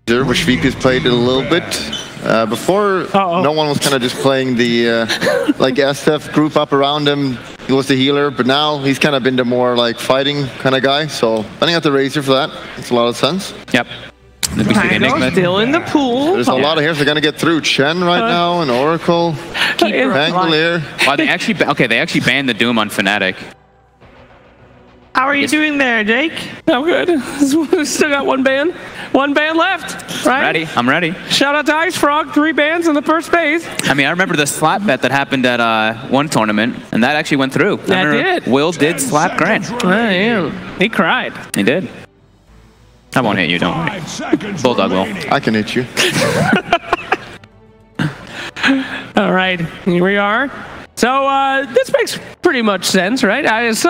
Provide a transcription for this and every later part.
which VP's played a little bit. Before, no one was kind of just playing the like SF group up around him. He was the healer, but now he's kind of been the more like fighting kind of guy. So I think at the Razor for that, makes a lot of sense. Yep. Still in the pool. There's a lot of heroes they're gonna get through. Chen right now, and Oracle, Pangolier. Wow, they actually banned the Doom on Fnatic. How are you doing there, Jake? I'm good. Still got one ban. One ban left, right? I'm ready. Shout out to Ice Frog, 3 bans in the first phase. I mean, I remember the slap bet that happened at one tournament, and that actually went through. That did. Will did slap Grant. He cried. He did. I won't hit you, don't worry. Bulldog will. I can hit you. All right, here we are. So this makes pretty much sense, right?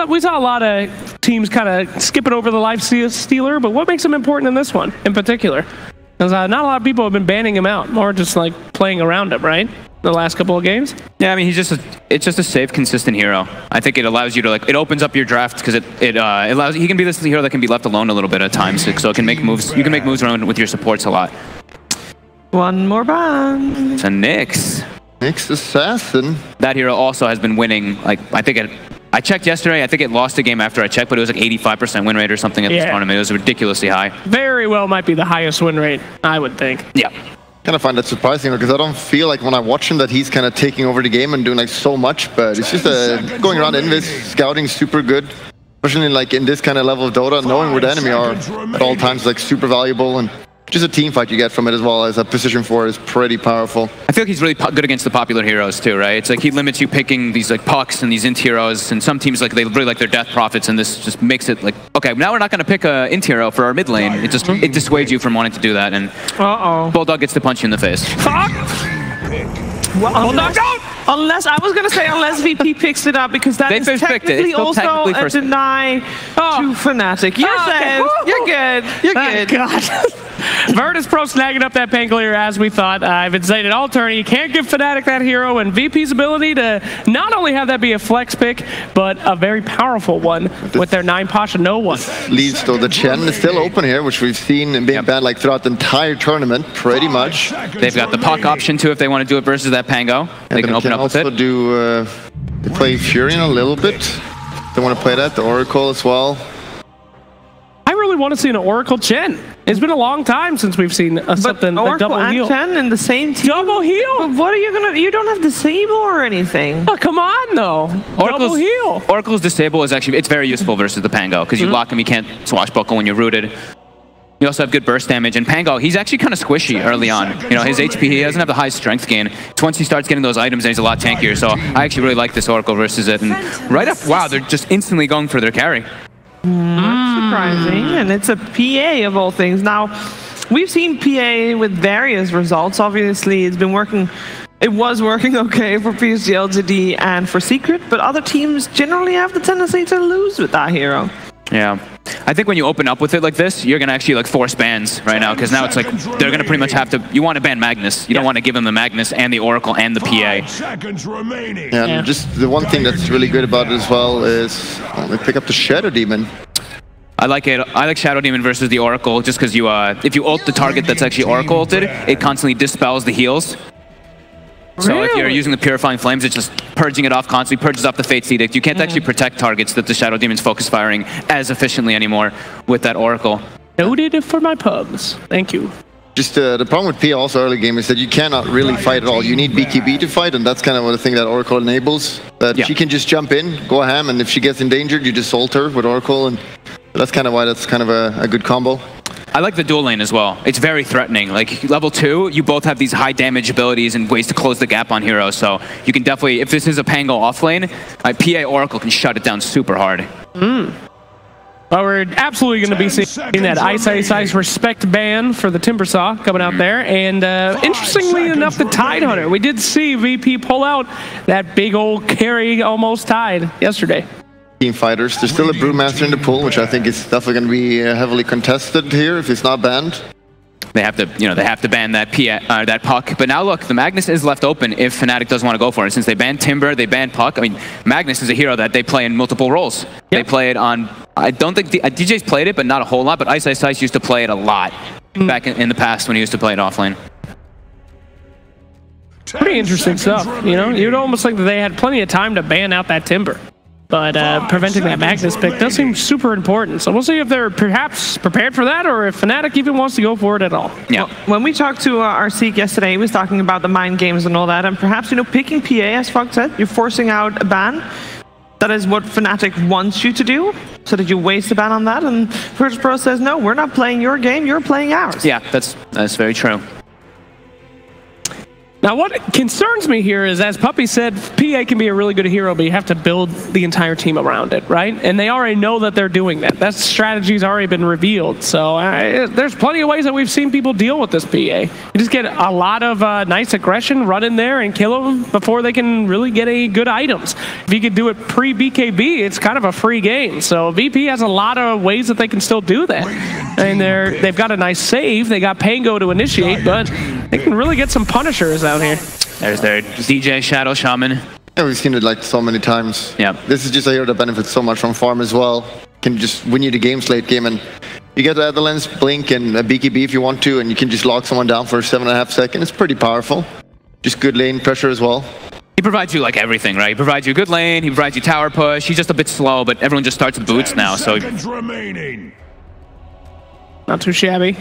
We saw a lot of teams kind of skipping over the life stealer, but what makes him important in this one in particular? Because not a lot of people have been banning him out, more just like playing around him, right? The last couple of games. Yeah, I mean, it's just a safe, consistent hero. I think it allows you to it opens up your draft because it allows he can be this hero that can be left alone a little bit at times, so it can make moves. You can make moves around with your supports a lot. One more ban. It's a Nyx. Nyx Assassin. That hero also has been winning. Like I checked yesterday. I think it lost a game after I checked, but it was like 85% win rate or something at this tournament. It was ridiculously high. Very well might be the highest win rate, I would think. Yeah. Kind of find that surprising because I don't feel like when I watch him that he's kind of taking over the game and doing like so much, but it's just going around Invis, scouting super good, especially like in this kind of level of Dota, knowing where the enemy are at all times like super valuable, and just a team fight you get from it as well as a position 4 is pretty powerful. I feel like he's really good against the popular heroes too, right? It's like he limits you picking these like pucks and these int heroes, and some teams like they really like their death prophets, and this just makes it like, okay, now we're not going to pick a int hero for our mid lane. It dissuades you from wanting to do that, and Bulldog gets to punch you in the face. Fuck! Bulldog, don't! Unless, I was going to say unless VP picks it up, because that is technically also a deny to Fnatic. You're safe. You're good. You're good. God. Virtus.Pro snagging up that Pangolier as we thought. I've been saying it all turn. You can't give Fnatic that hero, and VP's ability to not only have that be a flex pick, but a very powerful one with their 9 Pasha no one. Leads though, the Chen is still open here, which we've seen and being banned like throughout the entire tournament, pretty much. They've got the puck option too if they want to do it versus that Pango. They can open up with it. They play Furion a little bit. They want to play that, the Oracle as well. I really want to see an Oracle Chen. It's been a long time since we've seen something Oracle a double and heal. Chen in the same team. Double heal. But what are you gonna? You don't have disable or anything. Oh, come on, though. Double heal. Oracle's disable is actually very useful versus the Pango because you lock him, you can't swashbuckle when you're rooted. You also have good burst damage, and Pango, he's actually kind of squishy early on. You know, his HP, he doesn't have the high strength gain. It's once he starts getting those items, then he's a lot tankier. So I actually really like this Oracle versus it. And right up, wow, they're just instantly going for their carry. Surprising, and it's a PA of all things. Now, we've seen PA with various results. Obviously, it's been working. It was working okay for PSG LGD and for Secret, but other teams generally have the tendency to lose with that hero. Yeah. I think when you open up with it like this, you're going to actually like force bans right now, because now it's like they're going to pretty much have to, you want to ban Magnus. You don't want to give him the Magnus and the Oracle and the PA. Yeah, and just the one thing that's really good about it as well is they pick up the Shadow Demon. I like it. I like Shadow Demon versus the Oracle just because you, if you ult the target that's actually Oracle ulted, it constantly dispels the heals. So if you're using the Purifying Flames, it's just purging it off constantly, purges off the Fate's Edict. You can't actually protect targets that the Shadow Demon's focus firing as efficiently anymore with that Oracle. Noted for my pubs. Thank you. Just the problem with PA also early game is that you cannot really fight at all. You need BKB to fight, and that's kind of the thing that Oracle enables. That she can just jump in, go ham, and if she gets endangered, you just ult her with Oracle, and that's kind of why that's kind of a good combo. I like the dual lane as well. It's very threatening. Like level 2, you both have these high damage abilities and ways to close the gap on heroes. So you can definitely, if this is a Pango off lane, PA Oracle can shut it down super hard. Well, we're absolutely going to be seeing that Ice Respect ban for the Timbersaw coming out there. And interestingly enough, the Tide Hunter. We did see VP pull out that big old carry almost tied yesterday. Team fighters. There's still a Brewmaster in the pool, which I think is definitely going to be heavily contested here if it's not banned. They have to, they have to ban that that puck. But now look, the Magnus is left open if Fnatic doesn't want to go for it. Since they banned Timber, they banned puck. I mean, Magnus is a hero that they play in multiple roles. They play it on. I don't think DJ's played it, but not a whole lot. But Ice used to play it a lot. back in the past when he used to play it offlane. Pretty interesting stuff, you know? You'd almost think that they had plenty of time to ban out that Timber. But preventing that Magnus pick does seem super important. So we'll see if they're perhaps prepared for that or if Fnatic even wants to go for it at all. Yeah. Well, when we talked to our Seek yesterday, he was talking about the mind games and all that. And perhaps, you know, picking PA, as Fogg said, you're forcing out a ban. That is what Fnatic wants you to do. So did you waste a ban on that? And Virtus.Pro says, no, we're not playing your game, you're playing ours. Yeah, that's very true. Now, what concerns me here is, as Puppy said, PA can be a really good hero, but you have to build the entire team around it, right? And they already know that they're doing that. That strategy's already been revealed. So there's plenty of ways that we've seen people deal with this PA. You just get a lot of nice aggression, run in there and kill them before they can really get any good items. If you could do it pre-BKB, it's kind of a free game. So VP has a lot of ways that they can still do that. And they've got a nice save. They got Pango to initiate, but they can really get some punishers out here. There's their DJ Shadow Shaman. Yeah, we've seen it like so many times. Yeah. This is just a hero that benefits so much from farm as well. Can just win you the games late game, and you get the Avalanche, Blink, and a BKB if you want to, and you can just lock someone down for 7.5 seconds. It's pretty powerful. Just good lane pressure as well. He provides you like everything, right? He provides you a good lane, he provides you tower push. He's just a bit slow, but everyone just starts with boots now, so... Not too shabby.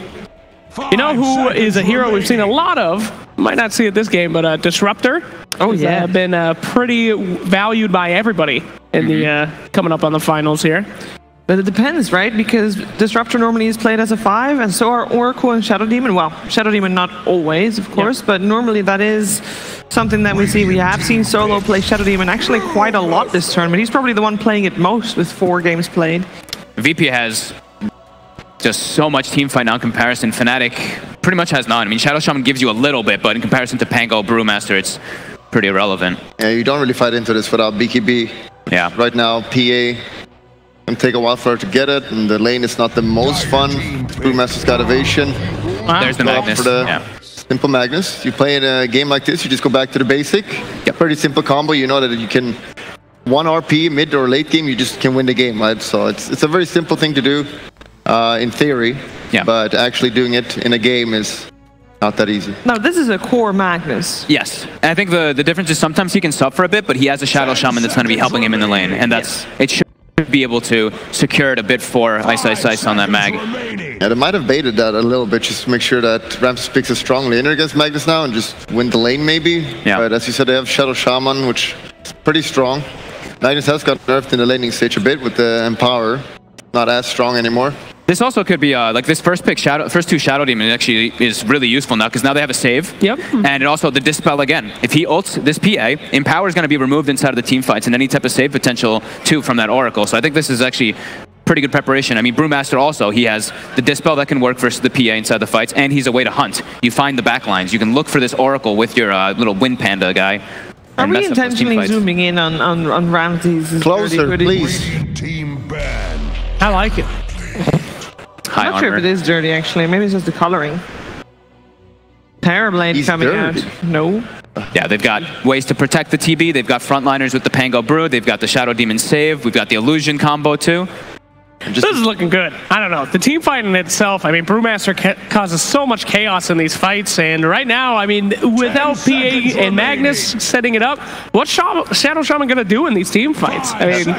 You know who is a hero we've seen a lot of? Might not see it this game, but Disruptor. Oh yeah, been pretty valued by everybody in the coming up on the finals here. But it depends, right? Because Disruptor normally is played as a 5, and so are Oracle and Shadow Demon. Well, Shadow Demon not always, of course, but normally that is something that we see. We have seen Solo play Shadow Demon actually quite a lot this tournament. He's probably the one playing it most with 4 games played. VP has just so much team fight now in comparison. Fnatic pretty much has none. I mean, Shadow Shaman gives you a little bit, but in comparison to Pango, Brewmaster, it's pretty irrelevant. Yeah, you don't really fight into this without BKB. Yeah. Right now, PA can take a while for her to get it, and the lane is not the most fun. Brewmaster's got evasion. Wow. There's the Magnus. For the simple Magnus. You play in a game like this, you just go back to the basic. Yep. Pretty simple combo. You know that you can 1 RP mid or late game, you just can win the game, right? So it's a very simple thing to do in theory, but actually doing it in a game is not that easy. Now, this is a core Magnus. Yes. And I think the difference is sometimes he can sub for a bit, but he has a Shadow Shaman that's going to be helping him in the lane, and that's it should be able to secure it a bit for ice on that mag. Yeah, they might have baited that a little bit just to make sure that Ramses picks a strong laner against Magnus now and just win the lane maybe. Yeah. But as you said, they have Shadow Shaman, which is pretty strong. Magnus has got nerfed in the laning stage a bit with the Empower. Not as strong anymore. This also could be like this first pick, first 2 Shadow Demon actually is really useful now because now they have a save. Yep. And it also the Dispel again. If he ults this PA, Empower is going to be removed inside of the team fights and any type of save potential too from that Oracle. So I think this is actually pretty good preparation. I mean, Brewmaster also, he has the Dispel that can work versus the PA inside the fights, and he's a way to hunt. You find the backlines. You can look for this Oracle with your little Wind Panda guy. Are we intentionally zooming in on Ramses? Closer, please. I like it. High I'm not sure if it is dirty, actually. Maybe it's just the coloring. Terrorblade coming dirty. out. No. Yeah, they've got ways to protect the TB. They've got frontliners with the Pango Brew. They've got the Shadow Demon save. We've got the Illusion combo too. This is looking good. I don't know. The team fight in itself, I mean, Brewmaster causes so much chaos in these fights, and right now, I mean, without PA and Magnus setting it up, what's Shadow Shaman going to do in these team fights? I mean,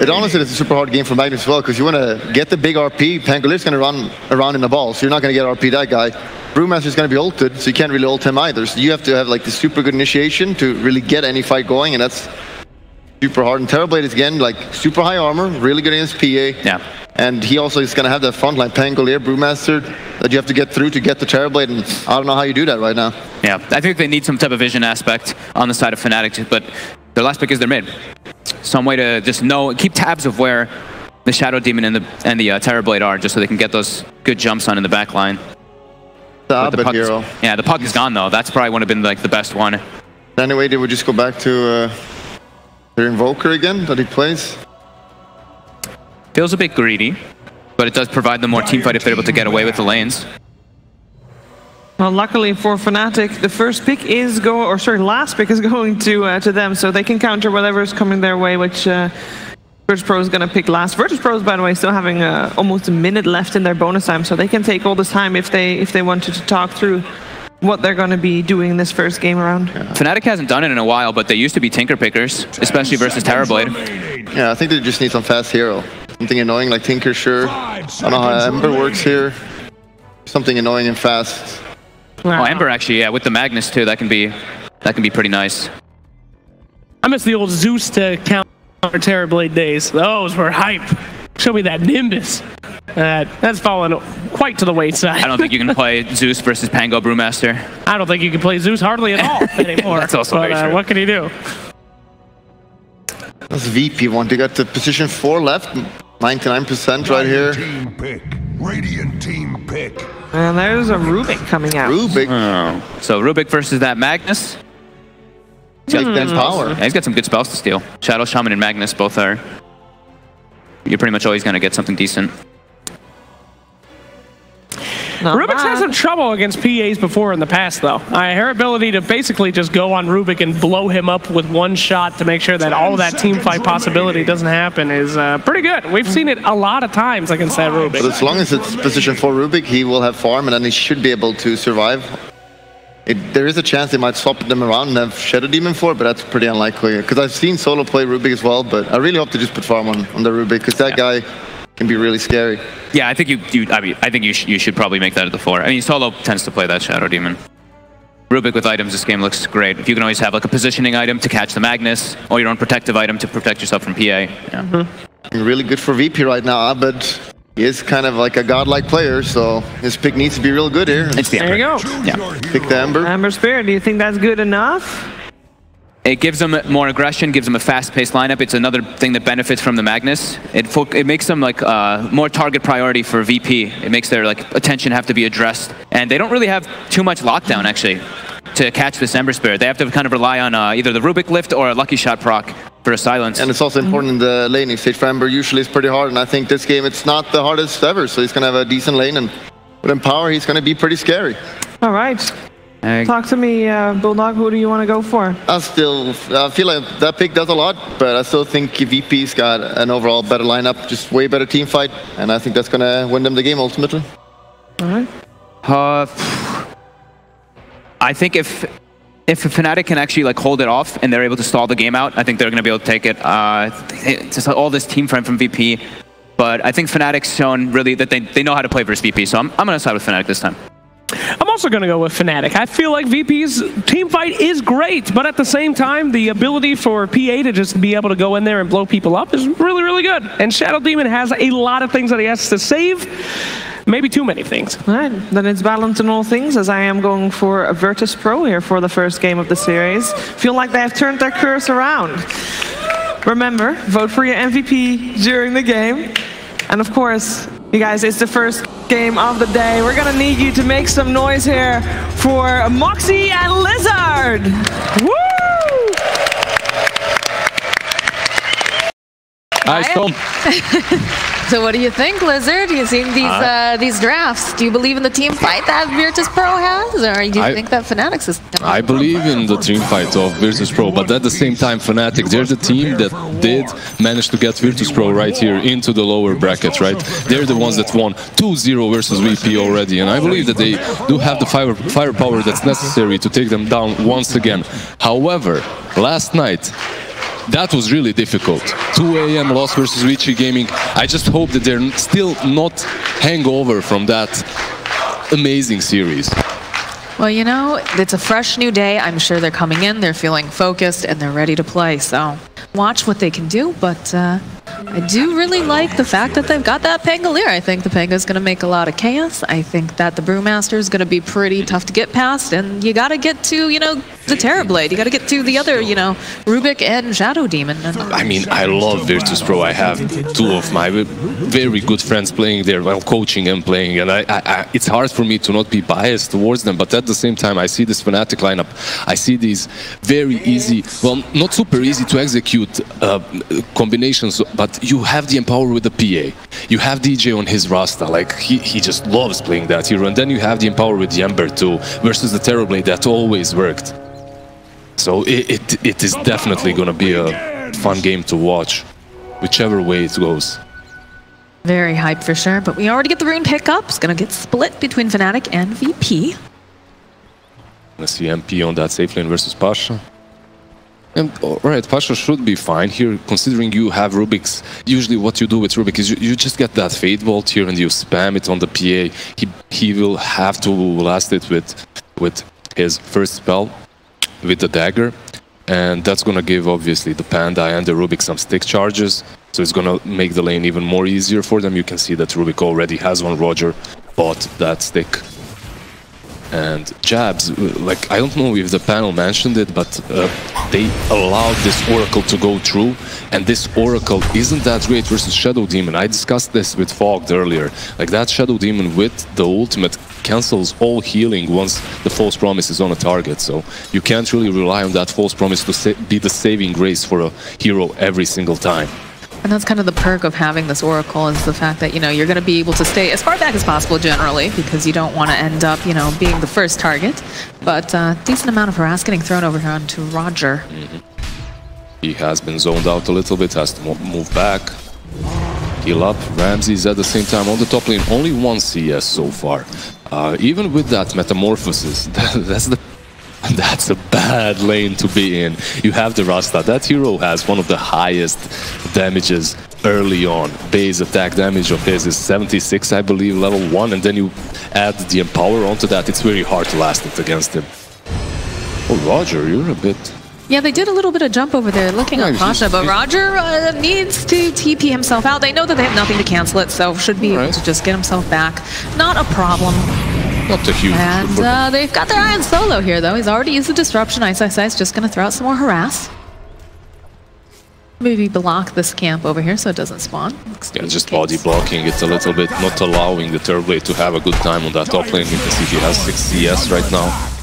it honestly is a super hard game for Magnus as well, because you want to get the big RP. Pangolier is going to run around in the ball, so you're not going to get RP that guy. Brewmaster is going to be ulted, so you can't really ult him either. So you have to have like the super good initiation to really get any fight going, and that's super hard. And Terrorblade is again like super high armor, really good against PA. Yeah. And he also is going to have that frontline Pangolier, Brewmaster that you have to get through to get the Terrorblade, and I don't know how you do that right now. Yeah, I think they need some type of vision aspect on the side of Fnatic, but their last pick is their mid. Some way to just keep tabs of where the Shadow Demon and the Terrorblade are, just so they can get those good jumps on in the back line. The hero. Yeah, the puck is gone though. That's probably would have been like the best one. Anyway, they would just go back to their Invoker again that he plays. Feels a bit greedy, but it does provide them more team fight if they're able to get away with the lanes. Well, luckily for Fnatic, the first pick is last pick is going to them, so they can counter whatever is coming their way, which Virtus.Pro is going to pick last. Virtus.Pro is, by the way, still having almost a minute left in their bonus time, so they can take all this time if they wanted to talk through what they're going to be doing this first game around. Yeah. Fnatic hasn't done it in a while, but they used to be tinker pickers, especially versus Terrorblade. Yeah, I think they just need some fast hero. Something annoying like Tinker, sure. I don't know how Ember works here. Something annoying and fast. Wow. Oh, Ember actually, yeah, with the Magnus too, that can be pretty nice. I miss the old Zeus to counter Terrorblade days. Those were hype. Show me that Nimbus. That's fallen quite to the wayside. I don't think you can play Zeus versus Pango Brewmaster. I don't think you can play Zeus hardly at all anymore. That's also very true. What can he do? That's VP want to get to position 4 left. 99% right here. Team pick. Radeon team pick. And there's a Rubik coming out. Rubik. Oh. So Rubik versus that Magnus. He's got that power. Yeah, he's got some good spells to steal. Shadow Shaman and Magnus both are. You're pretty much always going to get something decent. Rubik's had some trouble against PAs before in the past, though. Her ability to basically just go on Rubik and blow him up with one shot to make sure that all that team fight possibility doesn't happen is pretty good. We've seen it a lot of times against that Rubik. But as long as it's position 4 Rubik, he will have farm and then he should be able to survive. There is a chance they might swap them around and have Shadow Demon 4, but that's pretty unlikely. Because I've seen Solo play Rubik as well, but I really hope to just put farm on the Rubik, because that guy can be really scary. Yeah, I think you should probably make that at the 4. I mean, Solo tends to play that Shadow Demon. Rubik with items, this game looks great. If you can always have like a positioning item to catch the Magnus, or your own protective item to protect yourself from PA. Yeah. Really good for VP right now, but he is kind of like a godlike player, so his pick needs to be real good here. It's the Ember. There you go. Yeah. Pick the Ember. Ember Spirit, do you think that's good enough? It gives them more aggression, gives them a fast-paced lineup. It's another thing that benefits from the Magnus. It makes them like more target priority for VP. It makes their like attention have to be addressed, and they don't really have too much lockdown actually to catch this Ember Spirit. They have to kind of rely on either the Rubik lift or a Lucky Shot proc for a silence. And it's also important in the laning stage for Ember. Usually it's pretty hard, and I think this game it's not the hardest ever. So he's gonna have a decent lane, and with Empower he's gonna be pretty scary. All right. Talk to me, Bulldog. Who do you want to go for? I feel like that pick does a lot, but I still think VP's got an overall better lineup, just way better team fight, and I think that's gonna win them the game ultimately. All right. I think if Fnatic can actually like hold it off and they're able to stall the game out, I think they're going to be able to take it. It's just all this team frame from VP, but I think Fnatic's shown really that they know how to play versus VP, so I'm going to side with Fnatic this time. I'm also going to go with Fnatic. I feel like VP's team fight is great, but at the same time, the ability for PA to just be able to go in there and blow people up is really, really good. And Shadow Demon has a lot of things that he has to save. Maybe too many things. All right, then it's balanced in all things, as I am going for a Virtus.Pro here for the first game of the series. Feel like they have turned their curse around. Remember, vote for your MVP during the game. And of course, you guys, it's the first game of the day. We're gonna need you to make some noise here for Moxxi and Lizzard. Woo! Nice, Tom. So what do you think, Lizzard? You've seen these drafts. Do you believe in the team fight that Virtus.Pro has? Or do you think that Fnatic's is... I believe in the team fight of Virtus.Pro, but at the same time, Fnatic, they're the team that did manage to get Virtus.Pro right here into the lower bracket, right? They're the ones that won 2-0 versus VP already, and I believe that they do have the firepower that's necessary to take them down once again. However, last night, that was really difficult. 2 AM loss versus Vici Gaming. I just hope that they're still not hangover from that amazing series. Well, you know, it's a fresh new day. I'm sure they're coming in, they're feeling focused, and they're ready to play. So watch what they can do, but I do really like the fact that they've got that Pangolier. I think the Panga's going to make a lot of chaos. I think that the Brewmaster is going to be pretty tough to get past, and you got to get to, you know, the Terrorblade. You got to get to the other, you know, Rubik and Shadow Demon. I mean, I love Virtus.Pro. I have 2 of my very good friends playing there while coaching and playing, and it's hard for me to not be biased towards them, but at the same time, I see this Fnatic lineup. I see these very easy, well, not super easy to execute combinations, but you have the Empower with the PA. You have DJ on his Rasta, like he just loves playing that hero, and then you have the Empower with the Ember too, versus the Terrorblade that always worked. So it is definitely going to be a fun game to watch. whichever way it goes. Very hyped for sure, but we already get the rune pickup. It's gonna get split between Fnatic and VP. Let's see MP on that safe lane versus Pasha. And alright, Pasha should be fine here, considering you have Rubik's. Usually what you do with Rubik is you just get that Fade Bolt here and you spam it on the PA. He will have to last it with his first spell, with the dagger. And that's gonna give obviously the Panda and the Rubik some stick charges. So it's gonna make the lane even more easier for them. You can see that Rubik already has one. Roger bought that stick. And jabs, like, I don't know if the panel mentioned it, but they allowed this Oracle to go through, and this Oracle isn't that great versus Shadow Demon. I discussed this with Fogged earlier. Like, that Shadow Demon with the ultimate cancels all healing once the False Promise is on a target, so you can't really rely on that False Promise to be the saving grace for a hero every single time. And that's kind of the perk of having this Oracle, is the fact that, you know, you're going to be able to stay as far back as possible generally, because you don't want to end up, you know, being the first target. But decent amount of harass getting thrown over here onto Roger. He has been zoned out a little bit, has to move back. Heal up. Ramsey's at the same time on the top lane. Only one CS so far. Even with that Metamorphosis, that's a bad lane to be in. You have the Rasta. That hero has one of the highest damages early on. Base attack damage of his is 76, I believe, level 1, and then you add the Empower onto that. It's very hard to last it against him. Oh, Roger, you're a bit... Yeah, they did a little bit of jump over there looking at Pasha, but Roger needs to TP himself out. They know that they have nothing to cancel it, so should be able to just get himself back. Not a problem. Not a huge... And they've got their eye on Solo here, though. He's already used the Disruption. iSkyCloud's just going to throw out some more harass. Maybe block this camp over here so it doesn't spawn. Yeah, just body blocking it a little bit, not allowing the Turblade to have a good time on that top lane. You can see he has 6 CS right now.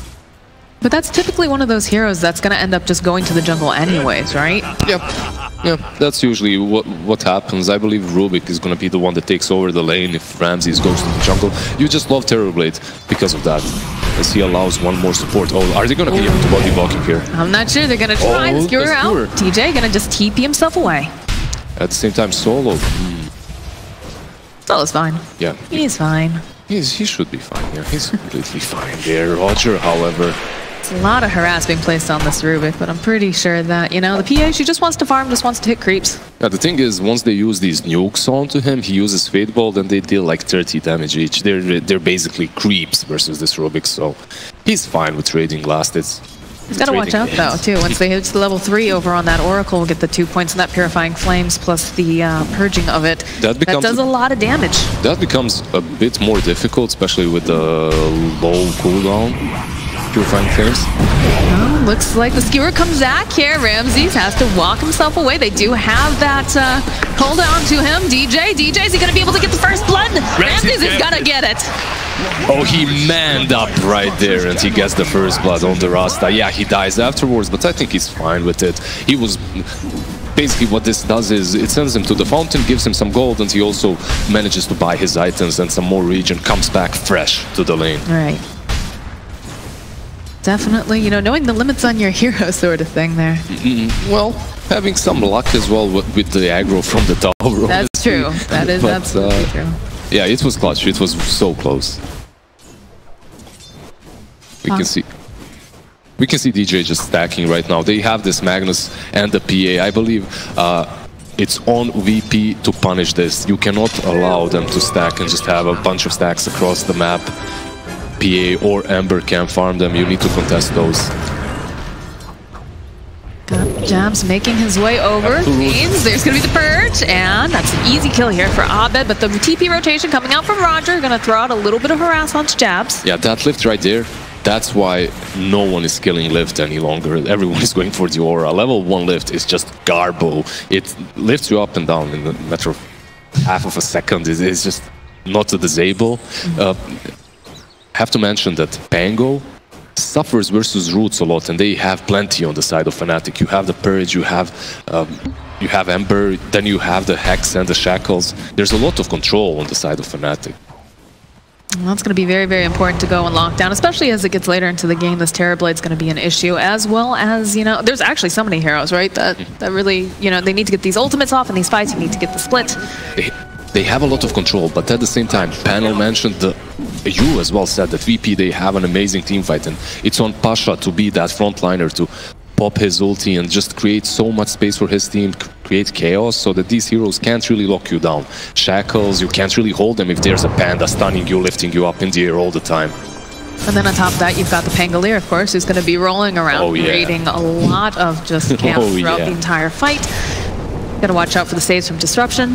But that's typically one of those heroes that's going to end up just going to the jungle anyways, right? Yep. Yeah, that's usually what happens. I believe Rubik is going to be the one that takes over the lane if Ramses goes to the jungle. You just love Terrorblade because of that, as he allows one more support. Oh, are they going to be able to body blocking here? I'm not sure. They're going to try to skewer out. TJ going to just TP himself away. At the same time, Solo. Solo's fine. Yeah. He's fine. He should be fine. Yeah, he's completely fine there. Roger, however... It's a lot of harass being placed on this Rubik, but I'm pretty sure that, you know, the PA, she just wants to farm, just wants to hit creeps. Yeah, the thing is, once they use these nukes onto him, he uses Fade Bolt and they deal like 30 damage each. They're basically creeps versus this Rubik, so he's fine with trading last. He's got to watch out, though, too. Once they hit the level 3 over on that Oracle, we'll get the 2 points in that Purifying Flames, plus the purging of it. That does a lot of damage. That becomes a bit more difficult, especially with the low cooldown. Purifying Flames. Oh, looks like the skewer comes back here. Ramses has to walk himself away. They do have that hold on to him. DJ's he going to be able to get the first blood? Ramses is going to get it. Oh, he manned up right there and he gets the first blood on the Rasta. Yeah, he dies afterwards, but I think he's fine with it. He was... Basically what this does is it sends him to the fountain, gives him some gold, and he also manages to buy his items and some more regen, comes back fresh to the lane. All right. Definitely, you know, knowing the limits on your hero sort of thing there. Well, having some luck as well with the aggro from the tower. That's true. That is absolutely true. Yeah, it was clutch. It was so close. We can see DJ just stacking right now. They have this Magnus and the PA. I believe it's on VP to punish this. You cannot allow them to stack and just have a bunch of stacks across the map. PA or Ember can farm them. You need to contest those. Jams making his way over. Means there's going to be the purge, and that's an easy kill here for Abed. But the TP rotation coming out from Roger, going to throw out a little bit of harass onto Jabs. Yeah, that lift right there. That's why no one is killing lift any longer. Everyone is going for the aura. Level 1 lift is just garbo. It lifts you up and down in a matter of half of a second. It's just not to disable. Have to mention that Pango suffers versus Roots a lot, and they have plenty on the side of Fnatic. You have the Purge, you have Ember, then you have the Hex and the Shackles. There's a lot of control on the side of Fnatic. Well, that's going to be very, very important to go and lock down, especially as it gets later into the game. This Terrorblade's going to be an issue, as well as, you know, there's actually so many heroes, right, that really, you know, they need to get these ultimates off in these fights. You need to get the split. They have a lot of control, but at the same time, panel mentioned, you as well said that VP, they have an amazing team fight, and it's on Pasha to be that frontliner, to pop his ulti and just create so much space for his team, create chaos so that these heroes can't really lock you down. Shackles, you can't really hold them if there's a Panda stunning you, lifting you up in the air all the time. And then on top of that, you've got the Pangolier, of course, who's going to be rolling around, creating a lot of just chaos throughout the entire fight. Got to watch out for the saves from Disruption.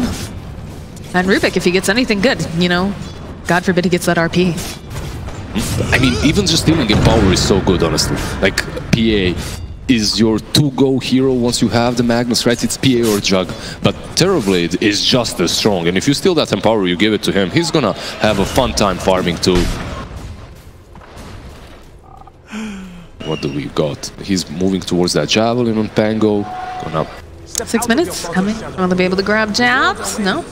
And Rubik, if he gets anything good, you know, God forbid he gets that RP. I mean, even just stealing Empower is so good, honestly. Like, PA is your to-go hero once you have the Magnus, right? It's PA or Jug. But Terrorblade is just as strong. And if you steal that Empower, you give it to him, he's gonna have a fun time farming too. What do we got? He's moving towards that Javelin on Pango. Gonna... 6 minutes coming. Will they be able to grab jabs? No.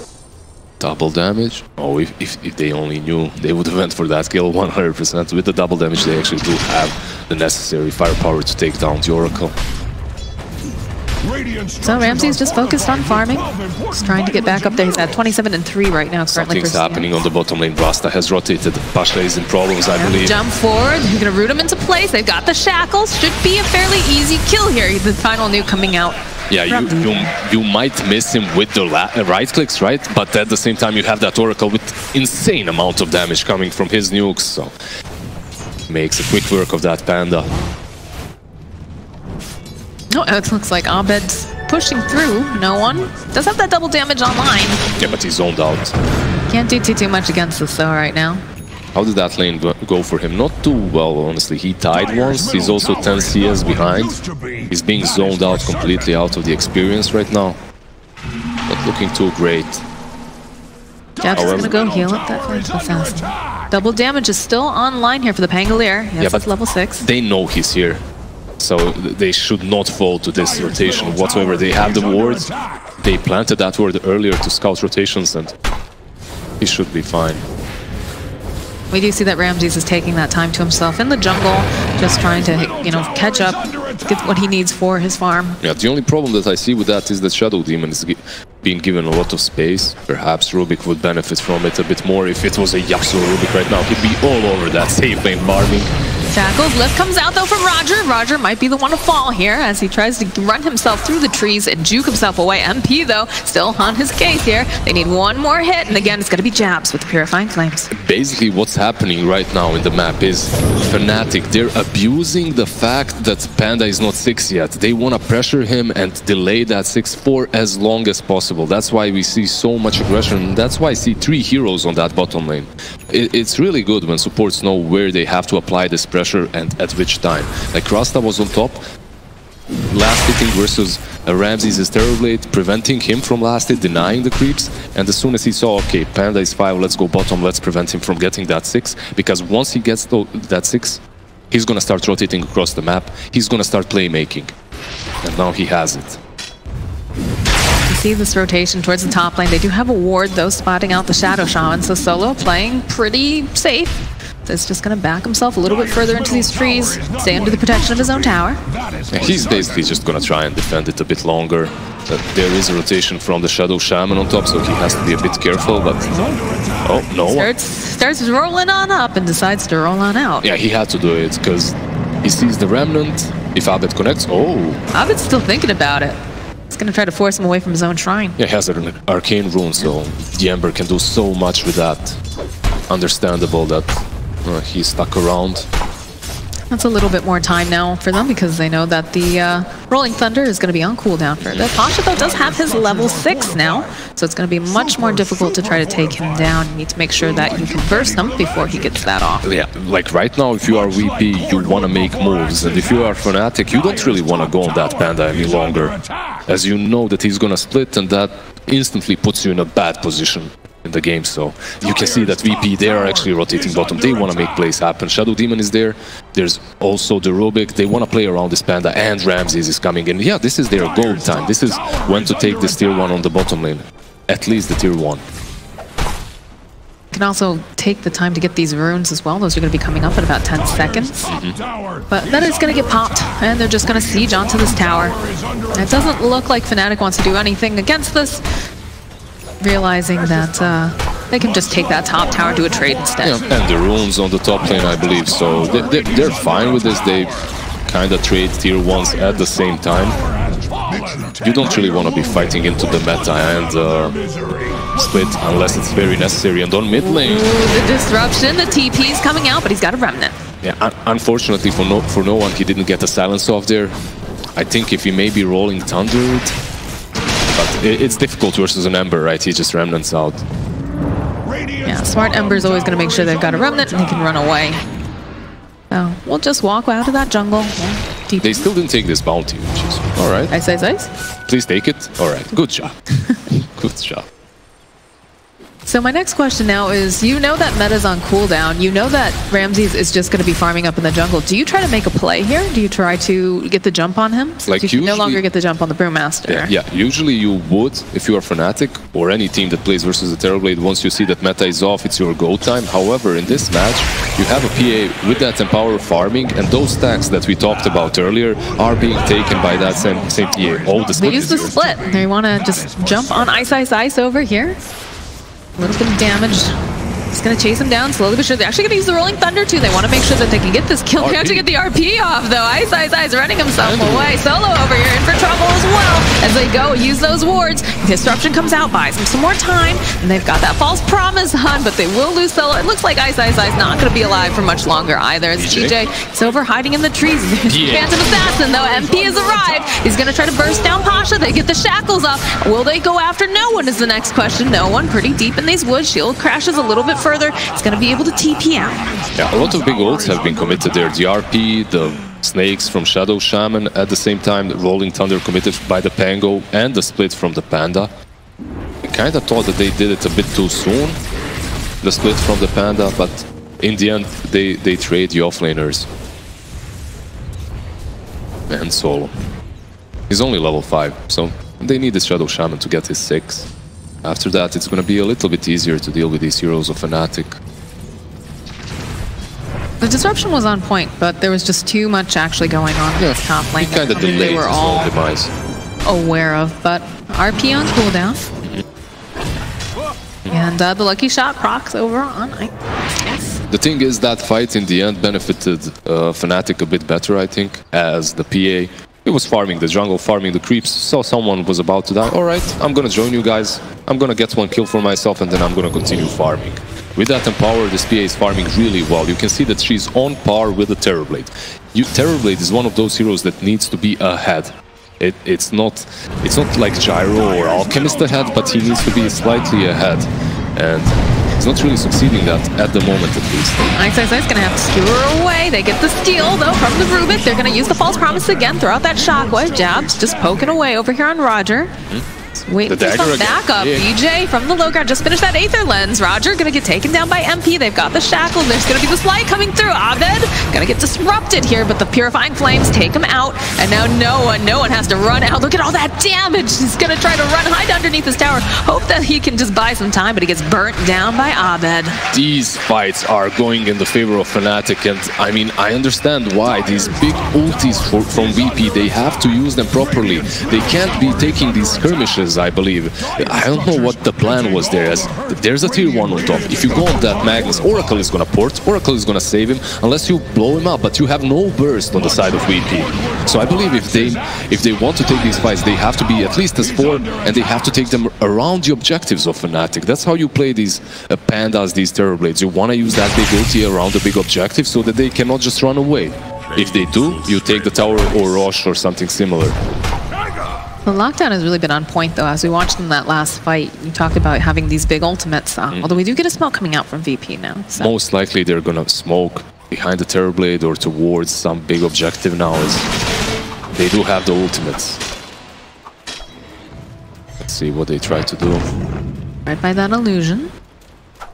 Double damage. Oh, if they only knew, they would have went for that kill 100%. With the double damage, they actually do have the necessary firepower to take down the Oracle. So Ramsey's just focused on farming. He's trying to get back up there. He's at 27 and 3 right now. Something's happening on the bottom lane. Rasta has rotated. Pasha is in problems, I believe. Jump forward. He's going to root him into place. They've got the shackles. Should be a fairly easy kill here. The final nuke coming out. Yeah, you might miss him with the right clicks, right? But at the same time, you have that Oracle with insane amount of damage coming from his nukes, so makes a quick work of that Panda. Oh, it looks like Abed's pushing through. No one does have that double damage online. Yeah, but he's zoned out. Can't do too much against this though right now. How did that lane go for him? Not too well, honestly. He tied once. He's also 10 CS behind. He's being zoned out completely out of the experience right now. Not looking too great. Jabs is going to go heal up that flame so fast. Double damage is still online here for the Pangolier. Yes, it's level 6. They know he's here. So they should not fall to this rotation whatsoever. They have the ward. They planted that ward earlier to scout rotations, and he should be fine. We do see that Ramses is taking that time to himself in the jungle, just trying to, you know, catch up, get what he needs for his farm. Yeah, the only problem that I see with that is that Shadow Demon is being given a lot of space. Perhaps Rubik would benefit from it a bit more. If it was a Yasuo Rubik right now, he'd be all over that safe lane farming. Shackles, lift comes out though from Roger. Roger might be the one to fall here as he tries to run himself through the trees and juke himself away. MP though, still on his case here. They need one more hit, and again, it's going to be jabs with the Purifying Flames. Basically, what's happening right now in the map is Fnatic, they're abusing the fact that Panda is not 6 yet. They want to pressure him and delay that 6 for as long as possible. That's why we see so much aggression. That's why I see 3 heroes on that bottom lane. It's really good when supports know where they have to apply this pressure and at which time. Like Rasta was on top, last hitting versus Ramses' Terrorblade, preventing him from last hit, denying the creeps, and as soon as he saw, okay, Panda is 5, let's go bottom, let's prevent him from getting that 6, because once he gets that 6, he's gonna start rotating across the map, he's gonna start playmaking, and now he has it. You see this rotation towards the top lane. They do have a ward though, spotting out the Shadow Shaman, so Solo playing pretty safe. Is just going to back himself a little bit further into these trees, stay under the protection of his own tower. Yeah, he's basically just going to try and defend it a bit longer. There is a rotation from the Shadow Shaman on top, so he has to be a bit careful, but... Oh, no. Starts rolling on up and decides to roll on out. Yeah, he had to do it, because he sees the Remnant. If Abed connects... Oh! Abed's still thinking about it. He's going to try to force him away from his own shrine. Yeah, he has an Arcane Rune, so the Ember can do so much with that. Understandable that... he's stuck around. That's a little bit more time now for them because they know that the Rolling Thunder is going to be on cooldown for that. Pasha, though, does have his level 6 now, so it's going to be much more difficult to try to take him down. You need to make sure that you can burst him before he gets that off. Yeah, like right now, if you are VP, you want to make moves, and if you are Fnatic, you don't really want to go on that Panda any longer, as you know that he's going to split, and that instantly puts you in a bad position in the game. So you can see that VP, they are actually rotating bottom. They want to make plays happen. Shadow Demon is there. There's also the Rubik. They want to play around this Panda, and Ramses is coming in. Yeah, this is their gold time. This is when to take this tier 1 on the bottom lane. At least the tier 1. can also take the time to get these runes as well. Those are going to be coming up in about 10 seconds. But that is going to get popped, and they're just going to siege onto this tower. It doesn't look like Fnatic wants to do anything against this, realizing that they can just take that top tower, do a trade instead. Yeah, and the runes on the top lane, I believe, so they're fine with this. They kind of trade tier 1s at the same time. You don't really want to be fighting into the meta and split unless it's very necessary. And on mid lane, the disruption, the TP is coming out, but he's got a remnant. Yeah, unfortunately for no one, he didn't get a silence off there. I think if he may be rolling Thundered, but it's difficult versus an Ember, right? He just remnants out. Yeah, smart Ember's always going to make sure they've got a remnant and he can run away. So we'll just walk out of that jungle. They still didn't take this bounty, which is all right. Ice. Please take it. All right, good job. Good job. So my next question now is, you know that meta's on cooldown. You know that Ramses is just going to be farming up in the jungle. Do you try to make a play here? Do you try to get the jump on him? Like you can no longer get the jump on the Brewmaster. Yeah, usually you would if you are Fnatic or any team that plays versus the Terrorblade. Once you see that meta is off, it's your go time. However, in this match, you have a PA with that Empower farming, and those stacks that we talked about earlier are being taken by that same PA. Oh, the split. They use the split. They want to just jump on Ice over here. A little bit of damage. It's going to chase him down slowly but surely. They're actually going to use the Rolling Thunder too. They want to make sure that they can get this kill. They have to get the RP off though. Ice running himself away. Solo over here in for trouble as well. As they go, use those wards. Disruption comes out, buys them some more time. And they've got that false promise on, but they will lose Solo. It looks like Ice not going to be alive for much longer either. It's GJ. It's over hiding in the trees. There's Phantom Assassin though. MP has arrived. He's going to try to burst down Pasha. They get the shackles off. Will they go after no one is the next question. No one pretty deep in these woods. Shield crashes a little bit further. It's going to be able to TP out. Yeah, a lot of big ults have been committed there. The RP, the Snakes from Shadow Shaman, at the same time, the Rolling Thunder committed by the Pango, and the split from the Panda. I kind of thought that they did it a bit too soon, the split from the Panda, but in the end, they trade the offlaners. And Solo. He's only level 5, so they need the Shadow Shaman to get his 6. After that, it's going to be a little bit easier to deal with these heroes of Fnatic. The disruption was on point, but there was just too much actually going on in this top lane. Kind of delayed they were all demise. Aware of, but RP on cooldown. And the lucky shot procs over on Ice. The thing is that fight in the end benefited Fnatic a bit better, I think, as the PA. He was farming the jungle, farming the creeps, saw someone was about to die. Alright, I'm gonna join you guys. I'm gonna get one kill for myself and then I'm gonna continue farming. With that Empower, this PA is farming really well. You can see that she's on par with the Terrorblade. Terrorblade is one of those heroes that needs to be ahead. It's not like Gyro or Alchemist ahead, but he needs to be slightly ahead. And he's not really succeeding that at the moment, at least. Ice going to have to skewer away. They get the steal, though, from the Rubik. They're going to use the False Promise again, throw out that Shockwave. Jabs just poking away over here on Roger. Wait for some backup. BJ from the low ground just finished that Aether Lens. Roger going to get taken down by MP. They've got the shackle. There's going to be the slide coming through. Abed going to get disrupted here, but the Purifying Flames take him out. And now no one has to run out. Look at all that damage. He's going to try to hide underneath this tower. Hope that he can just buy some time, but he gets burnt down by Abed. These fights are going in the favor of Fnatic, and I mean, I understand why. These big ultis from VP, they have to use them properly. They can't be taking these skirmishes, I believe. I don't know what the plan was there, as there's a tier 1 on top. If you go on that Magnus, Oracle is gonna port, Oracle is gonna save him, unless you blow him up, but you have no burst on the side of VP. So I believe if they want to take these fights, they have to be at least as 4, and they have to take them around the objectives of Fnatic. That's how you play these Pandas, these Terrorblades. You wanna use that big ulti around the big objective so that they cannot just run away. If they do, you take the tower or Rosh or something similar. The lockdown has really been on point, though. As we watched in that last fight, you talked about having these big ultimates. Although we do get a smoke coming out from VP now. So. Most likely they're gonna smoke behind the Terrorblade or towards some big objective now, as they do have the ultimates. Let's see what they try to do. Right by that illusion.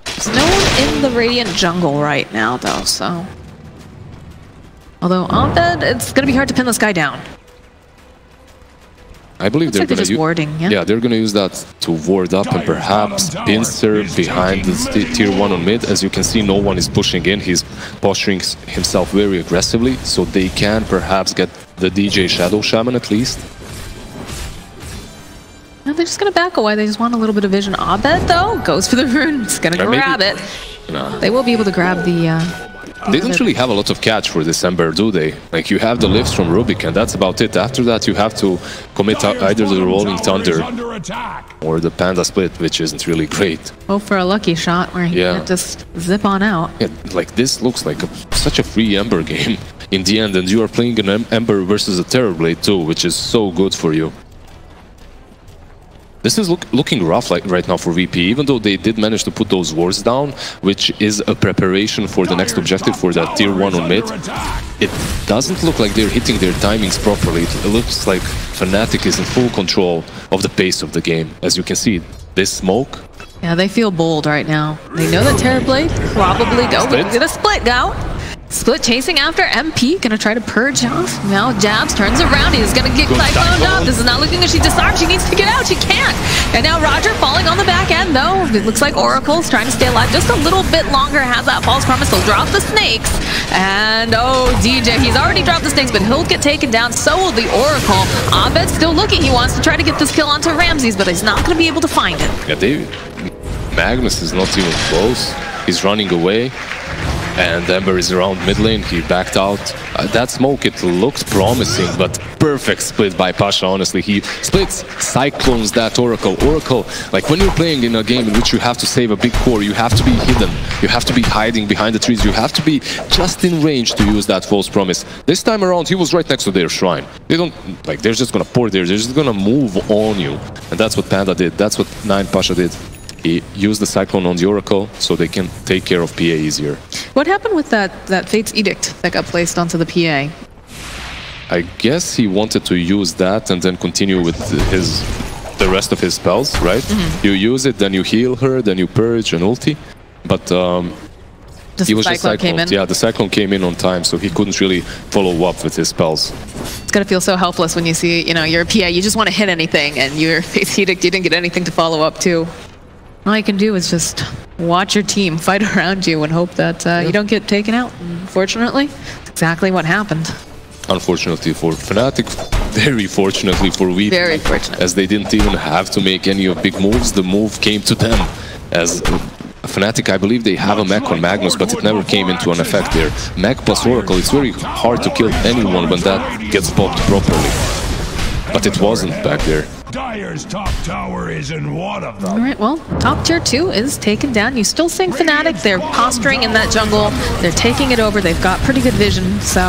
There's no one in the Radiant jungle right now, though, so... Although, Abed, it's gonna be hard to pin this guy down. I believe Looks they're like gonna warding, yeah. Yeah, they're gonna use that to ward up and perhaps pincer behind the tier 1 on mid. As you can see, no one is pushing in. He's posturing himself very aggressively, so they can perhaps get the DJ Shadow Shaman at least. No, they're just gonna back away. They just want a little bit of vision. Abed though goes for the rune. It's gonna grab it. No. They will be able to grab the. They don't really have a lot of catch for this Ember, do they? Like, you have the lifts from Rubik, and that's about it. After that, you have to commit either the Rolling Thunder or the Panda Split, which isn't really great. Hope for a lucky shot where he can just zip on out. Yeah, like, this looks like such a free Ember game in the end, and you are playing an Ember versus a Terrorblade too, which is so good for you. This is looking rough right now for VP, even though they did manage to put those wards down, which is a preparation for the next objective for that tier 1 on mid. It doesn't look like they're hitting their timings properly. It looks like Fnatic is in full control of the pace of the game. As you can see, this smoke. Yeah, they feel bold right now. They know that Terrorblade probably gonna split out. Split chasing after MP, gonna try to purge off. Now Jabs turns around, he's gonna get cycloned up. This is not looking good, she disarmed, she needs to get out, she can't. And now Roger falling on the back end though. It looks like Oracle's trying to stay alive just a little bit longer, has that false promise, he'll drop the snakes. And oh, DJ, he's already dropped the snakes, but he'll get taken down, so will the Oracle. Abed's still looking, he wants to try to get this kill onto Ramses, but he's not gonna be able to find it. Yeah, Magnus is not even close, he's running away. And Ember is around mid lane, he backed out. That smoke, it looked promising, but perfect split by Pasha, honestly. He splits, cyclones that Oracle. Oracle, like when you're playing in a game in which you have to save a big core, you have to be hidden, you have to be hiding behind the trees, you have to be just in range to use that false promise. This time around, he was right next to their shrine. They don't, like, they're just gonna pour there, they're just gonna move on you. And that's what Panda did, that's what 9 Pasha did. He used the Cyclone on the Oracle so they can take care of PA easier. What happened with that Fate's Edict that got placed onto the PA? I guess he wanted to use that and then continue with the rest of his spells, right? You use it, then you heal her, then you purge and ulti. But he was just cycloned. Yeah, the Cyclone came in on time, so he couldn't really follow up with his spells. It's gonna feel so helpless when you see, you know, you're a PA, you just want to hit anything, and your Fate's Edict, you didn't get anything to follow up to. All you can do is just watch your team fight around you and hope that you don't get taken out. Unfortunately, that's exactly what happened. Unfortunately for Fnatic, very fortunately for VP. Very fortunate. As they didn't even have to make any of big moves, the move came to them. As Fnatic, I believe they have a mech on Magnus, but it never came into an effect there. Mech plus Oracle, it's very hard to kill anyone when that gets popped properly. But it wasn't back there. Dire's top tower is in one of them. All right, well, top tier 2 is taken down. You still seeing Fnatic. They're posturing in that jungle. They're taking it over. They've got pretty good vision. So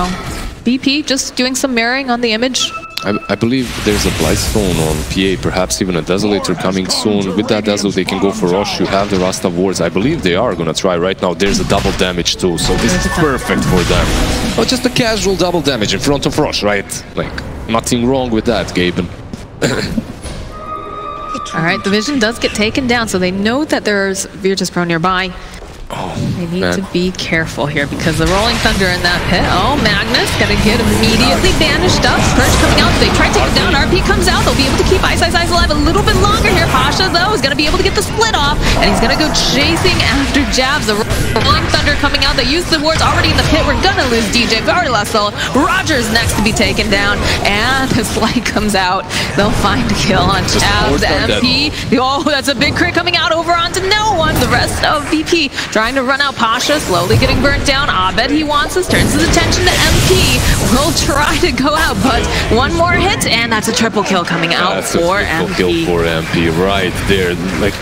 BP just doing some mirroring on the image. I believe there's a Blightstone on PA, perhaps even a Desolator coming soon. With that Dazzle, they can go for Rosh. You have the Rasta wards. I believe they are going to try right now. There's a double damage too, so this is perfect for them. But just a casual double damage in front of Rosh, right? Like, nothing wrong with that, Gaben. All right, the vision does get taken down, so they know that there's Virtus.Pro nearby. They need to be careful here because the Rolling Thunder in that pit. Oh, Magnus gonna get immediately banished up. Purge coming out. They try to take it down. RP comes out. They'll be able to keep iSkyCloud alive a little bit longer here. Pasha, though, is gonna be able to get the split off, and he's gonna go chasing after Jabs. The Rolling Thunder coming out. They use the wards already in the pit. We're gonna lose DJ. We've already lost Soul. Roger's next to be taken down, and the Slight comes out. They'll find a kill on Jabs. MP. Oh, that's a big crit coming out over onto no one. The rest of VP trying to run out. Pasha slowly getting burnt down. Abed, he wants this, turns his attention to MP. Will try to go out, but one more hit, and that's a triple kill coming out for MP. Kill for MP, right there. Like,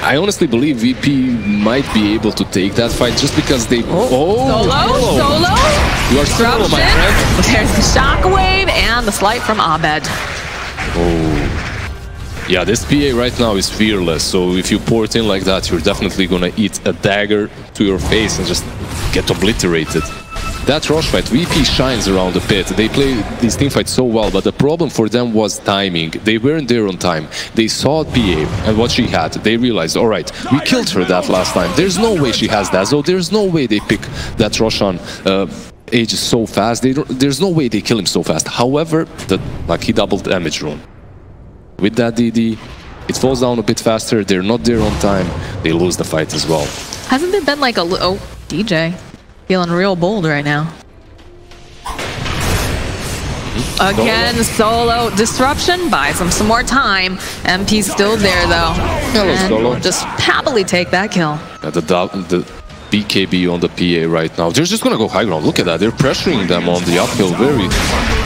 I honestly believe VP might be able to take that fight just because they... Solo! You are solo, my friend. There's the shockwave and the slight from Abed. Yeah, this PA right now is fearless, so if you port in like that, you're definitely gonna eat a dagger to your face and just get obliterated. That Rosh fight, VP shines around the pit. They play these teamfights so well, but the problem for them was timing. They weren't there on time. They saw PA and what she had. They realized, all right, we killed her that last time. There's no way she has that, so there's no way they pick that Roshan ages so fast. There's no way they kill him so fast. However, the lucky double damage rune. with that DD, it falls down a bit faster. They're not there on time. They lose the fight as well. Hasn't there been like a... Oh, DJ. Feeling real bold right now. Again, solo disruption, buys him some more time. MP's still there though. Hello, Solo. Just happily take that kill. The BKB on the PA right now. They're just gonna go high ground. Look at that. They're pressuring them on the uphill very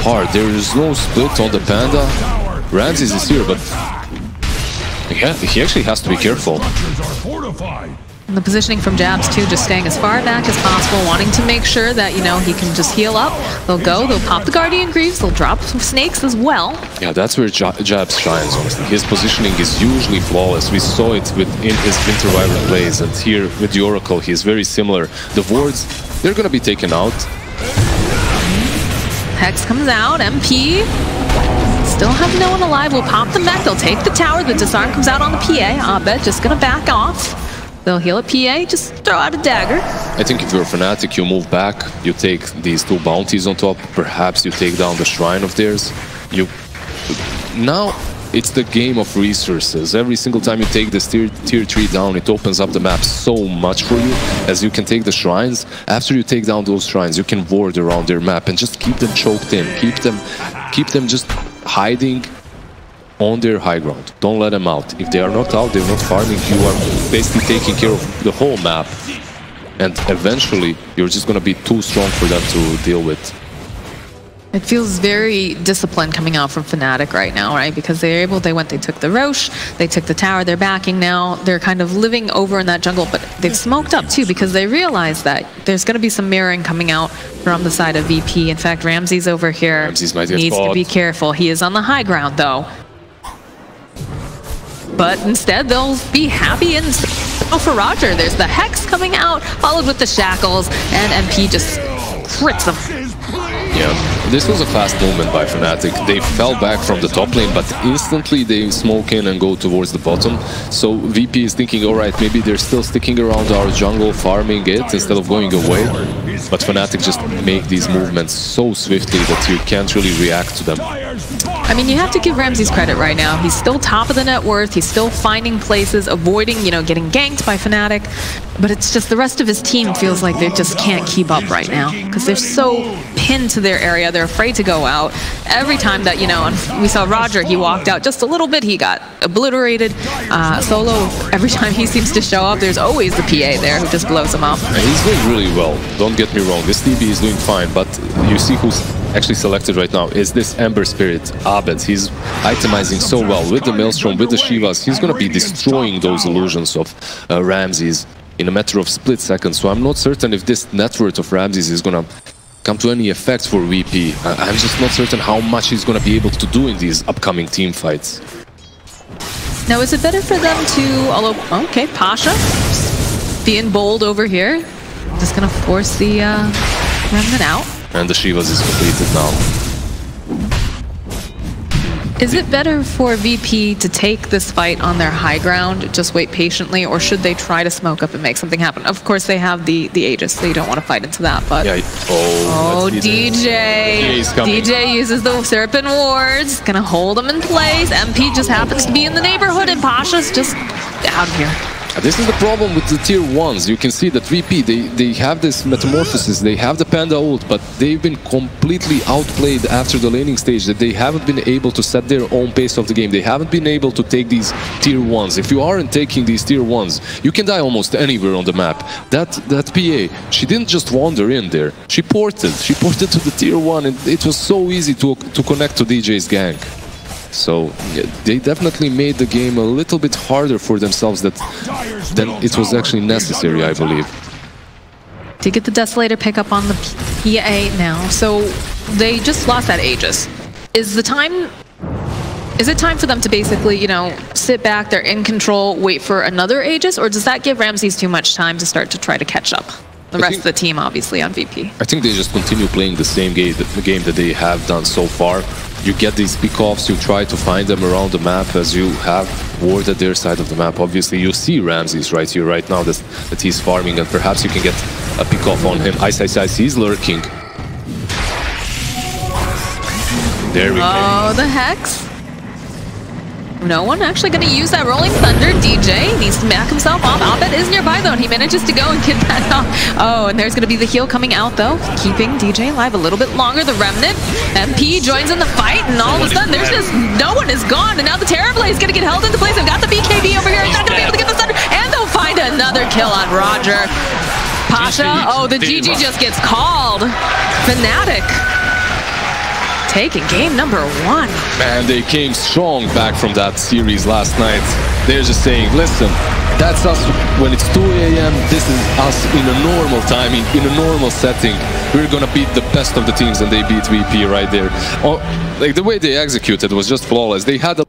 hard. There is no split on the Panda. Ramses is here, but he actually has to be careful. And the positioning from Jabs too, just staying as far back as possible, wanting to make sure that, you know, he can just heal up. They'll pop the Guardian Greaves, they'll drop some snakes as well. Yeah, that's where Jabs shines, honestly. His positioning is usually flawless. We saw it in his Winter Wyvern plays, and here with the Oracle, he's very similar. The wards, they're gonna be taken out. Hex comes out, MP. Still have no one alive, will pop the mech, they'll take the tower, the disarm comes out on the PA. Abed just gonna back off. They'll heal at PA, just throw out a dagger. I think if you're a Fnatic, you move back, you take these 2 bounties on top, perhaps you take down the shrine of theirs. Now, it's the game of resources. Every single time you take this tier 3 down, it opens up the map so much for you, as you can take the shrines. After you take down those shrines, you can ward around their map and just keep them choked in, keep them just hiding on their high ground. Don't let them out. If they are not out, they're not farming, you are basically taking care of the whole map. And eventually, you're just going to be too strong for them to deal with. It feels very disciplined coming out from Fnatic right now, right? Because they took the Roche, they took the tower, they're backing now. They're kind of living over in that jungle, but they've smoked up too because they realize that there's going to be some mirroring coming out from the side of VP. In fact, Ramses over here needs to be careful. He is on the high ground though. But instead, they'll be happy and for Roger. There's the Hex coming out, followed with the Shackles, and MP just crits him. Yeah, this was a fast movement by Fnatic. They fell back from the top lane, but instantly they smoke in and go towards the bottom. So VP is thinking, alright, maybe they're still sticking around our jungle, farming it instead of going away. But Fnatic just make these movements so swiftly that you can't really react to them. I mean, you have to give Ramses credit right now. He's still top of the net worth. He's still finding places, avoiding, you know, getting ganked by Fnatic. But it's just the rest of his team feels like they just can't keep up right now because they're so pinned to their area. They're afraid to go out. Every time that, you know, and we saw Roger, he walked out just a little bit, he got obliterated. Solo, every time he seems to show up, there's always the PA there who just blows him up. And he's doing really well. Don't get me wrong. This DB is doing fine, but you see who's actually selected right now is this Ember Spirit, Abed. He's itemizing so well with the Maelstrom, with the Shivas. He's going to be destroying those illusions of Ramses in a matter of split seconds. So I'm not certain if this net worth of Ramses is going to come to any effect for VP. I'm just not certain how much he's going to be able to do in these upcoming team fights. Now, is it better for them to... Okay, Pasha being bold over here. Just going to force the Remnant out. And the Shivas is completed now. Is it better for VP to take this fight on their high ground, just wait patiently, or should they try to smoke up and make something happen? Of course, they have the Aegis, so you don't want to fight into that, but... Yeah. DJ! DJ uses the Serpent Wards, gonna hold him in place. MP just happens to be in the neighborhood, and Pasha's just out of here. This is the problem with the tier 1s. You can see that VP, they have this metamorphosis, they have the Panda ult, but they've been completely outplayed after the laning stage, that they haven't been able to set their own pace of the game. They haven't been able to take these tier 1s. If you aren't taking these tier 1s, you can die almost anywhere on the map. That PA, she didn't just wander in there. She ported to the tier 1, and it was so easy to connect to DJ's gank. So yeah, they definitely made the game a little bit harder for themselves than it was actually necessary, I believe. To get the Desolator pick up on the PA now. So they just lost that Aegis. Is it time for them to basically, you know, sit back, they're in control, wait for another Aegis, or does that give Ramses too much time to start to try to catch up? The rest of the team, obviously, on VP. I think they just continue playing the same game, the game that they have done so far. You get these pick-offs, you try to find them around the map as you have warded their side of the map. Obviously, you see Ramses right here, right now, that he's farming, and perhaps you can get a pick-off on him. iSkyCloud, he's lurking. There we go. Oh, the Hex. No one actually going to use that Rolling Thunder. DJ needs to back himself off. Abed is nearby, though, and he manages to go and get that off. Oh, and there's going to be the heal coming out, though, keeping DJ alive a little bit longer. The Remnant. MP joins in the fight, and all of a sudden, there's just no one is gone. And now the Terrorblade is going to get held into place. They've got the BKB over here. He's not going to be able to get the Thunder, and they'll find another kill on Roger. Pasha, oh, the GG just gets called. Fnatic taking game number 1. Man, they came strong back from that series last night. They're just saying, listen, that's us when it's 2 a.m. This is us in a normal timing, in a normal setting. We're gonna beat the best of the teams, and they beat VP right there. Oh, like the way they executed was just flawless. They had a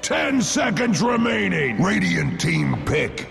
10 seconds remaining. Radiant team pick.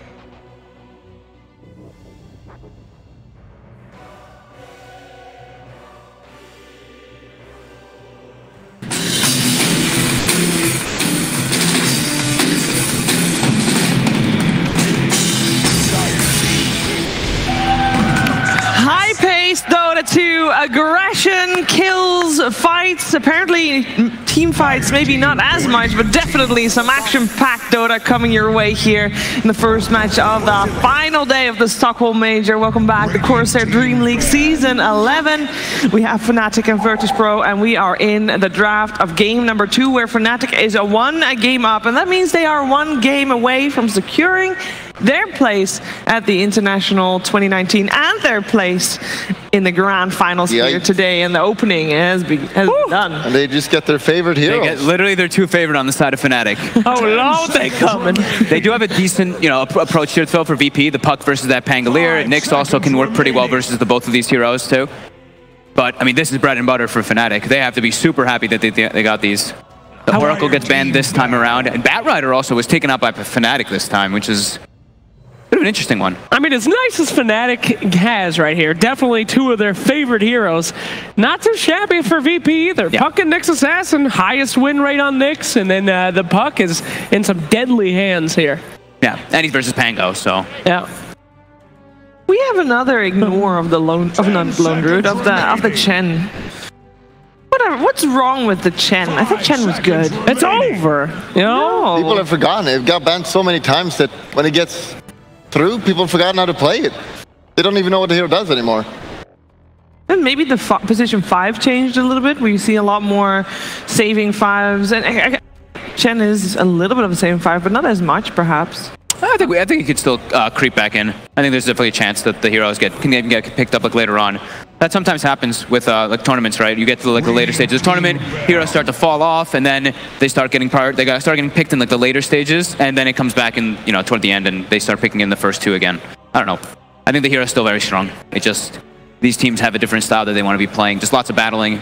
Dota 2, aggression, kills, fights, apparently team fights, maybe not as much, but definitely some action-packed Dota coming your way here in the first match of the final day of the Stockholm Major. Welcome back to Corsair DreamLeague Season 11. We have Fnatic and Virtus.Pro, and we are in the draft of game number 2, where Fnatic is one game up, and that means they are 1 game away from securing their place at the International 2019 and their place in the grand finals here today, and the opening has been done. And they just get their favorite hero. Literally their 2 favorite on the side of Fnatic. Oh, Lord, they coming. They do have a decent, approach here though for VP. The Puck versus that Pangolier. Nyx also can work pretty well versus the both of these heroes too. But I mean, this is bread and butter for Fnatic. They have to be super happy that they got these. The Oracle gets banned this time around, and Batrider also was taken out by Fnatic this time, which is bit of an interesting one. I mean, as nice as Fnatic has right here, definitely 2 of their favorite heroes. Not too shabby for VP either. Yeah. Puck and Nyx Assassin, highest win rate on Nyx, and then the Puck is in some deadly hands here. Yeah, and he's versus Pango, so. Yeah. We have another ignore of the of the Chen. What's wrong with the Chen? I think Chen was good. It's over. You know? People have forgotten. It got banned so many times that when it gets through, people have forgotten how to play it. They don't even know what the hero does anymore. And maybe the position 5 changed a little bit. We see a lot more saving 5s, and Chen is a little bit of a saving 5, but not as much, perhaps. I think he could still creep back in. I think there's definitely a chance that the heroes can even get picked up like later on. That sometimes happens with like tournaments, right? You get to like the later stages of the tournament, heroes start to fall off, and then they start getting start getting picked in like the later stages, and then it comes back in toward the end, and they start picking in the first 2 again. I don't know. I think the hero's still very strong. It just these teams have a different style that they want to be playing. Just lots of battling.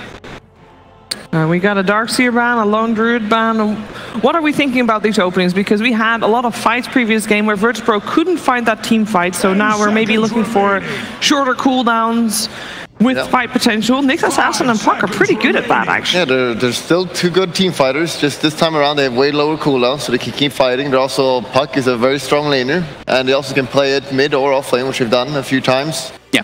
We got a Darkseer ban, a Lone Druid ban. What are we thinking about these openings? Because we had a lot of fights previous game where Virtus.Pro couldn't find that team fight, so now we're maybe looking for shorter cooldowns with fight potential. Nyx Assassin and Puck are pretty good at that, actually. Yeah, they're still 2 good team fighters. Just this time around, they have way lower cooldowns, so they can keep fighting. They're also, Puck is a very strong laner, and they also can play it mid or off lane, which we've done a few times. Yeah.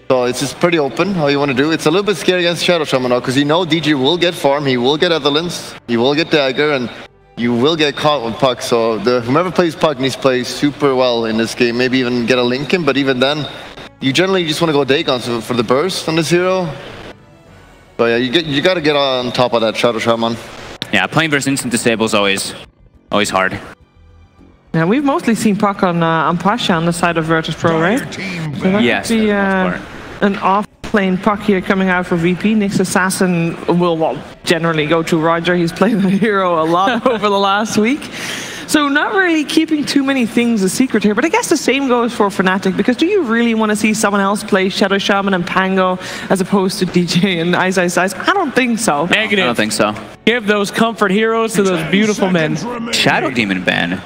So it's just pretty open how you want to do. It's a little bit scary against Shadow Shaman now, because DG will get farm, he will get Evelynns, he will get Dagger, and you will get caught with Puck. So whoever plays Puck needs to play super well in this game. Maybe even get a Lincoln, but even then, you generally just want to go Dagon for the burst on this hero. So yeah, you got to get on top of that Shadow Shaman. Yeah, playing versus instant disable is always hard. Yeah, we've mostly seen Puck on Pasha on the side of Virtus.Pro, right? So that yes, could be an off-lane Puck here coming out for VP. Nyx Assassin will generally go to Roger. He's played the hero a lot over the last week. So not really keeping too many things a secret here, but I guess the same goes for Fnatic, because do you really want to see someone else play Shadow Shaman and Pango as opposed to DJ and iSkyCloud? I don't think so. Negative. I don't think so. Give those comfort heroes to those beautiful men. Shadow Demon ban.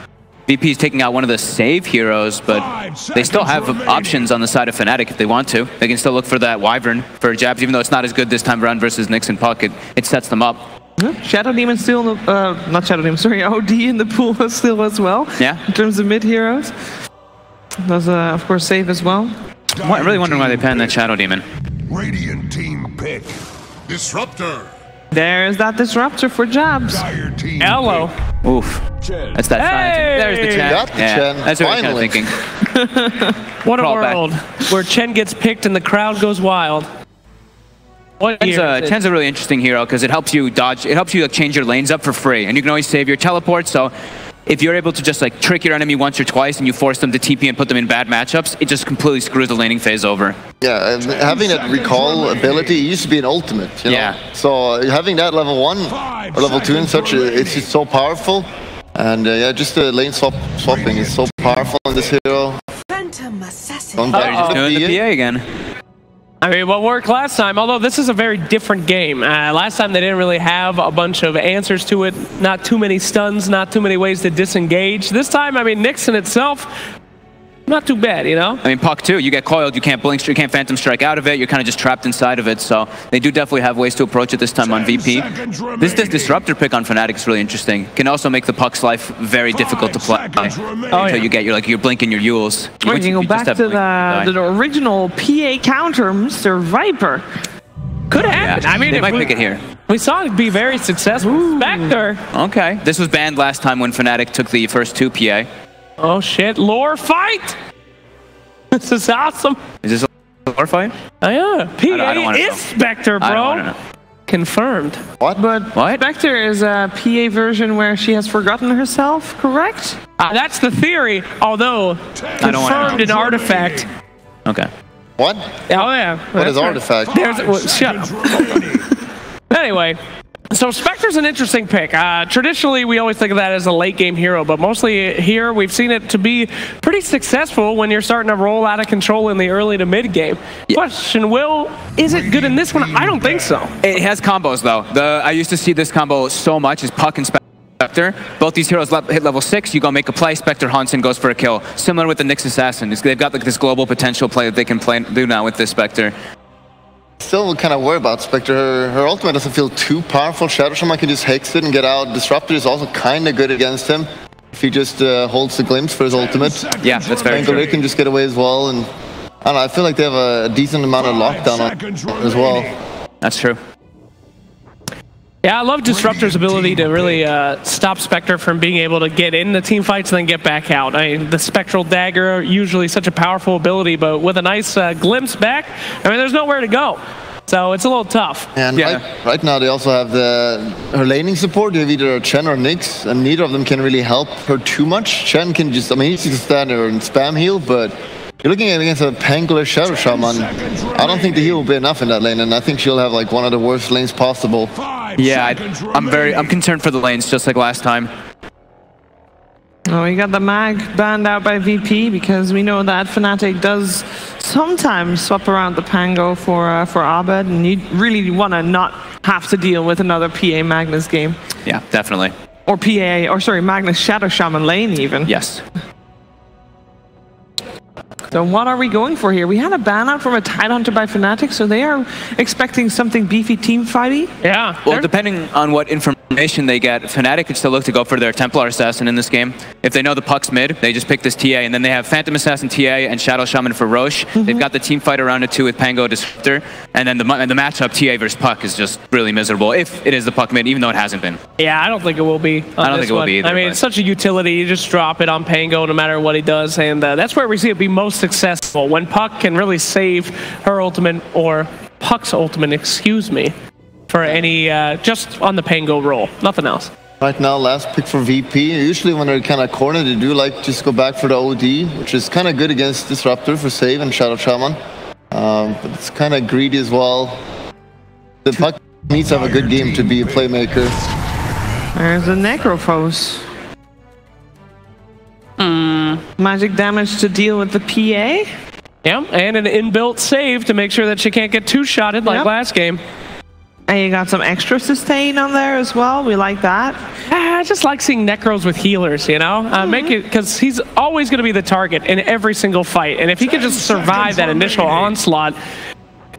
VP is taking out one of the save heroes, but they still have options on the side of Fnatic if they want to. They can still look for that Wyvern for jabs, even though it's not as good this time around versus Nyx and Puck. It sets them up. Shadow Demon still in the, not Shadow Demon, sorry, OD in the pool still as well. Yeah. In terms of mid heroes. Does, of course, save as well. I'm really wondering why they panned that Shadow Demon. Radiant team pick. Disruptor. There's that Disruptor for jabs. Hello. Oof. That's that hey! There's the Chen. Got the Chen. That's what I was kind of thinking. What a world where Chen gets picked and the crowd goes wild. Chen's a really interesting hero because it helps you dodge. It helps you like, change your lanes up for free, and you can always save your teleport. So if you're able to just like trick your enemy once or twice and you force them to TP and put them in bad matchups, it just completely screws the laning phase over. Yeah, and having that recall ability used to be an ultimate. You know? Yeah. So having that level 1 or level 2 and such, it's just so powerful. And yeah, just the lane swapping is so powerful in this hero. Doing the PA again. I mean, what worked last time, although this is a very different game. Last time they didn't really have a bunch of answers to it, not too many stuns, not too many ways to disengage. This time, I mean, Nixon itself, not too bad, you know? I mean, Puck too, you get coiled, you can't blink, you can't phantom strike out of it, you're kind of just trapped inside of it, so they do definitely have ways to approach it this time on VP. This Disruptor pick on Fnatic is really interesting. Can also make the Puck's life very difficult to play until you get you're blinking your Yules. We can go back to the original PA counter, Mr. Viper. Could happen. Yeah, I mean, they might pick it here. We saw it be very successful. Spectre. Okay, this was banned last time when Fnatic took the first 2 PA. Oh shit, lore fight! This is awesome. Is this a lore fight? Oh yeah, PA is know. Spectre, bro. Confirmed. What? But What? Spectre is a PA version where she has forgotten herself, correct? That's the theory, although confirmed in Artifact. Okay. What? Oh yeah. What is Artifact? There's, well, shut up. Anyway. So Spectre's an interesting pick. Traditionally, we always think of that as a late game hero, but mostly here we've seen it to be pretty successful when you're starting to roll out of control in the early to mid game. Yeah. Question, Will, is it good in this one? I don't think so. It has combos though. I used to see this combo so much is Puck and Spectre. Both these heroes hit level 6, you go make a play, Spectre hunts and goes for a kill. Similar with the Nyx Assassin. They've got like this global potential play that they can do now with this Spectre. Still kind of worried about Spectre. Her ultimate doesn't feel too powerful. Shadow Shaman can just hex it and get out. Disruptor is also kind of good against him if he just holds the glimpse for his ultimate. Yeah, that's very true. Pangolier can just get away as well. And I don't know, I feel like they have a decent amount of lockdown on as well. That's true. Yeah, I love Disruptor's ability to really stop Spectre from being able to get into team fights and then get back out. I mean, the Spectral Dagger, usually such a powerful ability, but with a nice glimpse back, I mean, there's nowhere to go. So it's a little tough. And right now they also have her laning support. They have either Chen or Nyx, and neither of them can really help her too much. Chen can just, I mean, he can stand there and spam heal, but you're looking at against a Pangolier Shadow Shaman. I don't think the heal will be enough in that lane, and I think she'll have like one of the worst lanes possible. Yeah, I'm concerned for the lanes, just like last time. Oh, we got the mag banned out by VP because we know that Fnatic does sometimes swap around the Pango for Abed, and you really want to not have to deal with another PA Magnus game. Yeah, definitely. Or Magnus Shadow Shaman lane even. Yes. So what are we going for here? We had a ban out from a Tidehunter by Fnatic, so they are expecting something beefy team fighty. Yeah. Well, depending on what information they get, Fnatic could still look to go for their Templar Assassin in this game. If they know the Puck's mid, they just pick this TA, and then they have Phantom Assassin TA and Shadow Shaman for Roche. They've got the team fight around it too with Pango Disruptor, and then the matchup TA versus Puck is just really miserable, if it is the Puck mid, even though it hasn't been. Yeah, I don't think it will be. I don't think it will be either. I mean, it's such a utility. You just drop it on Pango no matter what he does, and that's where we see it be most successful, when Puck can really save her ultimate, or Puck's ultimate, excuse me, for any, just on the Pango roll, nothing else. Right now, last pick for VP. Usually when they're kind of cornered, they do like just go back for the OD, which is kind of good against Disruptor for save and Shadow Shaman. But it's kind of greedy as well. The Puck needs to have a good game to be a playmaker. There's a Necrophos. Magic damage to deal with the PA. Yeah, and an inbuilt save to make sure that she can't get two-shotted like last game. And you got some extra sustain on there as well. We like that. I just like seeing Necros with healers, you know? Make it, because he's always going to be the target in every single fight. And if he can just survive that initial onslaught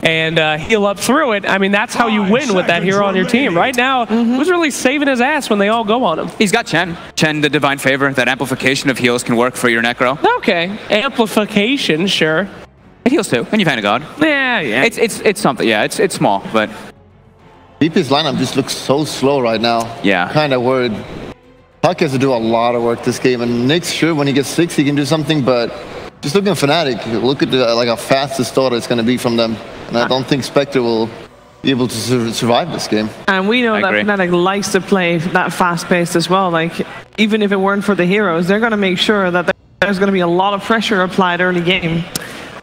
and heal up through it, I mean, that's how you win with that hero on your team. Right now, who's really saving his ass when they all go on him? He's got Chen. Chen, the Divine Favor. That amplification of heals can work for your Necro. Okay. Amplification, sure. It heals too, and you've had a god. Yeah. It's something. Yeah, it's small, but VP's lineup just looks so slow right now. Yeah. Kind of worried. Puck has to do a lot of work this game, and Nyx, sure, when he gets 6, he can do something, but just looking at Fnatic, look at like how fast the start it's going to be from them. And I don't think Spectre will be able to survive this game. And we know that Fnatic likes to play that fast-paced as well. Like, even if it weren't for the heroes, they're going to make sure that there's going to be a lot of pressure applied early game.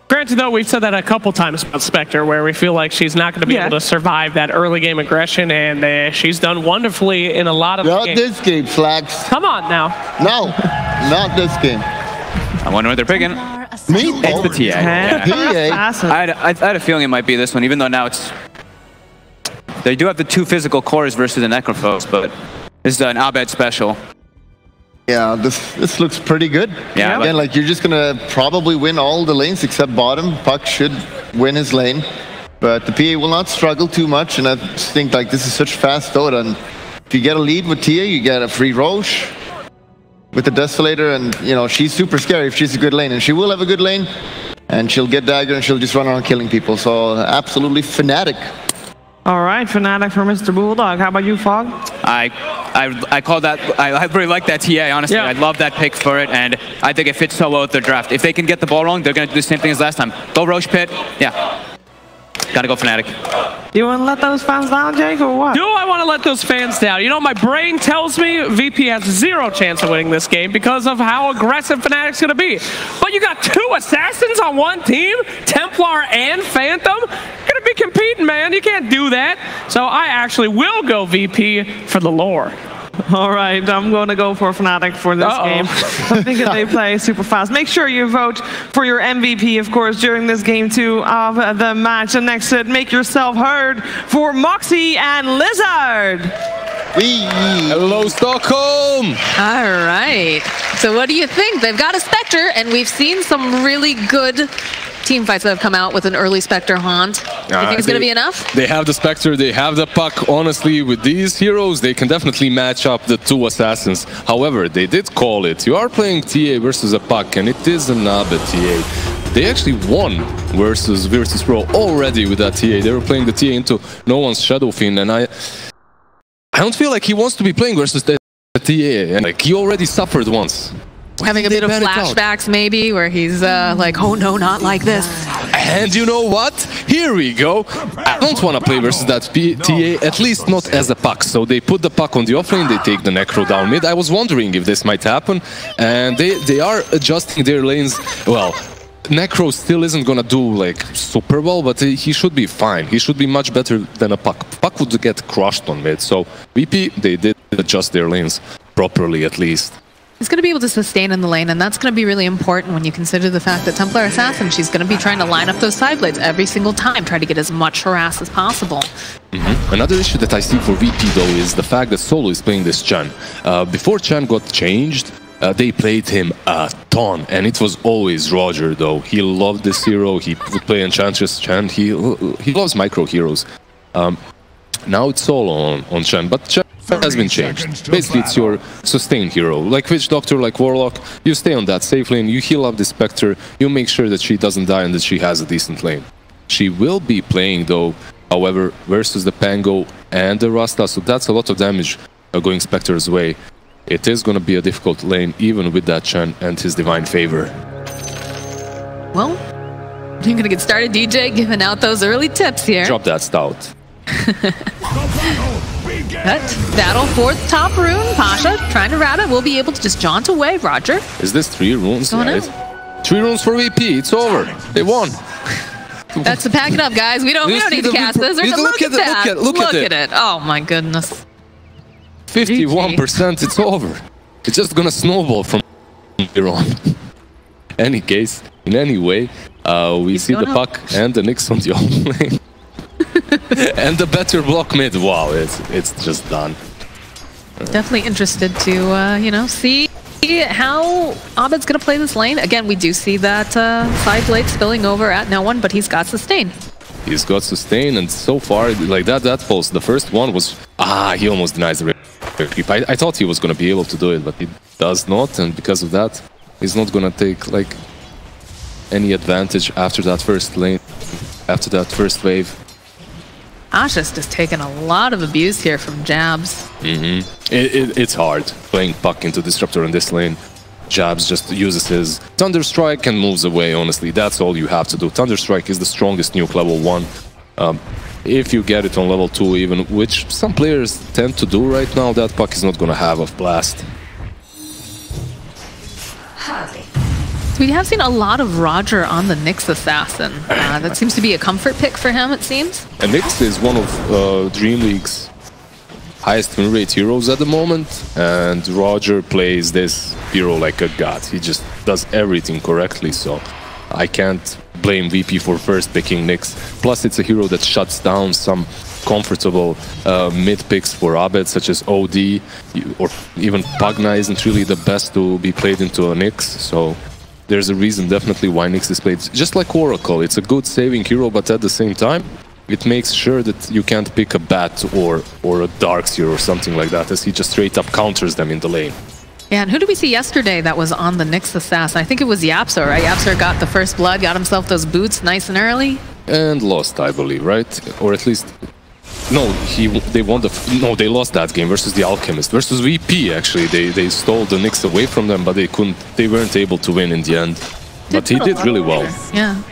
Granted, though, we've said that a couple times about Spectre, where we feel like she's not going to be able to survive that early game aggression, and she's done wonderfully in a lot of games. Not this game, Flax. Come on now. No, not this game. I wonder what they're picking. Me? It's the TA. Yeah. TA. I had a feeling it might be this one, even though now it's... They do have the 2 physical cores versus the Necrophos, but this is an Abed special. Yeah, this looks pretty good. Yeah. Again, like you're just gonna probably win all the lanes except bottom. Puck should win his lane, but the PA will not struggle too much. And I just think like this is such fast Dota. And if you get a lead with Tia, you get a free Roche with the Desolator, and you know she's super scary if she's a good lane, and she will have a good lane, and she'll get dagger and she'll just run around killing people. So absolutely Fnatic. All right, Fnatic for Mr. Bulldog. How about you, Fog? I call that, I really like that TA, honestly. Yeah. I love that pick for it, and I think it fits so well with their draft. If they can get the ball wrong, they're going to do the same thing as last time. Go Roche Pit, yeah. Gotta go Fnatic. Do you want to let those fans down, Jake, or what? Do I want to let those fans down? You know, my brain tells me VP has 0 chance of winning this game because of how aggressive Fnatic's going to be. But you got 2 assassins on one team, Templar and Phantom. You're going to be competing, man. You can't do that. So I actually will go VP for the lore. All right, I'm going to go for Fnatic for this game. I think that they play super fast. Make sure you vote for your MVP, of course, during this game 2 of the match. And next, make yourself heard for Moxxi and Lizzard. Hello, Stockholm! All right. So what do you think? They've got a Spectre, and we've seen some really good team fights that have come out with an early Spectre haunt. Do you think it's going to be enough? They have the Spectre, they have the Puck. Honestly, with these heroes, they can definitely match up the 2 assassins. However, they did call it. You are playing TA versus a Puck, and it is an Abed TA. They actually won versus Virtus.Pro already with that TA. They were playing the TA into no one's Shadow Fiend, and I don't feel like he wants to be playing versus the TA. And like he already suffered once. Having a bit of flashbacks maybe, where he's like, oh no, not like this. And you know what? Here we go. I don't want to play versus that TA, at least not as a Puck. So they put the Puck on the offlane, they take the Necro down mid. I was wondering if this might happen. And they are adjusting their lanes. Well, Necro still isn't gonna do like super well, but he should be fine. He should be much better than a Puck. Puck would get crushed on mid. So VP, they did adjust their lanes properly at least. He's going to be able to sustain in the lane, and that's going to be really important when you consider the fact that Templar Assassin, she's going to be trying to line up those side blades every single time, try to get as much harass as possible. Another issue that I see for VP though is the fact that Solo is playing this Chen. Before Chen got changed, they played him a ton, and it was always Roger though. He loved this hero, he would play Enchantress Chen, he loves micro heroes. Now it's Solo on Chen, but Chen has been changed. Basically, it's your sustain hero. Like Witch Doctor, like Warlock, you stay on that safe lane, you heal up the Spectre, you make sure that she doesn't die and that she has a decent lane. She will be playing, though, however, versus the Pango and the Rasta, so that's a lot of damage going Spectre's way. It is going to be a difficult lane, even with that Chen and his Divine Favor. Well, you're going to get started, DJ, giving out those early tips here. Drop that Stout. Battle for the top rune. Pasha trying to route it. Will be able to just jaunt away. Roger. Is this 3 runes, right? 3 runes for VP. It's over. They won. That's to pack it up, guys. We don't need to cast this. Look at it. Oh my goodness. 51%. It's over. It's just gonna snowball from here on. Any case, in any way, we see the Puck and the Nyx on the off lane. And the better block mid. Wow, it's just done. Definitely interested to you know, see how Abed's gonna play this lane. Again, we do see that side blade spilling over at no one, but he's got sustain. He's got sustain, and so far, like that pulse, the first one was he almost denies the creep. I thought he was gonna be able to do it, but he does not, and because of that, he's not gonna take like any advantage after that first lane, after that first wave. Asha's just taking a lot of abuse here from Jabs. It's hard playing Puck into Disruptor in this lane. Jabs just uses his Thunderstrike and moves away, honestly. That's all you have to do. Thunderstrike is the strongest nuke level 1. If you get it on level 2 even, which some players tend to do right now, that Puck is not gonna have a blast. We have seen a lot of Roger on the Nyx Assassin. That seems to be a comfort pick for him, it seems. And Nyx is one of DreamLeague's highest win rate heroes at the moment, and Roger plays this hero like a god. He just does everything correctly, so I can't blame VP for first picking Nyx. Plus, it's a hero that shuts down some comfortable mid picks for Abed, such as OD, or even Pugna isn't really the best to be played into a Nyx, so there's a reason definitely why Nyx is played. Just like Oracle, it's a good saving hero, but at the same time, it makes sure that you can't pick a Bat or a Darkseer or something like that, as he just straight up counters them in the lane. Yeah, and who did we see yesterday that was on the Nyx assassin? I think it was Yapzor, right? Yapzor got the first blood, got himself those boots nice and early. And lost, I believe, right? Or at least... No, they lost that game versus the Alchemist. Versus VP, actually. They stole the Nyx away from them, but they weren't able to win in the end. But he did really well. Yeah.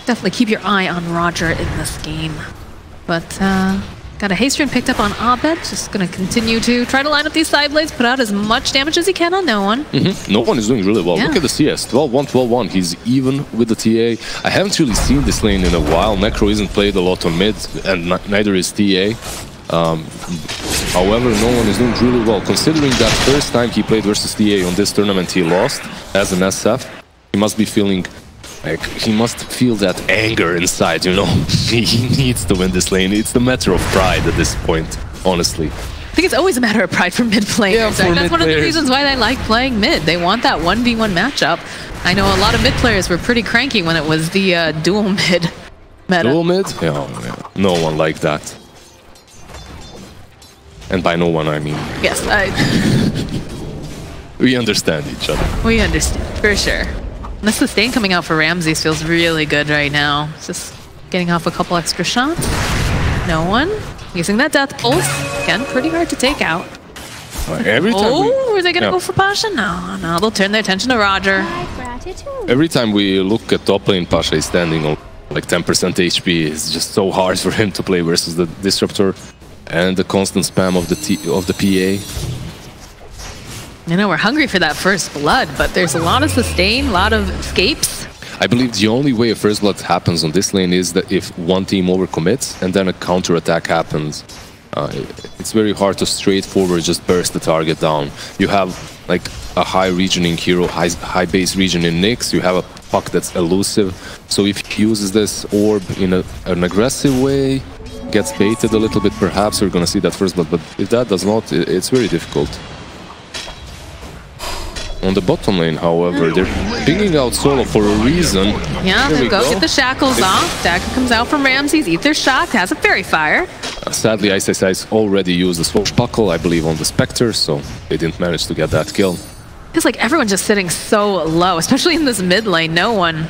Definitely keep your eye on Roger in this game. But got a haste rune picked up on Abed. Just going to continue to try to line up these side blades, put out as much damage as he can on no one. No one is doing really well. Yeah. Look at the CS. 12-1, 12-1. He's even with the TA. I haven't really seen this lane in a while. Necro isn't played a lot on mid, and neither is TA. However, no one is doing really well. Considering that first time he played versus TA on this tournament, he lost as an SF. He must be feeling... Like, he must feel that anger inside, you know? He needs to win this lane. It's a matter of pride at this point, honestly. I think it's always a matter of pride for mid players. Yeah, for That's one of the reasons why they like playing mid. They want that 1v1 matchup. I know a lot of mid players were pretty cranky when it was the dual mid meta. Dual mid? Yeah, no one liked that. And by no one, I mean... Yes, we understand each other. We understand, for sure. And the sustain coming out for Ramses feels really good right now. Just getting off a couple extra shots. No one. Using that death pulse. Again, pretty hard to take out. Every time were they going to go for Pasha? No, they'll turn their attention to Roger. Every time we look at top lane, Pasha is standing on like 10% HP. It's just so hard for him to play versus the Disruptor and the constant spam of the PA. You know, we're hungry for that first blood, but there's a lot of sustain, a lot of escapes. I believe the only way a first blood happens on this lane is that if one team overcommits and then a counter attack happens. It's very hard to straightforward just burst the target down. You have like a high regioning hero, high base region in Nyx. You have a puck that's elusive. So if he uses this orb in an aggressive way, gets baited a little bit perhaps, we're gonna see that first blood. But if that does not, it's very difficult. On the bottom lane, however, they're pinging out solo for a reason. Yeah, they go get the shackles off. Dagger comes out from Ramses, Ether Shock, has a Fairy Fire. Sadly, iSkyCloud already used the Swashbuckle, I believe, on the Spectre, so they didn't manage to get that kill. Feels like everyone's just sitting so low, especially in this mid lane. No one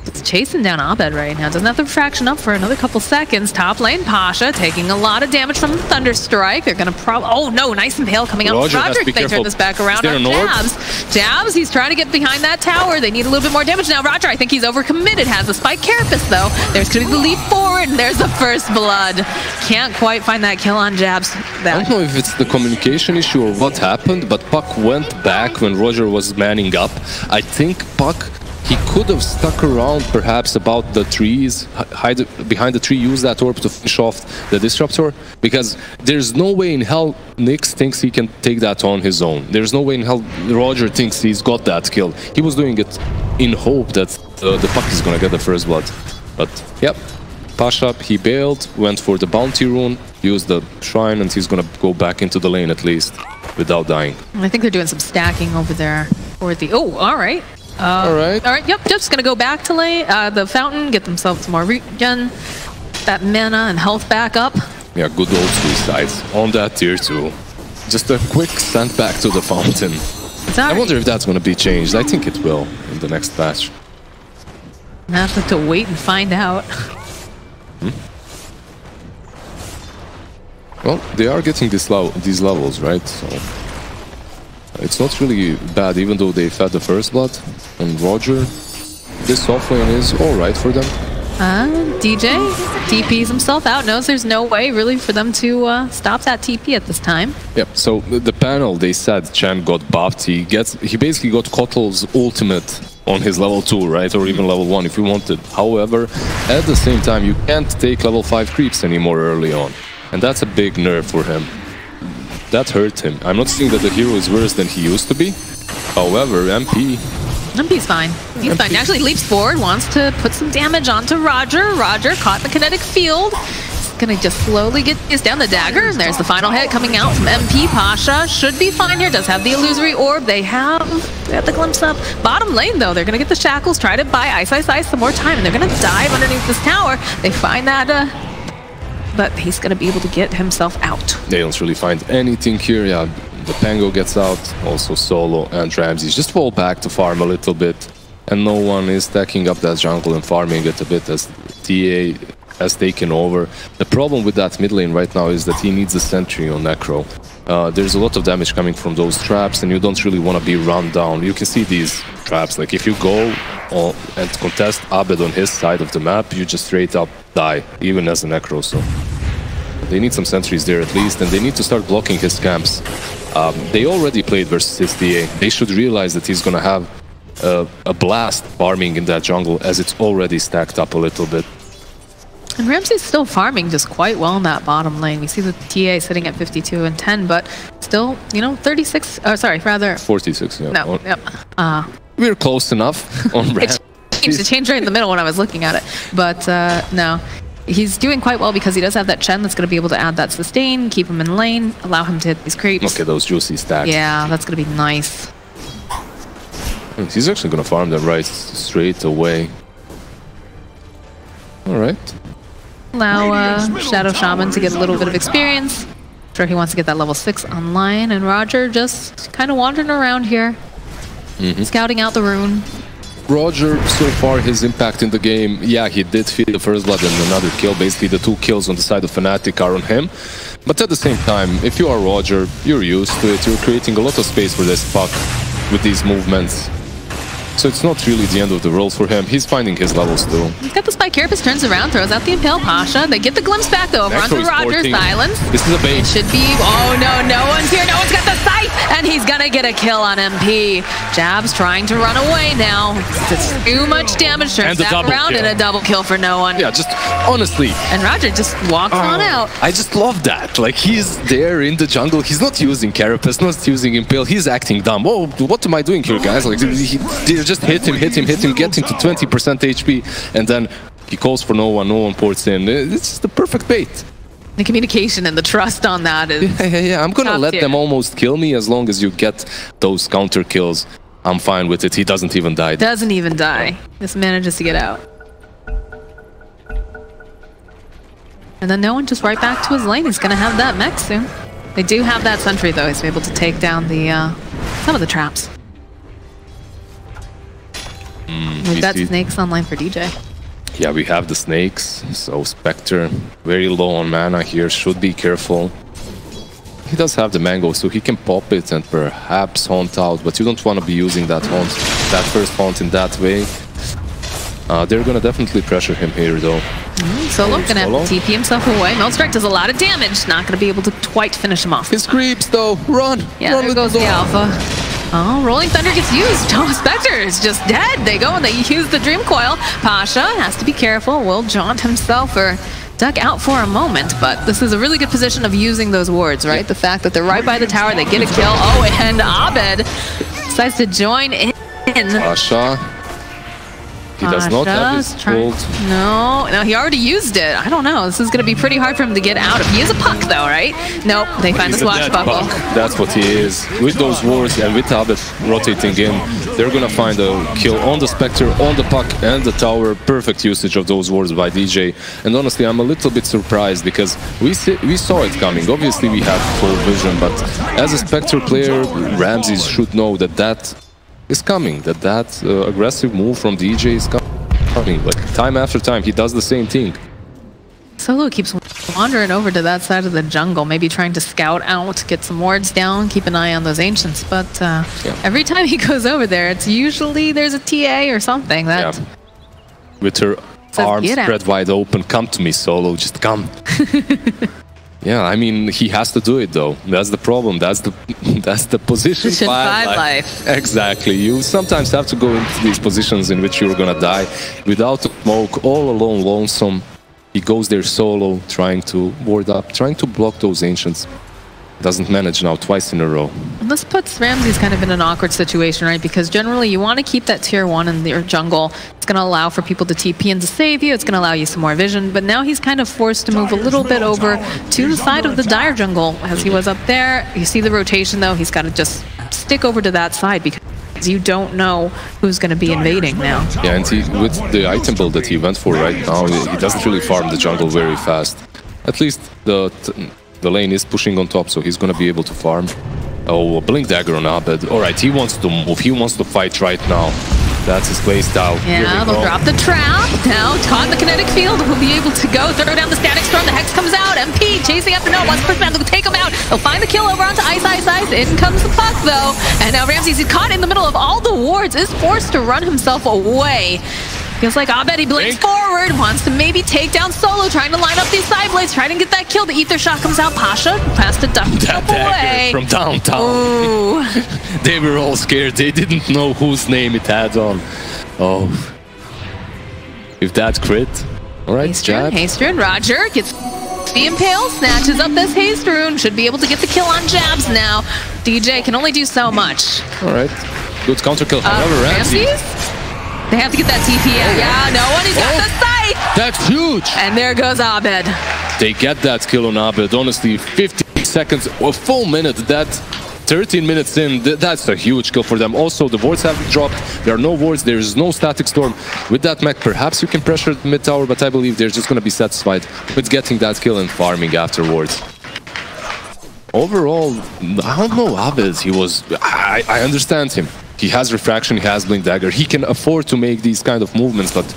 is chasing down Abed right now. Doesn't have the refraction up for another couple seconds. Top lane, Pasha taking a lot of damage from the Thunder Strike. They're going to probably... Oh no, nice impale coming out. Roger, they turn this back around on Jabs. Jabs, he's trying to get behind that tower. They need a little bit more damage now. Roger, I think he's overcommitted. Has a Spike Carapace though. There's going to be the leap forward, and there's the first blood. Can't quite find that kill on Jabs. I don't know if it's the communication issue or what happened, but Puck went back when Roger was manning up. I think Puck... He could have stuck around perhaps about the trees, hide behind the tree, use that orb to finish off the Disruptor, because there's no way in hell Nyx thinks he can take that on his own. There's no way in hell Roger thinks he's got that kill. He was doing it in hope that the Puck is gonna get the first blood. But yep, Pasha, he bailed, went for the bounty rune, used the shrine, and he's gonna go back into the lane at least without dying. I think they're doing some stacking over there for the... Oh, all right. All right, yep, just gonna go back to lane, the fountain, get themselves some more regen, that mana and health back up. Yeah, good old suicides on that tier 2. Just a quick send back to the fountain. I wonder if that's gonna be changed. I think it will in the next patch. I have to wait and find out. Well, they are getting these levels, right? So it's not really bad, even though they fed the first blood on Roger. This offlane is alright for them. DJ TPs himself out, knows there's no way really for them to stop that TP at this time. Yep, so the panel, they said Chen got buffed. He basically got Kotl's ultimate on his level 2, right? Or even level 1 if you wanted. However, at the same time, you can't take level 5 creeps anymore early on. And that's a big nerf for him. That hurt him. I'm not saying that the hero is worse than he used to be. However, MP MP's fine. He's fine. He actually leaps forward, wants to put some damage onto Roger. Roger caught in the kinetic field. He's gonna just slowly get this down the dagger. And there's the final hit coming out from MP. Pasha should be fine here. Does have the illusory orb. They have the glimpse up. Bottom lane though, they're gonna get the shackles. Try to buy Ice some more time, and they're gonna dive underneath this tower. They find that, but he's gonna be able to get himself out. They don't really find anything here. Yeah, the Pango gets out. Also Solo and Ramses just fall back to farm a little bit, and no one is stacking up that jungle and farming it a bit as TA has taken over. The problem with that mid lane right now is that he needs a sentry on Necro. There's a lot of damage coming from those traps, and you don't really want to be run down. You can see these traps, like if you go and contest Abed on his side of the map, you just straight up die, even as a Necro. So they need some sentries there at least, and they need to start blocking his camps. They already played versus his TA. They should realize that he's gonna have a blast farming in that jungle, as it's already stacked up a little bit. And Ramsey's still farming just quite well in that bottom lane. We see the TA sitting at 52 and 10, but still, you know, 36, sorry, rather 46, yeah. No, yep. We're close enough on Ramsey. It changed right in the middle when I was looking at it, but no. He's doing quite well because he does have that Chen that's going to be able to add that sustain, keep him in lane, allow him to hit these creeps. Look at those juicy stacks. Yeah, that's going to be nice. He's actually going to farm them right straight away. All right. Allow Shadow Shaman to get a little bit of experience. Sure, he wants to get that level 6 online, and Roger just kind of wandering around here, scouting out the rune. Roger, so far, his impact in the game, yeah, he did feed the first blood and another kill. Basically, the 2 kills on the side of Fnatic are on him. But at the same time, if you are Roger, you're used to it. You're creating a lot of space for this puck with these movements. So it's not really the end of the world for him. He's finding his levels too. He's got the Spike Carapace, turns around, throws out the Impale Pasha. They get the glimpse back though, over onto Roger. Silence. This is a bait. It should be, oh no, no one's here. No one's got the sight, and he's gonna get a kill on MP. Jab's trying to run away now. It's too much damage, turns back around, and a double kill for no one. Yeah, just honestly. And Roger just walks on out. I just love that. Like, he's there in the jungle. He's not using Carapace, not using Impale. He's acting dumb. Oh, what am I doing here, guys? Like, they just hit him, get him to 20% HP, and then he calls for no one ports in. It's just the perfect bait. The communication and the trust on that is yeah. I'm gonna let them almost kill me as long as you get those counter kills. I'm fine with it. He doesn't even die. Doesn't even die. Just manages to get out. And then no one just right back to his lane. He's gonna have that mech soon. They do have that sentry though. He's able to take down the some of the traps. We've got snakes online for DJ. Yeah, we have the snakes. So Spectre, very low on mana here, should be careful. He does have the mango, so he can pop it and perhaps haunt out, but you don't want to be using that haunt, that first haunt in that way. They're gonna definitely pressure him here though. Solo gonna have to TP himself away. Milstrike does a lot of damage, not gonna be able to quite finish him off. His creeps though, run! Yeah, run there goes the Alpha. Oh, Rolling Thunder gets used. Oh, Spectre is just dead. They go and they use the Dream Coil. Pasha has to be careful. Will jaunt himself or duck out for a moment, but this is a really good position of using those wards, right? The fact that they're right by the tower, they get a kill. Oh, and Abed decides to join in. Pasha. He does not have his gold. No, he already used it. I don't know. This is going to be pretty hard for him to get out of. He is a puck, though, right? Nope, they find the swashbuckle. That's what he is. With those wards and with Abed rotating in, they're going to find a kill on the Spectre, on the puck, and the tower. Perfect usage of those wards by DJ. And honestly, I'm a little bit surprised because we saw it coming. Obviously, we have full vision, but as a Spectre player, Ramsey should know that that is coming, that aggressive move from DJ is coming. Like, time after time, he does the same thing. Solo keeps wandering over to that side of the jungle, maybe trying to scout out, get some wards down, keep an eye on those ancients, but every time he goes over there, it's usually there's a TA or something that... Yeah. With her arms spread wide open, come to me, Solo, just come. Yeah, I mean, he has to do it though. That's the problem. That's the position 5 life. Exactly. You sometimes have to go into these positions in which you're gonna die without a smoke, all alone, lonesome. He goes there solo, trying to ward up, trying to block those ancients. doesn't manage now twice in a row. This puts Ramses kind of in an awkward situation, right? Because generally you want to keep that tier 1 in your jungle. It's going to allow for people to TP and to save you. It's going to allow you some more vision. But now he's kind of forced to move a little bit over to the side of the Dire jungle as he was up there. You see the rotation though. He's got to just stick over to that side because you don't know who's going to be invading now. Yeah, and with the item build that he went for right now, he doesn't really farm the jungle very fast. At least the lane is pushing on top, so he's going to be able to farm. Oh, a Blink Dagger on Abed. Alright, he wants to move. He wants to fight right now. That's his play style. Yeah, they'll drop the trap. Now, caught in the kinetic field, will be able to go throw down the static storm. The Hex comes out. MP chasing after no. Once per man, they'll take him out. They'll find the kill over onto Ice. In comes the puck, though. And now Ramses, he's caught in the middle of all the wards, is forced to run himself away. Feels like Abed, he blinks forward, wants to maybe take down Solo, trying to line up these side blades, trying to get that kill. The Ether Shot comes out. Pasha has to duck himself away. From downtown. They were all scared. They didn't know whose name it had on. Oh. If that crit. Alright, jab. Haste Rune. Roger gets the Impale, snatches up this Haste Rune. Should be able to get the kill on jabs now. DJ can only do so much. Alright. Good counter kill. However, Ramses. They have to get that TP out. Yeah, no one. He's got the sight. That's huge. And there goes Abed. They get that kill on Abed. Honestly, 50 seconds, a full minute. That 13 minutes in, that's a huge kill for them. Also, the wards have dropped. There are no wards. There is no static storm. With that mech, perhaps you can pressure the mid tower, but I believe they're just going to be satisfied with getting that kill and farming afterwards. Overall, I don't know Abed. He was... I understand him. He has refraction, he has Blink Dagger. He can afford to make these kind of movements, but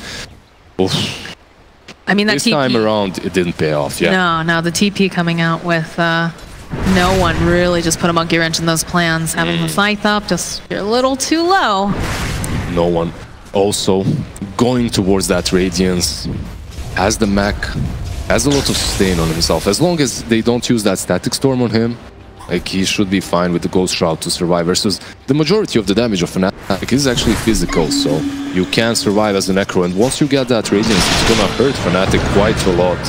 I mean, that this time around, it didn't pay off. Yeah. No, the TP coming out with no one really just put a monkey wrench in those plans. Having the scythe up, just you're a little too low. No one. Also, going towards that Radiance, has the mech, has a lot of sustain on himself. As long as they don't use that static storm on him, like, he should be fine with the Ghost Shroud to survive, versus the majority of the damage of Fnatic is actually physical, so you can survive as a Necro, and once you get that Radiance, it's gonna hurt Fnatic quite a lot.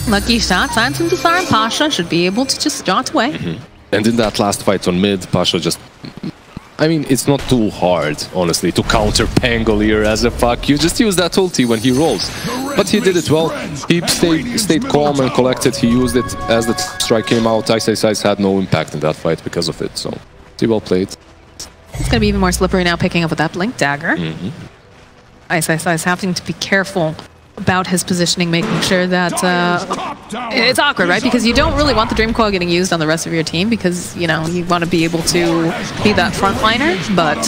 Lucky shot, finds him disarm. Pasha should be able to just jaunt away. And in that last fight on mid, Pasha just... I mean, it's not too hard, honestly, to counter Pangolier as a fuck. You just use that ulti when he rolls. But he did it well. He stayed calm and collected. He used it as the strike came out. Ice had no impact in that fight because of it. So, he well played. It's going to be even more slippery now, picking up with that Blink Dagger. Ice having to be careful about his positioning, making sure that it's awkward, right? Because you don't really want the Dream Coil getting used on the rest of your team because, you know, you want to be able to be that frontliner, but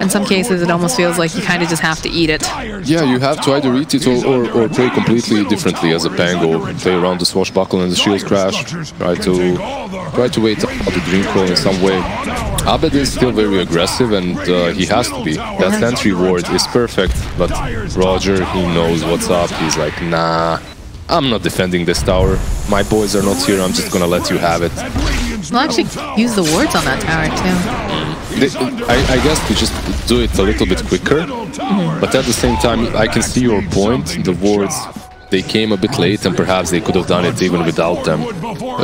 in some cases it almost feels like you kind of just have to eat it. Yeah, you have to either eat it or play completely differently as a Pango. Play around the Swashbuckle and the Shield Crash. Try to wait out the Dream Coil in some way. Abed is still very aggressive, and he has to be. That sentry ward is perfect, but Roger, he knows what's up. He's like, nah, I'm not defending this tower. My boys are not here, I'm just gonna let you have it. We'll actually use the wards on that tower, too. I guess to just do it a little bit quicker, but at the same time, I can see your point. The wards, they came a bit late, and perhaps they could have done it even without them.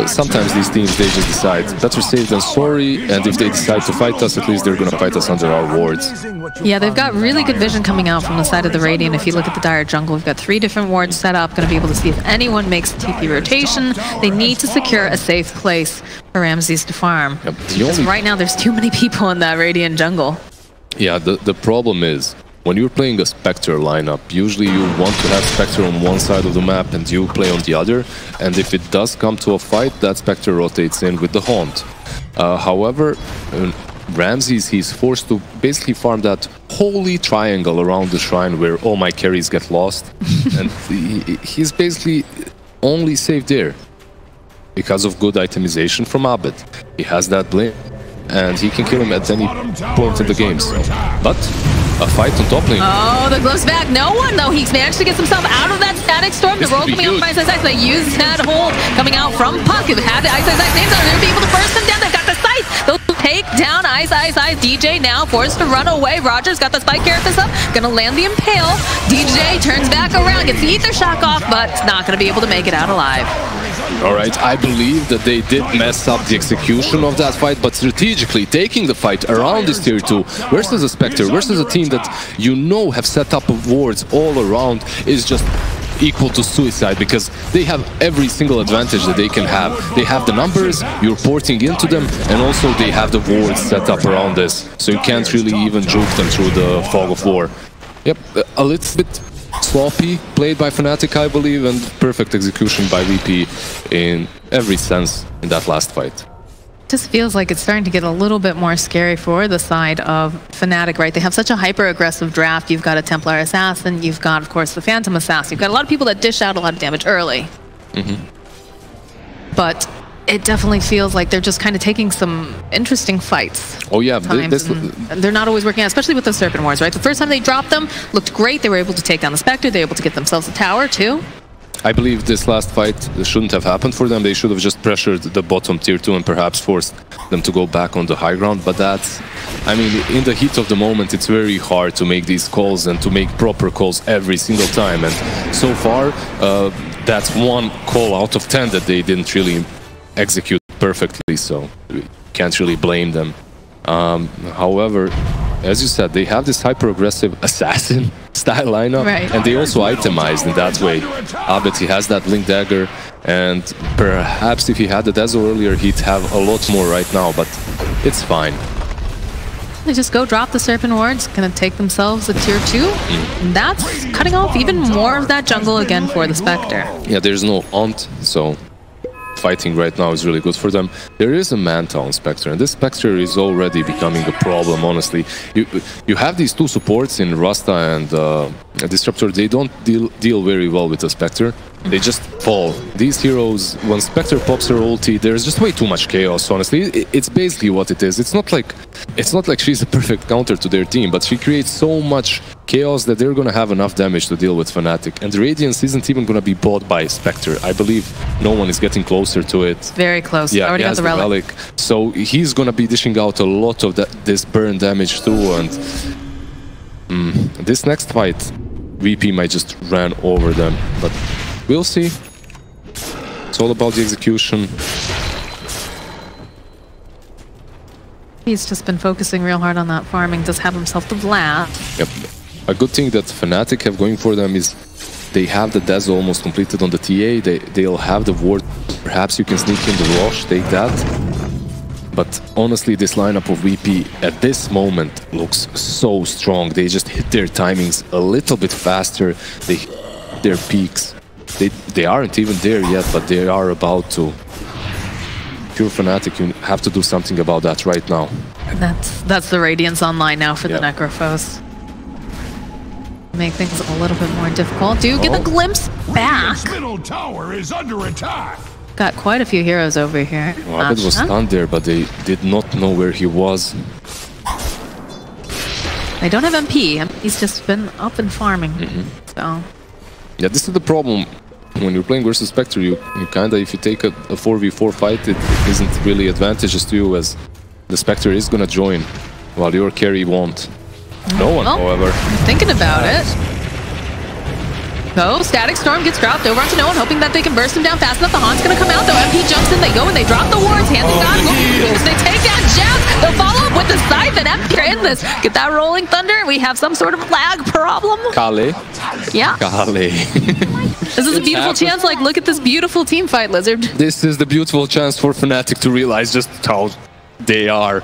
Sometimes these teams, they just decide, better safe than sorry, and if they decide to fight us, at least they're gonna fight us under our wards. Yeah, they've got really good vision coming out from the side of the Radeon. If you look at the Dire jungle, we've got 3 different wards set up, gonna be able to see if anyone makes a TP rotation. They need to secure a safe place for Ramses to farm. Yep. Because right now, there's too many people in that Radeon jungle. Yeah, the problem is, when you're playing a Spectre lineup, usually you want to have Spectre on one side of the map and you play on the other, and if it does come to a fight, that Spectre rotates in with the Haunt. However, Ramses, he's forced to basically farm that holy triangle around the shrine where all my carries get lost, and he's basically only safe there because of good itemization from Abed. He has that blink, and he can kill him at any point in the game. So. But a fight on top lane. Oh, the gloves back. No one, though. He's managed to get himself out of that static storm. The roll coming out from iSkyCloud. They use that hold coming out from Puck. They've had the iSkyCloud names on it. They'll be able to burst them down. They've got the scythe. They'll take down iSkyCloud. DJ now forced to run away. Roger's got the spike carapace up. Gonna land the Impale. DJ turns back around, gets the Ether Shock off, but not gonna be able to make it out alive. Alright, I believe that they did mess up the execution of that fight, but strategically taking the fight around this tier 2 versus a Spectre, versus a team that you know have set up wards all around is just equal to suicide, because they have every single advantage that they can have. They have the numbers, you're porting into them, and also they have the wards set up around this, so you can't really even juke them through the fog of war. Yep, a little bit sloppy played by Fnatic, I believe, and perfect execution by VP in every sense in that last fight. Just feels like it's starting to get a little bit more scary for the side of Fnatic, right? They have such a hyper-aggressive draft. You've got a Templar Assassin, you've got, of course, the Phantom Assassin. You've got a lot of people that dish out a lot of damage early. But it definitely feels like they're just kind of taking some interesting fights. Oh yeah, they're not always working out, especially with the Serpent Wards, right? The first time they dropped them, looked great. They were able to take down the Spectre. They were able to get themselves a tower, too. I believe this last fight shouldn't have happened for them. They should have just pressured the bottom tier 2 and perhaps forced them to go back on the high ground. But that's, I mean, in the heat of the moment, it's very hard to make these calls and to make proper calls every single time. And so far, that's one call out of 10 that they didn't really execute perfectly. So we can't really blame them. However, as you said, they have this hyper-aggressive assassin style lineup, right, and they also itemized in that way. Abed, he has that Blink Dagger, and perhaps if he had the Dazzle earlier, he'd have a lot more right now, but it's fine. They just go drop the Serpent Wards, gonna take themselves a tier 2. And that's cutting off even more of that jungle again for the Spectre. Yeah, there's no Aunt, so fighting right now is really good for them. There is a Manta on Spectre, and this Spectre is already becoming a problem, honestly. You have these two supports in Rasta and Disruptor. They don't deal very well with the Spectre. They just fall. These heroes, when Spectre pops her ulti, there's just way too much chaos, honestly. It's basically what it is. It's not like she's a perfect counter to their team, but she creates so much chaos that they're gonna have enough damage to deal with Fnatic. And Radiance isn't even gonna be bought by Spectre. I believe no one is getting closer to it. Very close. Yeah, already he got has the relic. So he's gonna be dishing out a lot of this burn damage too. And this next fight, VP might just ran over them, but we'll see. It's all about the execution. He's just been focusing real hard on that farming. Does have himself the blast. Yep. A good thing that Fnatic have going for them is they have the Dazzle almost completed on the TA. They'll have the ward. Perhaps you can sneak in the Rosh, take that. But honestly, this lineup of VP at this moment looks so strong. They just hit their timings a little bit faster. They hit their peaks. They aren't even there yet, but they are about to. If you're Fnatic, you have to do something about that right now. That's the Radiance online now for the Necrophos. Make things a little bit more difficult. Do get a glimpse back. Middle tower is under attack. Got quite a few heroes over here. Well, Abed was stunned there, but they did not know where he was. They don't have MP. He's just been up and farming. So. Yeah, this is the problem. When you're playing versus Spectre, you kinda, if you take a 4v4 fight, it isn't really advantageous to you, as the Spectre is gonna join, while your carry won't. No one, however. Thinking about it. So, Static Storm gets dropped over onto no one, hoping that they can burst him down fast enough. The Haunt's gonna come out, though. MP jumps in, they go and they drop the wards. Hands of God, they take down Jab. They'll follow up with the Scythe, and MP are in this. Get that Rolling Thunder. We have some sort of lag problem. Kale. Yeah. Kale. This is a beautiful chance. Like, look at this beautiful team fight, Lizzard. This is the beautiful chance for Fnatic to realize just how they are.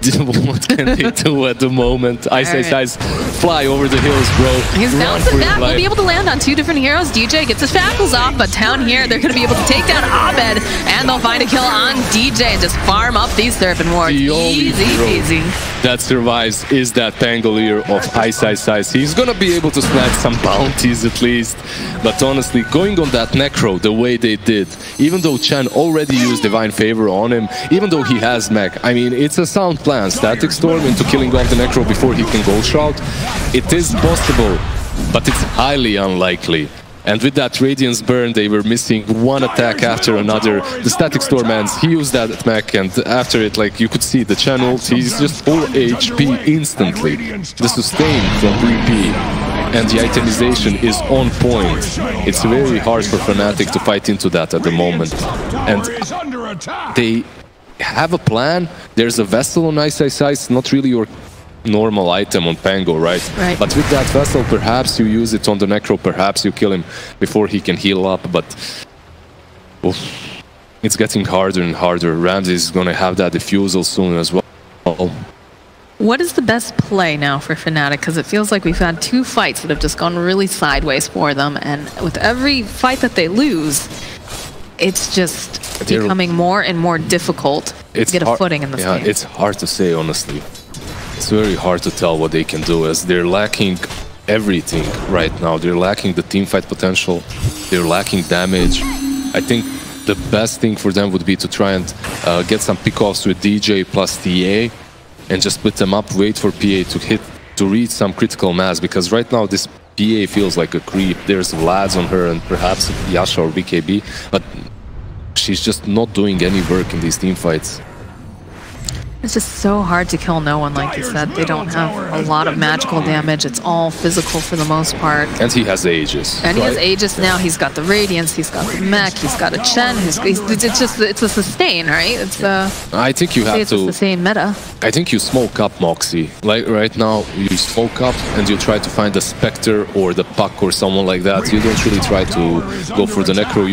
What can they do at the moment? iSkyCloud fly over the hills, bro. He's bouncing back. We'll be able to land on two different heroes. DJ gets his shackles off, but down here, they're going to be able to take down Abed, and they'll find a kill on DJ and just farm up these Serpent Wards. Easy peasy. That survives is that Pangolier of iSkyCloud. He's going to be able to snatch some bounties at least. But honestly, going on that Necro the way they did, even though Chen already used Divine Favor on him, even though he has mech, I mean, it's a sound plan. Static Storm into killing off the Necro before he can Gold Shroud. It is possible, but it's highly unlikely. And with that Radiance burn, they were missing one attack after another. The Static Storm ends, he used that mech, and after it, like, you could see the channel, he's just full HP instantly. The sustain from VP and the itemization is on point. It's very hard for Fnatic to fight into that at the moment. And they have a plan. There's a Vessel on iSkyCloud, not really your normal item on Pango, right? But with that Vessel, perhaps you use it on the Necro, perhaps you kill him before he can heal up, but it's getting harder and harder. Ramsey is going to have that defusal soon as well. What is the best play now for Fnatic? Because it feels like we've had 2 fights that have just gone really sideways for them, and with every fight that they lose, it's just becoming more and more difficult to get a footing in this game. It's hard to say, honestly. It's very hard to tell what they can do, as they're lacking everything right now. They're lacking the teamfight potential. They're lacking damage. I think the best thing for them would be to try and get some pickoffs with DJ plus TA and just split them up, wait for PA to reach some critical mass, because right now this PA feels like a creep. There's Vlads on her and perhaps Yasha or BKB, but she's just not doing any work in these teamfights. It's just so hard to kill no one, like you said. They don't have a lot of magical damage. It's all physical for the most part. And he has Aegis. And he has Aegis now. He's got the Radiance, he's got the Mech, he's got a Chen. It's a sustain, right? It's I think you have to... It's a sustain meta. I think you smoke up Moxxi. Like right now, you smoke up and you try to find the Spectre or the Puck or someone like that. You don't really try to go for the Necro.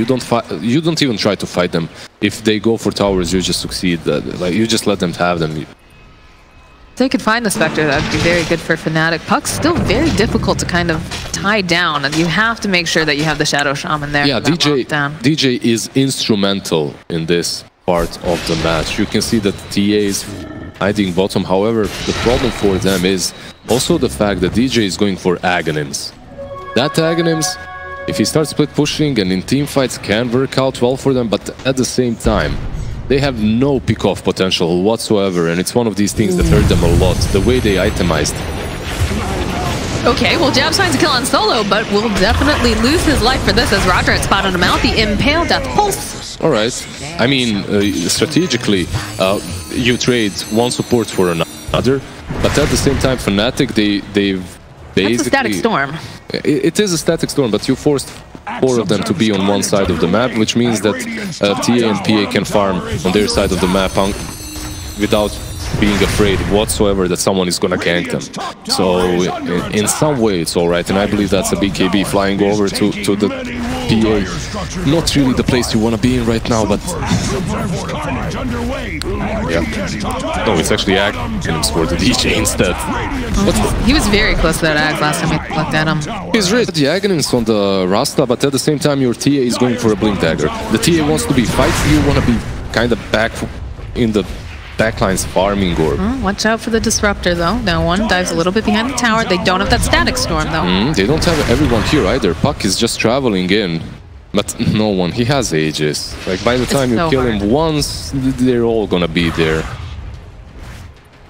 You don't even try to fight them. If they go for towers, you just succeed. Like you just let them have them. If they could find the Spectre, that would be very good for Fnatic. Puck's still very difficult to kind of tie down, and you have to make sure that you have the Shadow Shaman there. Yeah, DJ is instrumental in this part of the match. You can see that TA is hiding bottom. However, the problem for them is also the fact that DJ is going for Aghanims. That Aghanims, if he starts split pushing and in team fights, can work out well for them, but at the same time, they have no pick-off potential whatsoever, and it's one of these things that hurt them a lot, the way they itemized. Okay, well, Jab's trying to kill on solo, but will definitely lose his life for this as Roderick spotted him out. The Impale, Death Pulse. Alright, I mean, strategically, you trade one support for another, but at the same time, Fnatic, they've basically... That's a static storm. It is a static storm, but you forced 4 of them to be on one side of the map, which means that TA and PA can farm on their side of the map without being afraid whatsoever that someone is gonna gank them. So in some way it's alright, and I believe that's a BKB flying over to the PA. Not really the place you wanna be in right now, but... Yeah. No, it's actually Aghanims for the DJ instead. He was very close to that Ag last time we looked at him. He's right. The Aghanims on the Rasta, but at the same time your TA is going for a Blink Dagger. The TA wants to be fighting, you wanna be kind of back in the backlines farming or... Watch out for the Disruptor though. No one dives a little bit behind the tower. They don't have that Static Storm though. They don't have everyone here either. Puck is just traveling in. But no one. He has Aegis. Like by the time you kill him once, they're all gonna be there.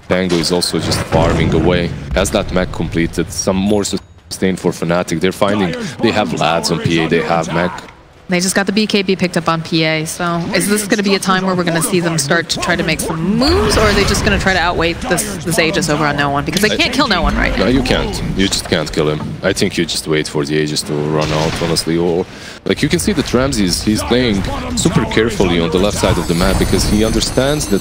Pango is also just farming away. Has that mech completed? Some more sustain for Fnatic. They're finding... They have lads on PA, they have mech. They just got the BKB picked up on PA, so is this going to be a time where we're going to see them start to try to make some moves, or are they just going to try to outweigh this Aegis over on no one? Because they can't kill no one right now. No, you can't. You just can't kill him. I think you just wait for the Aegis to run out, honestly. Or like you can see that Ramses, he's playing super carefully on the left side of the map because he understands that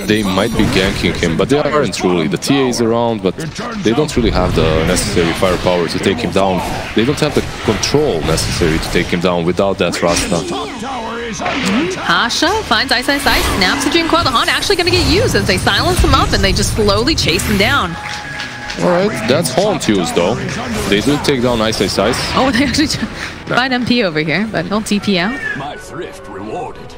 they might be ganking him, but they aren't truly. The TA is around, but they don't really have the necessary firepower to take him down. They don't have the control necessary to take him down without that Rasta. Asha finds iSkyCloud, snaps the Dream Coil. The Haunt actually going to get used as they silence him up and they just slowly chase him down. Alright, that's Haunt used though. They do take down iSkyCloud. Oh, they actually find MP over here, but he'll TP out. My thrift rewarded.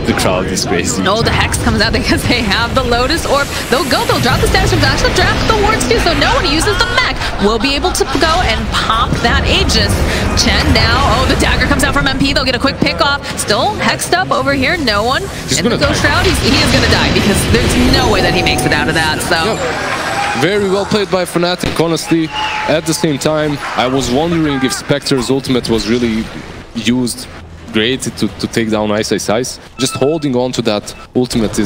The crowd is crazy. No, the Hex comes out because they have the Lotus Orb. They'll drop the status from Dash, they'll drop the wards too, so no one uses the mech. Will be able to go and pop that Aegis. Chen now, oh, the dagger comes out from MP, they'll get a quick pick off. Still hexed up over here, no one. And the Ghost Shroud, he is gonna die because there's no way that he makes it out of that, so. Yep. Very well played by Fnatic, honestly. At the same time, I was wondering if Spectre's ultimate was really used great to take down iSkyCloud. Just holding on to that ultimate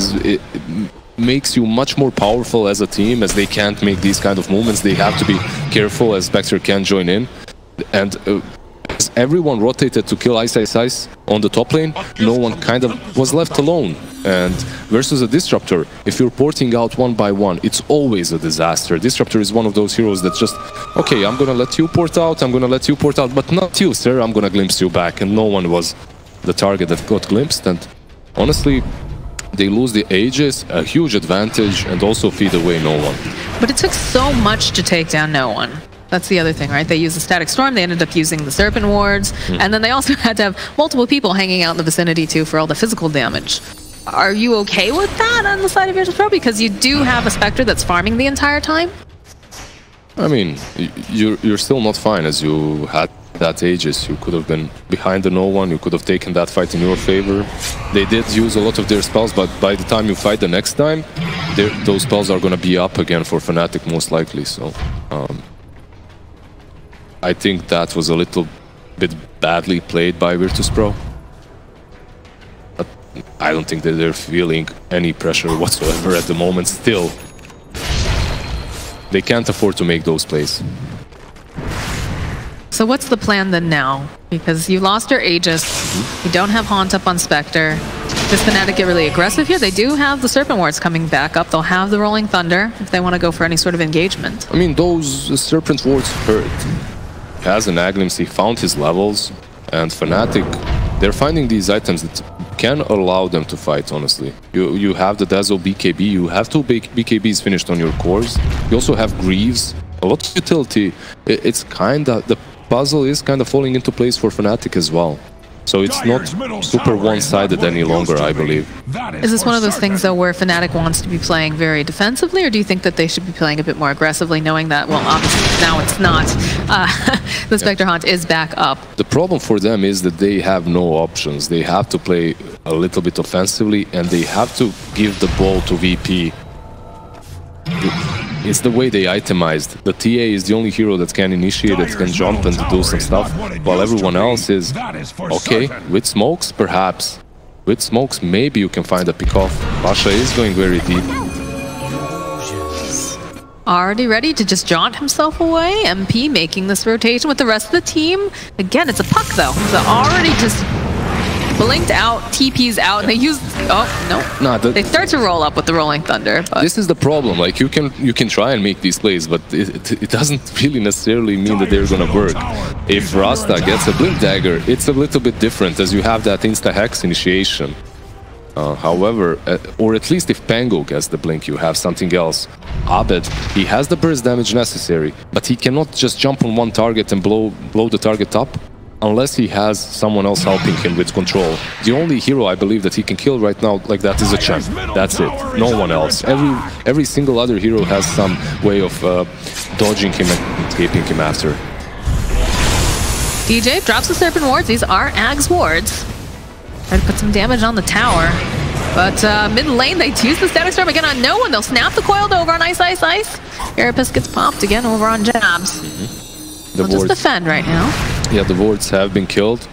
makes you much more powerful as a team, as they can't make these kind of movements. They have to be careful, as Spectre can join in. And as everyone rotated to kill iSkyCloud on the top lane, no one kind of was left alone. And versus a Disruptor, if you're porting out one by one, it's always a disaster. Disruptor is one of those heroes that just, okay, I'm gonna let you port out, I'm gonna let you port out, but not you, sir, I'm gonna glimpse you back. And no one was the target that got glimpsed. And honestly, they lose the Aegis, a huge advantage, and also feed away no one. But it took so much to take down no one. That's the other thing, right? They used the Static Storm, they ended up using the Serpent Wards, and then they also had to have multiple people hanging out in the vicinity too for all the physical damage. Are you okay with that on the side of Virtus.Pro? Because you do have a Spectre that's farming the entire time? I mean, you're still not fine, as you had that Aegis. You could have been behind the no one, you could have taken that fight in your favor. They did use a lot of their spells, but by the time you fight the next time, those spells are going to be up again for Fnatic most likely. So I think that was a little bit badly played by Virtus.Pro. But I don't think that they're feeling any pressure whatsoever at the moment still. They can't afford to make those plays. So what's the plan then now? Because you lost your Aegis, you don't have Haunt up on Spectre. Does Fnatic get really aggressive here? They do have the Serpent Wards coming back up. They'll have the Rolling Thunder if they want to go for any sort of engagement. I mean, those Serpent Wards hurt. He has an Aglims, he found his levels, and Fnatic, they're finding these items that can allow them to fight, honestly. You have the Dazzle BKB, you have 2 BKBs finished on your cores. You also have Greaves, a lot of utility. It's kinda, the puzzle is kind of falling into place for Fnatic as well. So it's not super one-sided any longer, I believe. Is this one of those things, though, where Fnatic wants to be playing very defensively, or do you think that they should be playing a bit more aggressively, knowing that, well, obviously now it's not. The Spectre Haunt is back up. The problem for them is that they have no options. They have to play a little bit offensively, and they have to give the ball to VP. It's the way they itemized. The TA is the only hero that can initiate, that can jump and do some stuff, while everyone else is, okay, with smokes, perhaps. With smokes, maybe you can find a pick-off. Pasha is going very deep. Already ready to just jaunt himself away. MP making this rotation with the rest of the team. Again, it's a puck, though. So already just blinked out, TP's out, and they use. Oh no! They start to roll up with the Rolling Thunder. But this is the problem. Like you can try and make these plays, but it doesn't really necessarily mean that they're gonna work. If Rasta gets a Blink Dagger, it's a little bit different, as you have that insta hex initiation. However, or at least if Pango gets the blink, you have something else. Abed, he has the burst damage necessary, but he cannot just jump on one target and blow the target up unless he has someone else helping him with control. The only hero I believe that he can kill right now like that is a champ. That's it. No one else. Every single other hero has some way of dodging him and escaping him after. DJ drops the Serpent Wards. These are Ag's Wards. Try to put some damage on the tower. But mid lane, they use the Static Storm again on no one. They'll snap the coiled over on Ice. Carapace gets popped again over on Jabs. They'll just defend right now. Yeah, the wards have been killed.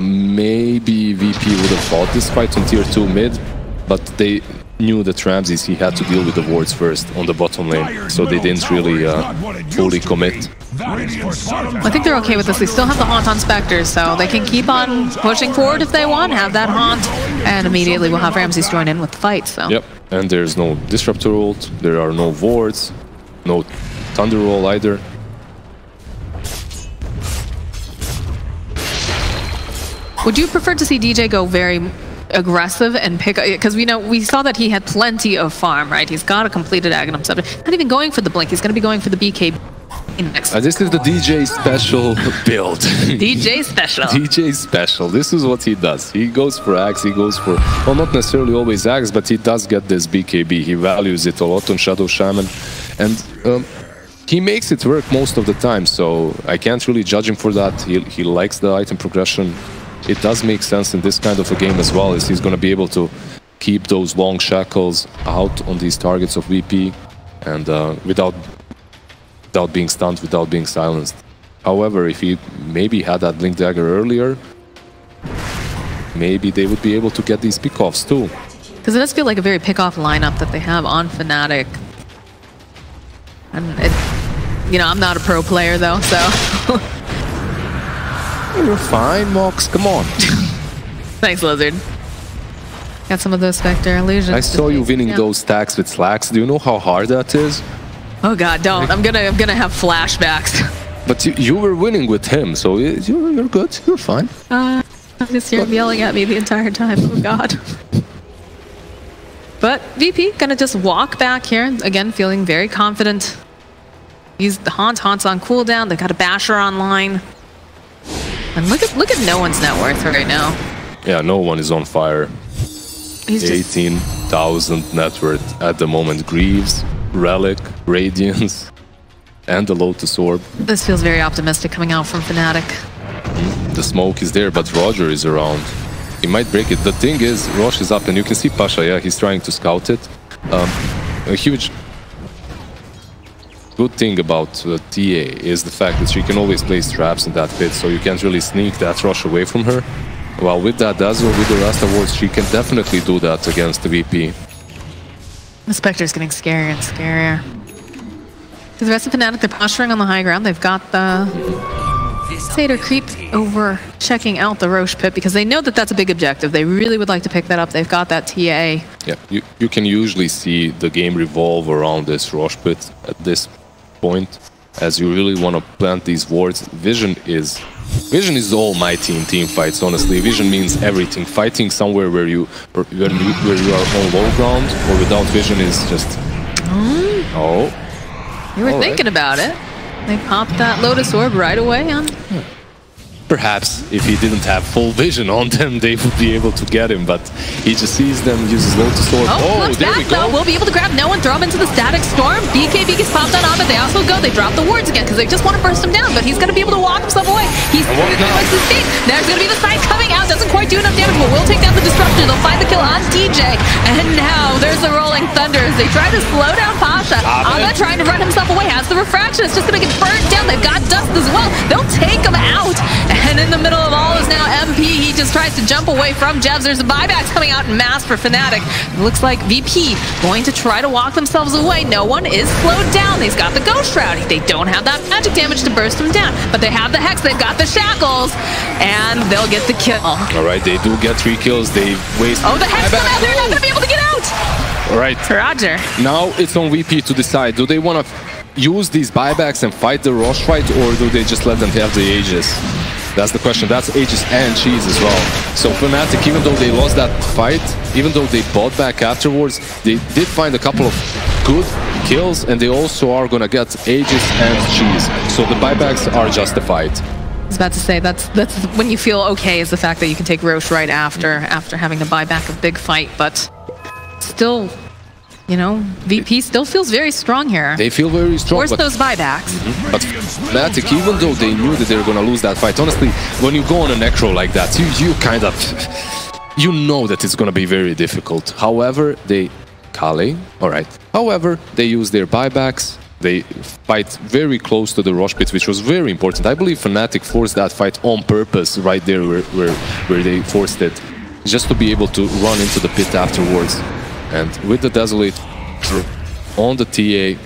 Maybe VP would have fought this fight on tier 2 mid, but they knew that Ramses, he had to deal with the wards first on the bottom lane, so they didn't really fully commit. I think they're okay with this. They still have the Haunt on Spectre, so they can keep on pushing forward if they want, have that Haunt, and immediately we'll have Ramses join in with the fight. So. Yep, and there's no Disruptor ult, there are no wards, no Thunder Roll either. Would you prefer to see DJ go very aggressive and pick up, because we saw that he had plenty of farm, right? He's got a completed Aghanim Scepter. Not even going for the blink, he's going to be going for the BK next. This is the DJ special build. DJ special. DJ special. This is what he does. He goes for Axe, he goes for, well, not necessarily always Axe, but he does get this BKB. He values it a lot on Shadow Shaman, and he makes it work most of the time, so I can't really judge him for that. He likes the item progression. It does make sense in this kind of a game as well, as he's going to be able to keep those long shackles out on these targets of VP, and without being stunned, without being silenced. However, if he maybe had that Blink Dagger earlier, maybe they would be able to get these pickoffs too. Because it does feel like a very pick-off lineup that they have on Fnatic. And it, you know, I'm not a pro player though, so. You're fine, Mox. Come on. Thanks, Lizzard. Got some of those Spectre illusions. I saw you winning those stacks with Slacks. Do you know how hard that is? Oh god, don't. I'm gonna have flashbacks. But you were winning with him, so you're good. You're fine. I just hear him yelling at me the entire time. Oh god. But VP gonna just walk back here, again feeling very confident. He's the Haunt's on cooldown, they've got a Basher online. And look at no one's net worth right now. Yeah, no one is on fire. He's 18,000 net worth at the moment. Greaves, Relic, Radiance, and the Lotus Orb. This feels very optimistic coming out from Fnatic. The smoke is there, but Roger is around. He might break it. The thing is, Rosh is up, and you can see Pasha, yeah, he's trying to scout it. A huge good thing about TA is the fact that she can always place traps in that pit, so you can't really sneak that Rosh away from her. While with that Dazzle, with the Rasta wards, she can definitely do that against the VP. The Spectre's getting scarier and scarier. For the rest of Fnatic, they're posturing on the high ground. They've got the Satyr creep over, checking out the Roche pit because they know that that's a big objective. They really would like to pick that up. They've got that TA. Yeah, you can usually see the game revolve around this Roche pit at this point, as you really want to plant these wards. Vision is almighty in team fights, honestly. Vision means everything. Fighting somewhere where you are on low ground or without vision is just... Oh. You were thinking about it. They popped that Lotus Orb right away on... Perhaps if he didn't have full vision on them, they would be able to get him, but he just sees them, uses Lotus Orb. Oh, there we go. Though. We'll be able to grab no one, throw him into the Static Storm. BKB gets popped on but they also go. They drop the wards again because they just want to burst him down, but he's going to be able to walk himself away. He's going to his feet. There's going to be the side coming out. Doesn't quite do enough damage, but will take down the Disruptor. They'll find the kill on DJ. And now there's the Rolling Thunder as they try to slow down Pasha. Aga trying to run himself away. Has the Refraction. It's just going to get burnt down. They've got Dust as well. They'll take him out. And in the middle of all is now MP. He just tries to jump away from Jebs. There's the buybacks coming out in mass for Fnatic. It looks like VP going to try to walk themselves away. No one is slowed down. They've got the Ghost Shroud. They don't have that magic damage to burst them down, but they have the Hex. They've got the Shackles, and they'll get the kill. All right, they do get 3 kills. They waste... Oh, the Hex come out. They're not going to be able to get out. All right. Roger. Now it's on VP to decide. Do they want to use these buybacks and fight the Rosh fight, or do they just let them have the Aegis? That's the question. That's Aegis and Cheese as well. So Fnatic, even though they lost that fight, even though they bought back afterwards, they did find a couple of good kills, and they also are gonna get Aegis and Cheese. So the buybacks are justified. I was about to say, that's when you feel okay, is the fact that you can take Roche right after having to buy back a big fight, but still, you know, VP still feels very strong here. They feel very strong. Where's those buybacks? But Fnatic, even though they knew that they were going to lose that fight, honestly, when you go on a Necro like that, you kind of... You know that it's going to be very difficult. However, they... Kale, alright. However, they use their buybacks. They fight very close to the Rosh pit, which was very important. I believe Fnatic forced that fight on purpose right there where they forced it, just to be able to run into the pit afterwards. And with the Desolate on the TA,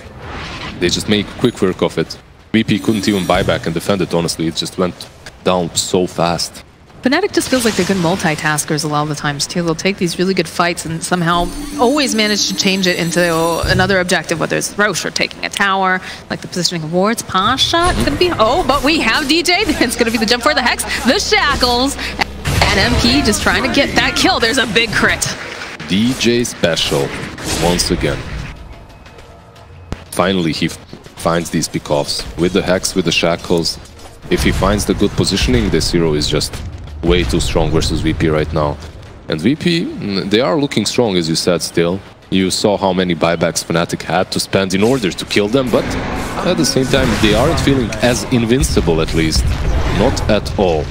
they just make quick work of it. VP couldn't even buy back and defend it, honestly. It just went down so fast. Fnatic just feels like they're good multitaskers a lot of the times, too. They'll take these really good fights and somehow always manage to change it into another objective, whether it's Roche or taking a tower, like the positioning of wards. Pasha, it's going to be... Oh, but we have DJ. It's going to be the jump for the Hex, the Shackles, and MP just trying to get that kill. There's a big crit. DJ special, once again. Finally, he finds these pickoffs with the Hex, with the Shackles. If he finds the good positioning, this hero is just way too strong versus VP right now. And VP, they are looking strong, as you said, still. You saw how many buybacks Fnatic had to spend in order to kill them, but at the same time, they aren't feeling as invincible, at least. Not at all.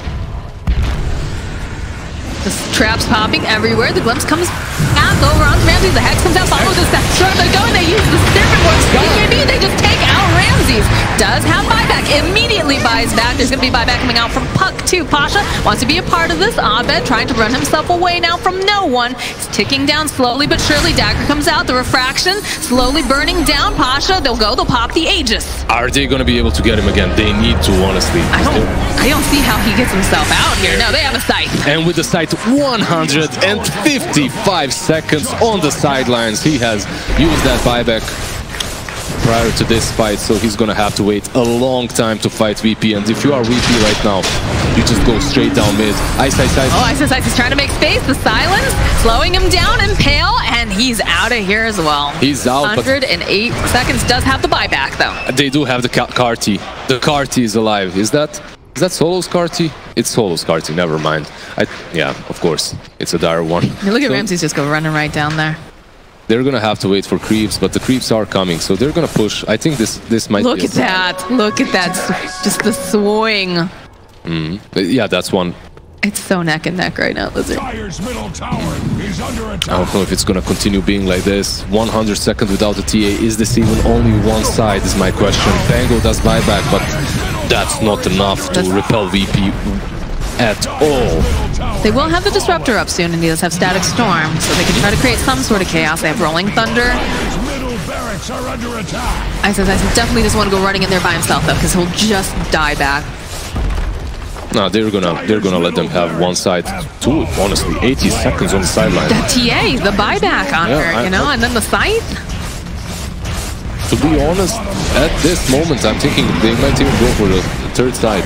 The traps popping everywhere. The glimpse comes back over on Ramsey. The Hex comes out, follows this back. They're going, they use the Serpent Works. BKB, they just take out Ramses. Does have buyback, immediately buys back. There's going to be buyback coming out from Puck too. Pasha wants to be a part of this. Abed trying to run himself away now from no one. He's ticking down slowly but surely. Dagger comes out, the refraction slowly burning down. Pasha, they'll pop the Aegis. Are they going to be able to get him again? They need to, honestly. I don't see how he gets himself out here. No, they have a sight. And with the sight, 155 seconds on the sidelines. He has used that buyback prior to this fight, so he's gonna have to wait a long time to fight VP. And if you are VP right now, you just go straight down mid. iSkyCloud. Oh, iSkyCloud is trying to make space. The silence slowing him down, Impale, and he's out of here as well. He's out. 108 seconds. Does have the buyback though. They do have the Carty. The Carty is alive. Is that Solo's Carty? It's Solo's Carty. Never mind. Yeah, of course, it's a dire one. Look at Ramses just go running right down there. They're gonna have to wait for creeps, but the creeps are coming, so they're gonna push. I think this might. Look at that! Look at that! Just the swing. Yeah, that's one. It's so neck and neck right now, Lizzard. I don't know if it's gonna continue being like this. 100 seconds without the TA. Is this even only one side? Is my question. Pango does buyback, but that's not enough to repel VP at all. They will have the Disruptor up soon, and he does have Static Storm, so they can try to create some sort of chaos. They have Rolling Thunder. I definitely doesn't want to go running in there by himself, though, because he'll just die back. No, they're gonna let them have one side too. Honestly, 80 seconds on the sideline. The TA, the buyback on her, you know, and then the Scythe. To be honest, at this moment, I'm thinking they might even go for the third side.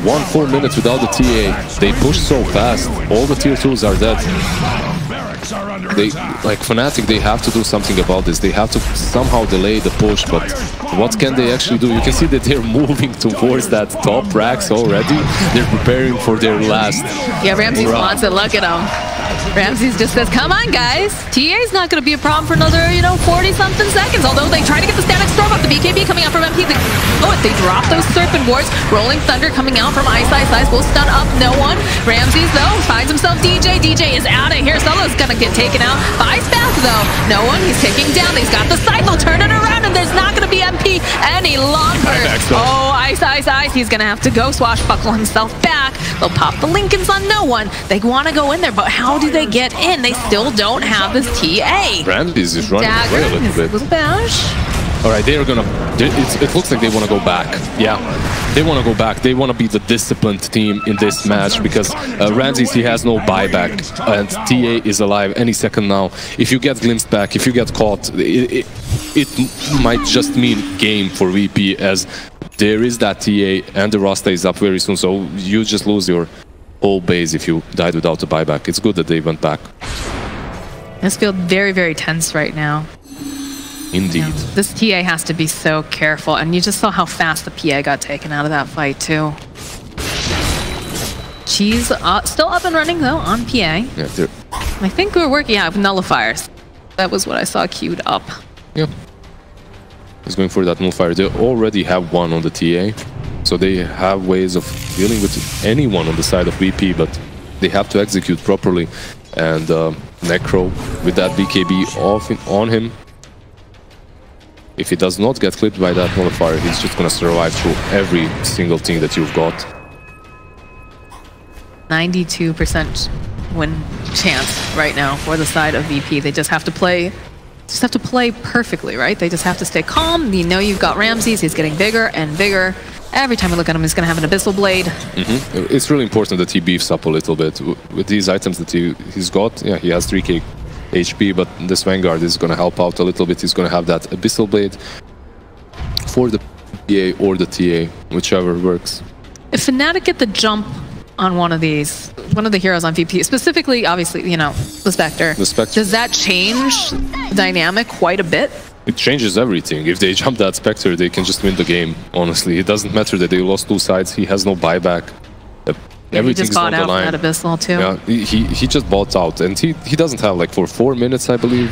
1 full minute without the TA. They push so fast. All the tier 2s are dead. They, like Fnatic, they have to do something about this. They have to somehow delay the push, but what can they actually do? You can see that they're moving towards that top racks already. They're preparing for their last. Yeah, Ramses wants it. Look at him. Ramses just says, come on, guys. TA's not going to be a problem for another, 40-something seconds. Although they try to get the Static Storm up. The BKB coming out from MP. They drop those Serpent Wards. Rolling Thunder coming out from iSkyCloud. Will stun up no one. Ramses, though, finds himself DJ. DJ is out of here. Solo's going to get taken out by Spath, though. No one. He's taking down. He's got the Scythe. They'll turn it around, and there's not going to be MP any longer. Oh, Ice. He's going to have to go swashbuckle himself back. They'll pop the Lincolns on no one. They want to go in there, but how do they get in? They still don't have this TA. Ramses is running away a little bit. Little bash. All right, they're gonna. It looks like they want to go back. Yeah, they want to go back. They want to be the disciplined team in this match because Ramses, he has no buyback, and TA is alive any second now. If you get glimpsed back, if you get caught, it might just mean game for VP, as there is that TA and the Rasta is up very soon. So you just lose your whole base if you died without a buyback. It's good that they went back. This feels very, very tense right now. Indeed. This TA has to be so careful, and you just saw how fast the PA got taken out of that fight too. She's still up and running though on PA. Yeah, I think we're working out with nullifiers. That was what I saw queued up. Yeah. He's going for that nullifier. They already have one on the TA, so they have ways of dealing with anyone on the side of VP, but they have to execute properly. And Necro with that BKB on him. If he does not get clipped by that nullifier, he's just gonna survive through every single thing that you've got. 92% win chance right now for the side of VP. They just have to play perfectly, right? They just have to stay calm. You know you've got Ramses, he's getting bigger and bigger. Every time we look at him, he's gonna have an Abyssal Blade. It's really important that he beefs up a little bit. With these items that he's got, yeah, he has 3k HP, but this Vanguard is going to help out a little bit. He's going to have that Abyssal Blade for the PA or the TA, whichever works. If Fnatic get the jump on one of the heroes on VP, specifically, obviously, the Spectre. The Spectre. Does that change the dynamic quite a bit? It changes everything. If they jump that Spectre, they can just win the game, honestly. It doesn't matter that they lost 2 sides. He has no buyback. Everything's on the line. He just bought out that Abyssal too. Yeah, he just bought out, and he doesn't have like for 4 minutes, I believe,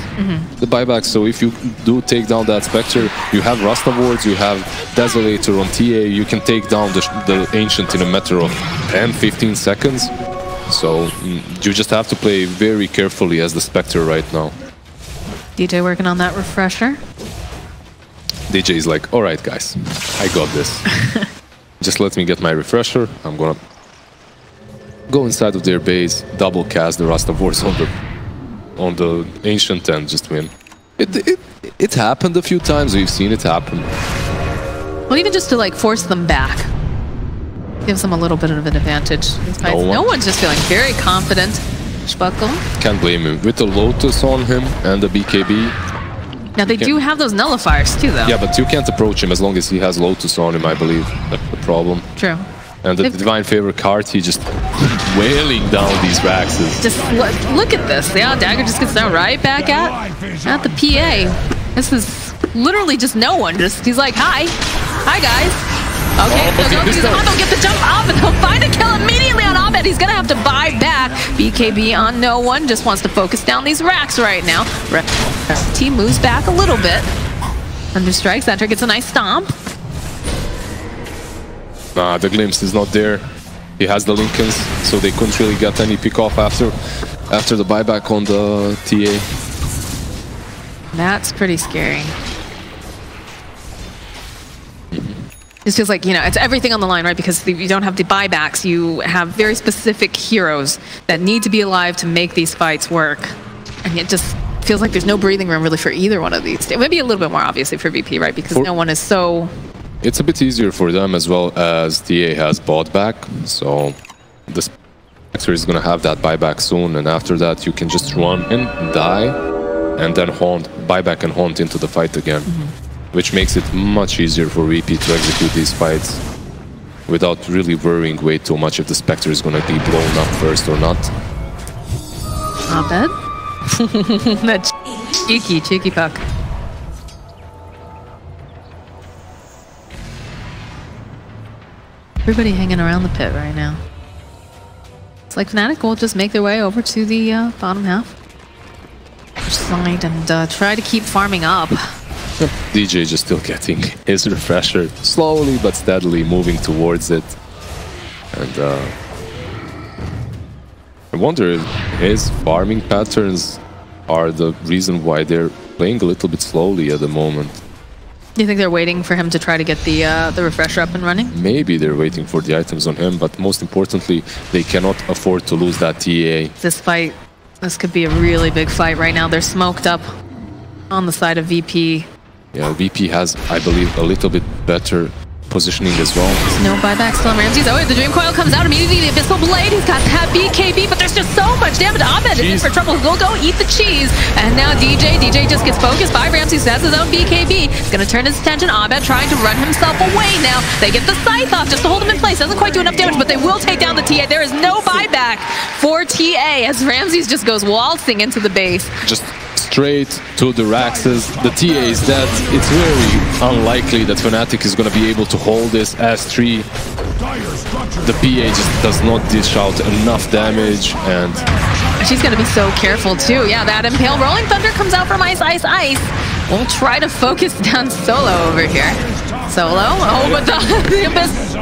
the buyback. So if you do take down that Spectre, you have Rasta wards, you have Desolator on TA, you can take down the Ancient in a matter of 10-15 seconds. So you just have to play very carefully as the Spectre right now. DJ working on that refresher. DJ is like, all right, guys, I got this. Just let me get my refresher. I'm gonna go inside of their base, double cast the Rust of Wars on the Ancient and just win. It happened a few times. We've seen it happen. Well, even just to like force them back. Gives them a little bit of an advantage. No one's just feeling very confident. Spuckle. Can't blame him. With the Lotus on him and the BKB. Now they do have those nullifiers too, though. Yeah, but you can't approach him as long as he has Lotus on him, I believe. That's the problem. True. And the Divine Favor card, he just wailing down these Raxes. Just look at this. Yeah, Dagger just gets thrown right back at the PA. This is literally just no one. He's like, hi. Hi, guys. Okay, they'll get the jump up and they'll find a kill immediately on Abed. He's gonna have to buy back. BKB on no one, just wants to focus down these racks right now. Team moves back a little bit. Under strikes, Enter gets a nice stomp. Nah, the Glimpse is not there. He has the Lincolns, so they couldn't really get any pick off after the buyback on the TA. That's pretty scary. It feels like, you know, it's everything on the line, right? Because you don't have the buybacks. You have very specific heroes that need to be alive to make these fights work. And it just feels like there's no breathing room really for either one of these. It would be a little bit more obviously for VP, right? Because no one is so... It's a bit easier for them as well as TA has bought back. So the Spectre is going to have that buyback soon. And after that, you can just run and die and then buyback and haunt into the fight again. Which makes it much easier for VP to execute these fights without really worrying way too much if the Spectre is going to be blown up first or not. Not bad. That cheeky puck. Everybody hanging around the pit right now. It's like Fnatic will just make their way over to the bottom half side and try to keep farming up. DJ just still getting his refresher, slowly but steadily moving towards it. And I wonder if his farming patterns are the reason why they're playing a little bit slowly at the moment. Do you think they're waiting for him to try to get the refresher up and running? Maybe they're waiting for the items on him, but most importantly, they cannot afford to lose that TA. This could be a really big fight right now. They're smoked up on the side of VP. Yeah, VP has, I believe, a little bit better positioning as well. No buyback still on Ramses. Oh, the Dream Coil comes out immediately. The Abyssal Blade, he's got that BKB, but there's just so much damage. Abed is in for trouble. He'll go eat the cheese. And now DJ just gets focused by Ramses, who has his own BKB. He's going to turn his attention. Abed trying to run himself away now. They get the Scythe off just to hold him in place. Doesn't quite do enough damage, but they will take down the TA. There is no buyback for TA as Ramses just goes waltzing into the base. Just straight to the Raxes. The TA is dead. It's very unlikely that Fnatic is going to be able to hold this S3. The PA just does not dish out enough damage, and she's going to be so careful too. Yeah, that Impale Rolling Thunder comes out from Ice. We'll try to focus down Solo over here. Solo, oh, but the Abyss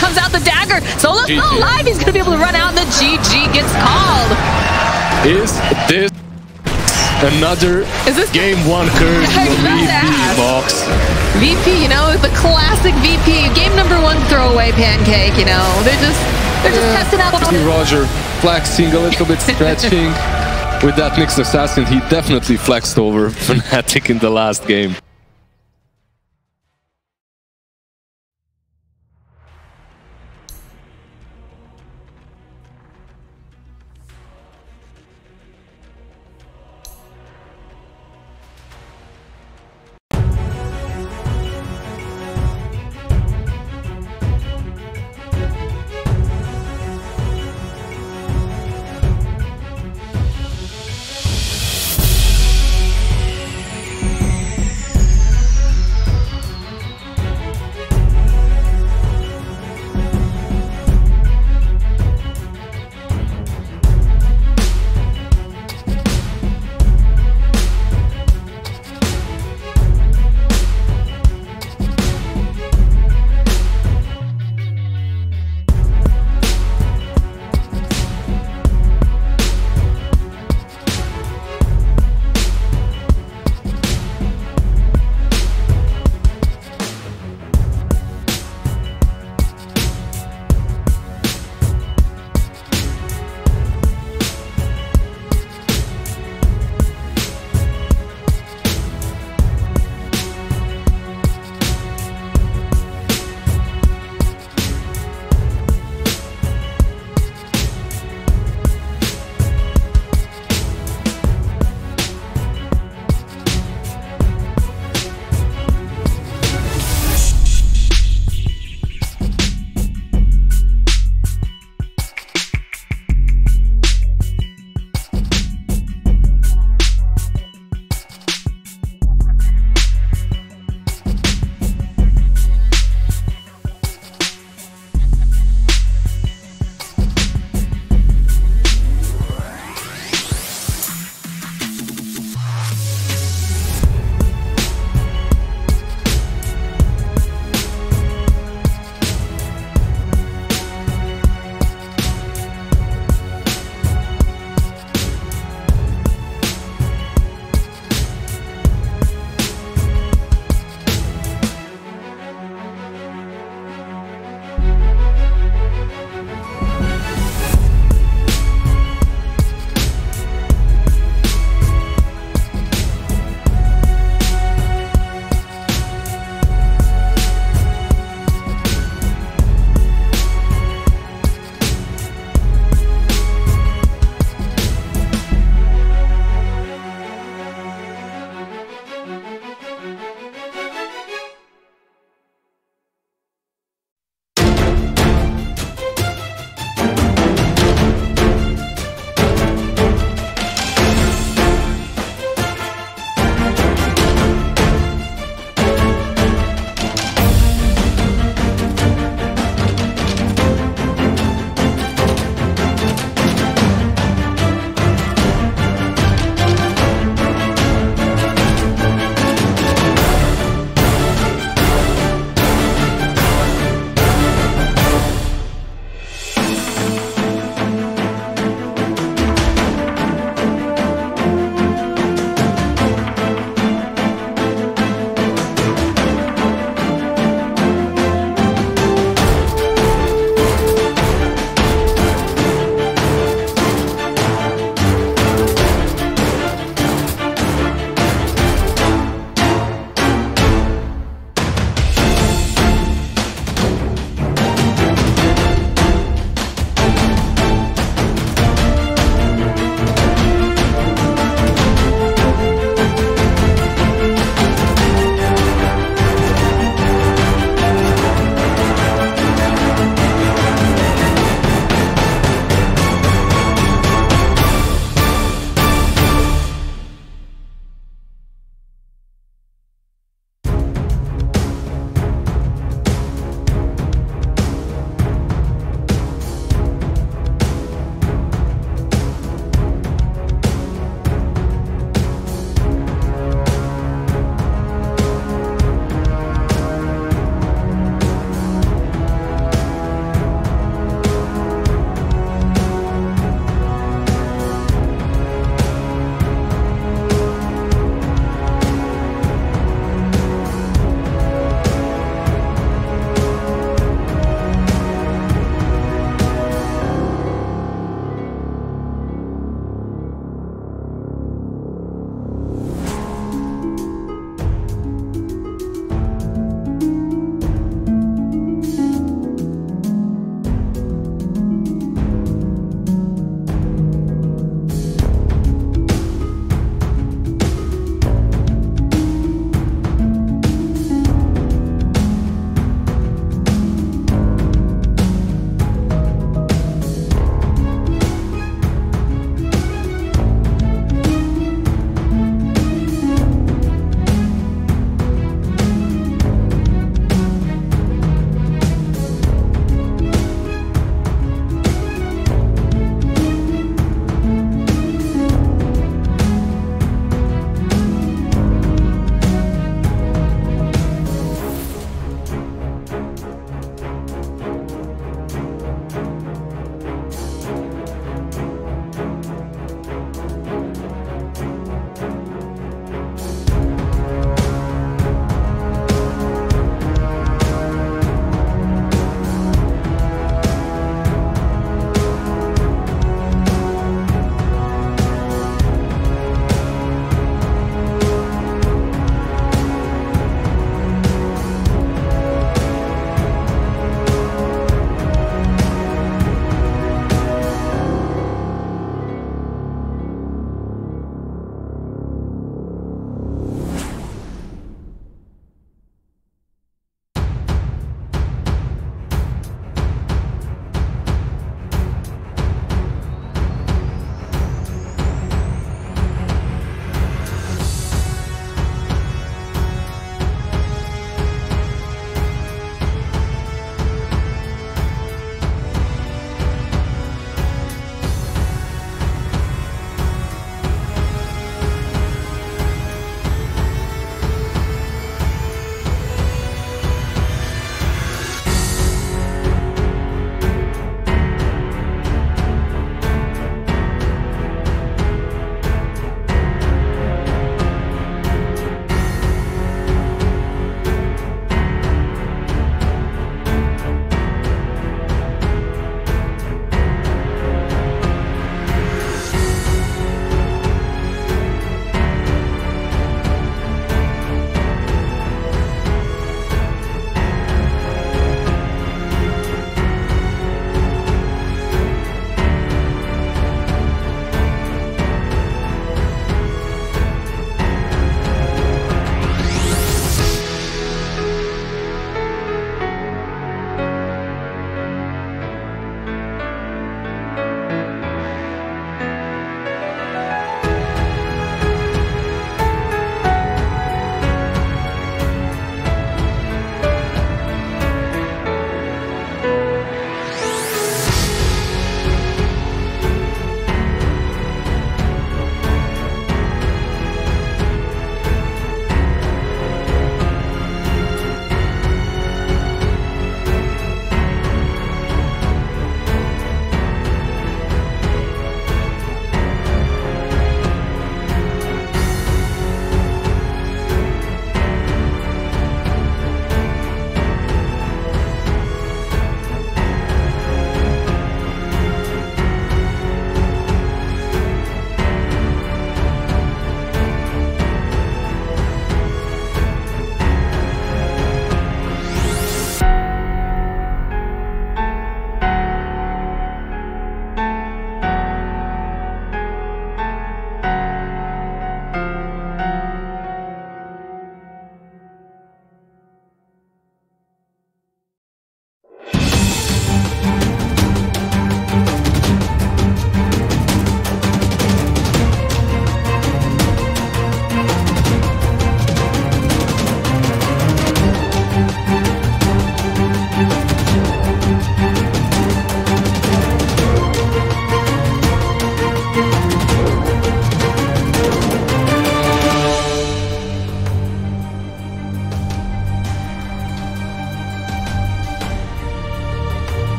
comes out the dagger. Solo's still alive. He's going to be able to run out, and the GG gets called. Is this another game one curse for VP Box? VP, you know, the classic VP. Game number one throwaway pancake, you know. They're just testing out. Roger flexing a little bit, stretching. With that Nyx Assassin, he definitely flexed over Fnatic in the last game.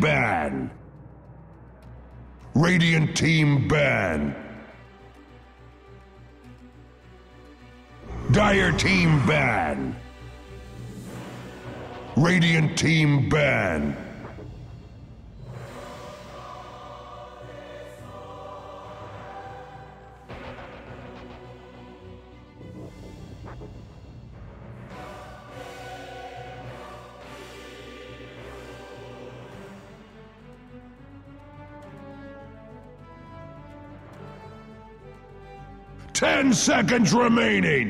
ban. Radiant team ban. Dire team ban. Radiant team ban. Ten seconds remaining.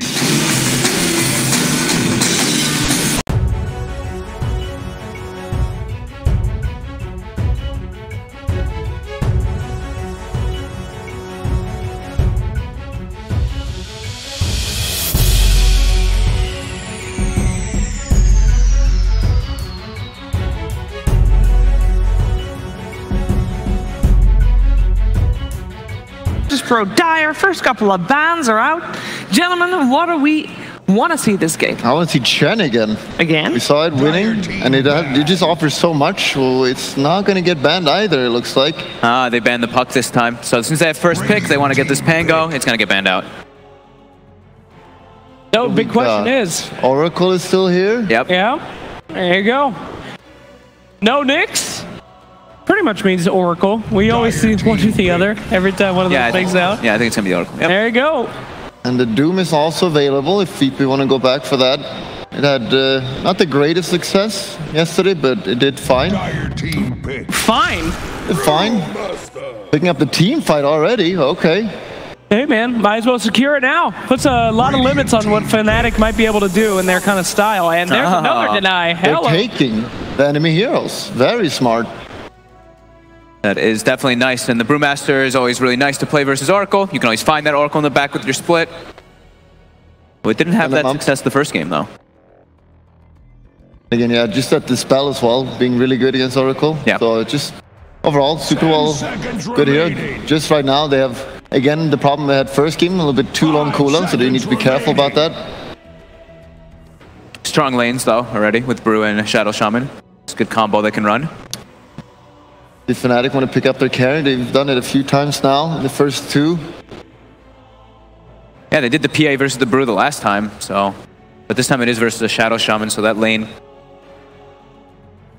Virtus.Pro Dire, first couple of bans are out. Gentlemen, what do we want to see this game? I want to see Chen again. Again? We saw it winning, and it just offers so much. Well, it's not going to get banned either, it looks like. They banned the puck this time. So since they have first pick, they want to get this Pango. It's going to get banned out. No, big question is... Oracle is still here? Yep. Yeah, there you go. No Nyx? Pretty much means Oracle. We always see one or the other every time one of those things out. Yeah, I think it's going to be the Oracle. Yep. There you go. And the Doom is also available if people want to go back for that. It had not the greatest success yesterday, but it did fine. Fine? Fine. Picking up the team fight already, okay. Hey man, might as well secure it now. Puts a lot of limits on what Fnatic might be able to do in their kind of style. And there's another deny. They're taking the enemy heroes. Very smart. That is definitely nice, and the Brewmaster is always really nice to play versus Oracle. You can always find that Oracle in the back with your split. Well, it didn't have that success the first game, though. Again, yeah, just at the spell as well, being really good against Oracle. Yeah. So just overall, super well good here. Just right now, they have, again, the problem they had first game, a little bit too long cooldown, so they need to be careful about that. Strong lanes, though, already, with Brew and Shadow Shaman. It's a good combo they can run. If Fnatic want to pick up their carry, they've done it a few times now in the first two. Yeah, they did the PA versus the Brew the last time, so... But this time it is versus a Shadow Shaman, so that lane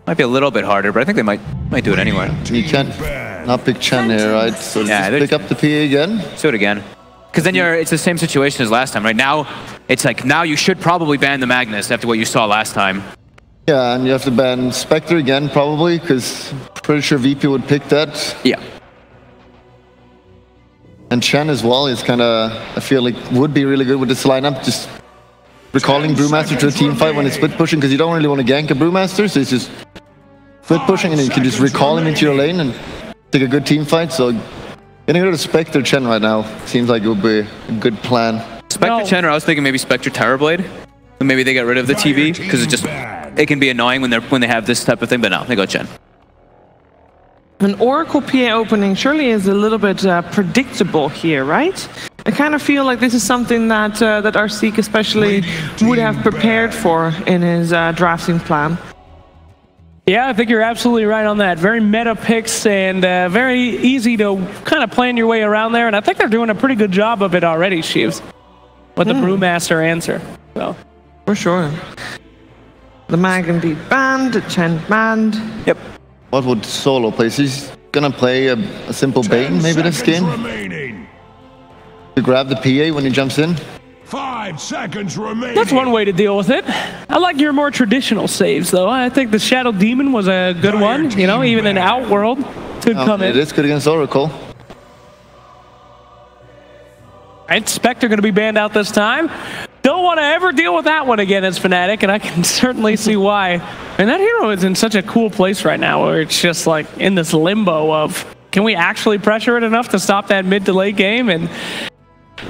might be a little bit harder, but I think they might do it anyway. You can't not pick Chen here, right? So yeah, just pick up the PA again. Let's do it again. Because then it's the same situation as last time, right? Now, it's like, now you should probably ban the Magnus after what you saw last time. Yeah, and you have to ban Spectre again, probably, because pretty sure VP would pick that. Yeah. And Chen as well is kind of, I feel like, would be really good with this lineup. Just recalling Brewmaster to a team fight when it's split pushing, because you don't really want to gank a Brewmaster, so it's just split pushing, and then you can just recall him into your lane and take a good team fight. So getting rid of Spectre Chen right now seems like it would be a good plan. Spectre Chen, or I was thinking maybe Spectre Terrorblade. Maybe they get rid of the TV, because it can be annoying when they have this type of thing, but no, they go Chen. An Oracle PA opening surely is a little bit predictable here, right? I kind of feel like this is something that that Arseek especially would have prepared for in his drafting plan. Yeah, I think you're absolutely right on that. Very meta picks and very easy to kind of plan your way around there, and I think they're doing a pretty good job of it already, Sheeves, with the Brewmaster answer. So. For sure. The Mag indeed banned, the Chen banned. Yep. What would Solo play? He's gonna play a simple Bane maybe this game? To grab the PA when he jumps in? 5 seconds remaining. That's one way to deal with it. I like your more traditional saves, though. I think the Shadow Demon was a good one. You know, even in Outworld could come in. It is good against Oracle. Right, Spectre going to be banned out this time. Don't want to ever deal with that one again as Fnatic, and I can certainly see why. And that hero is in such a cool place right now, where it's just like in this limbo of, can we actually pressure it enough to stop that mid to late game? And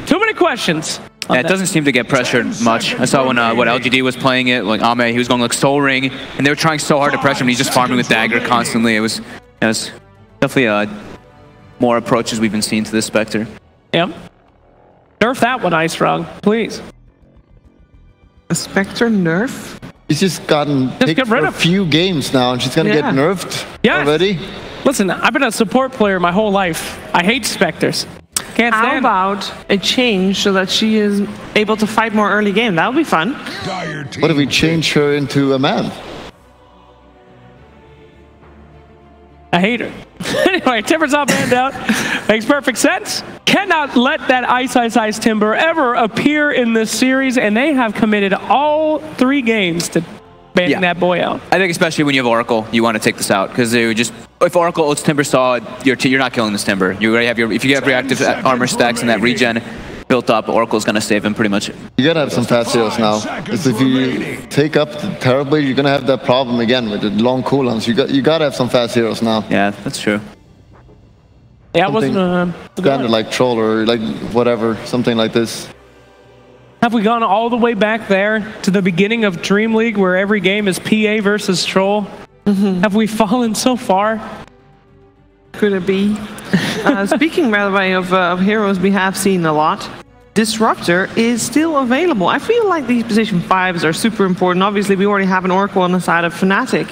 too many questions. Yeah, it doesn't seem to get pressured much. I saw when LGD was playing it, like Ame, he was going like Soul Ring, and they were trying so hard to pressure him. He's just farming with Dagger constantly. It was definitely more approaches we've been seeing to this Spectre. Yep. Nerf that one, Ice Frog, please. A Spectre nerf? She's just gotten picked for a few games now, and she's gonna get nerfed already. Listen, I've been a support player my whole life. I hate Spectres. Can't stand. How about a change so that she is able to fight more early game? That would be fun. What if we change her into a man? I hate her. Anyway, Timber's all banned out. Makes perfect sense. Cannot let that Ice Timber ever appear in this series, and they have committed all 3 games to banning that boy out. I think especially when you have Oracle, you want to take this out because they would just. If Oracle ults Timber Saw, you're not killing this Timber. You already have your. If you have reactive armor stacks and that regen built up, Oracle's gonna save him pretty much. You gotta have some fast heroes now. Because if you take up the Terrorblade, you're gonna have that problem again with the long cooldowns. You gotta have some fast heroes now. Yeah, that's true. Yeah, it wasn't standard like Troll or like whatever, something like this. Have we gone all the way back there to the beginning of DreamLeague where every game is PA versus Troll? Have we fallen so far? Could it be? Speaking, by the way, of heroes we have seen a lot, Disruptor is still available. I feel like these position 5s are super important. Obviously, we already have an Oracle on the side of Fnatic.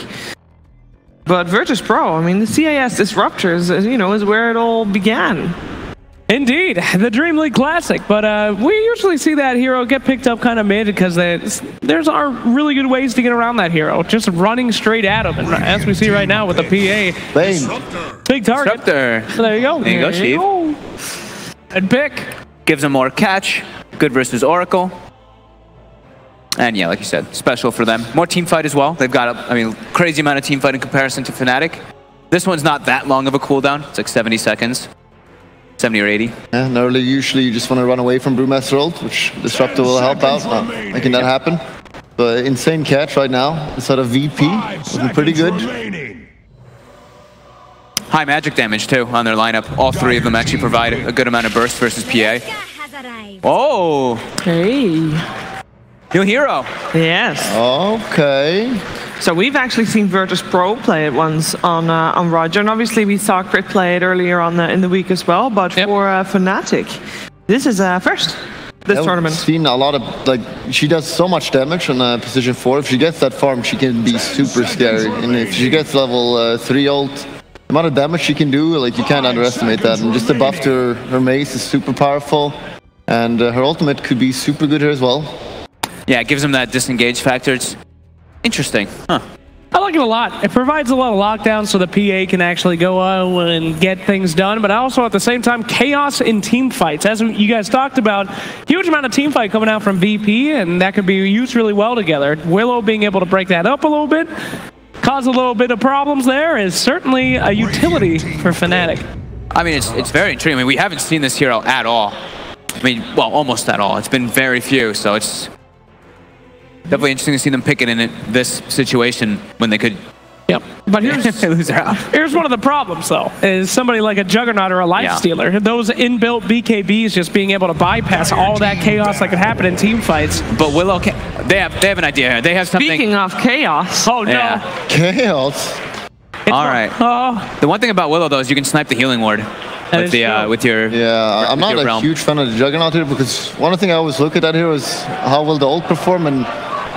But Virtus.Pro, I mean, the CIS Disruptors, you know, is where it all began. Indeed, the DreamLeague Classic, but we usually see that hero get picked up kind of mid because there's are really good ways to get around that hero, just running straight at him, and as we see right now with the PA. Big target. Disruptor. So there you go. There you go, Sheev. And pick. Gives him more catch. Good versus Oracle. And yeah, like you said, special for them. More team fight as well. They've got, crazy amount of team fight in comparison to Fnatic. This one's not that long of a cooldown. It's like 70 seconds. 70 or 80. Yeah, and early usually you just want to run away from Brewmaster ult, which Disruptor will help out, making that happen. But insane catch right now, instead of VP, looking pretty good. High magic damage too on their lineup. All 3 of them actually provide a good amount of burst versus PA. Oh! Hey! New hero! Yes. Okay. So we've actually seen Virtus.Pro play it once on Roger, and obviously we saw Crit play it earlier on in the week as well. But for Fnatic, this is first this tournament. I've seen a lot of she does so much damage on position 4. If she gets that farm, she can be super scary. And if she gets level 3 ult, the amount of damage she can do, you can't underestimate that. And just the buff to her mace is super powerful, and her ultimate could be super good here as well. Yeah, it gives him that disengage factor. It's interesting. Huh. I like it a lot. It provides a lot of lockdown so the PA can actually go out and get things done, but also at the same time, chaos in team fights. As you guys talked about, huge amount of team fight coming out from VP, and that could be used really well together. Willow being able to break that up a little bit, cause a little bit of problems there, is certainly a utility for Fnatic. I mean, it's very intriguing. I mean, we haven't seen this hero at all. I mean, well, almost at all. It's been very few, so it's definitely interesting to see them pick it in this situation when they could. Yep. But here's one of the problems, though, is somebody like a Juggernaut or a Lifestealer. Those inbuilt BKBs just being able to bypass all that chaos that could happen in team fights. But Willow, they have an idea here. They have something. Speaking of chaos. Oh, no. Yeah. Chaos? All right. The one thing about Willow, though, is you can snipe the healing ward. With your I'm not a huge fan of the Juggernaut here, because one thing I always look at that here is how will the ult perform, and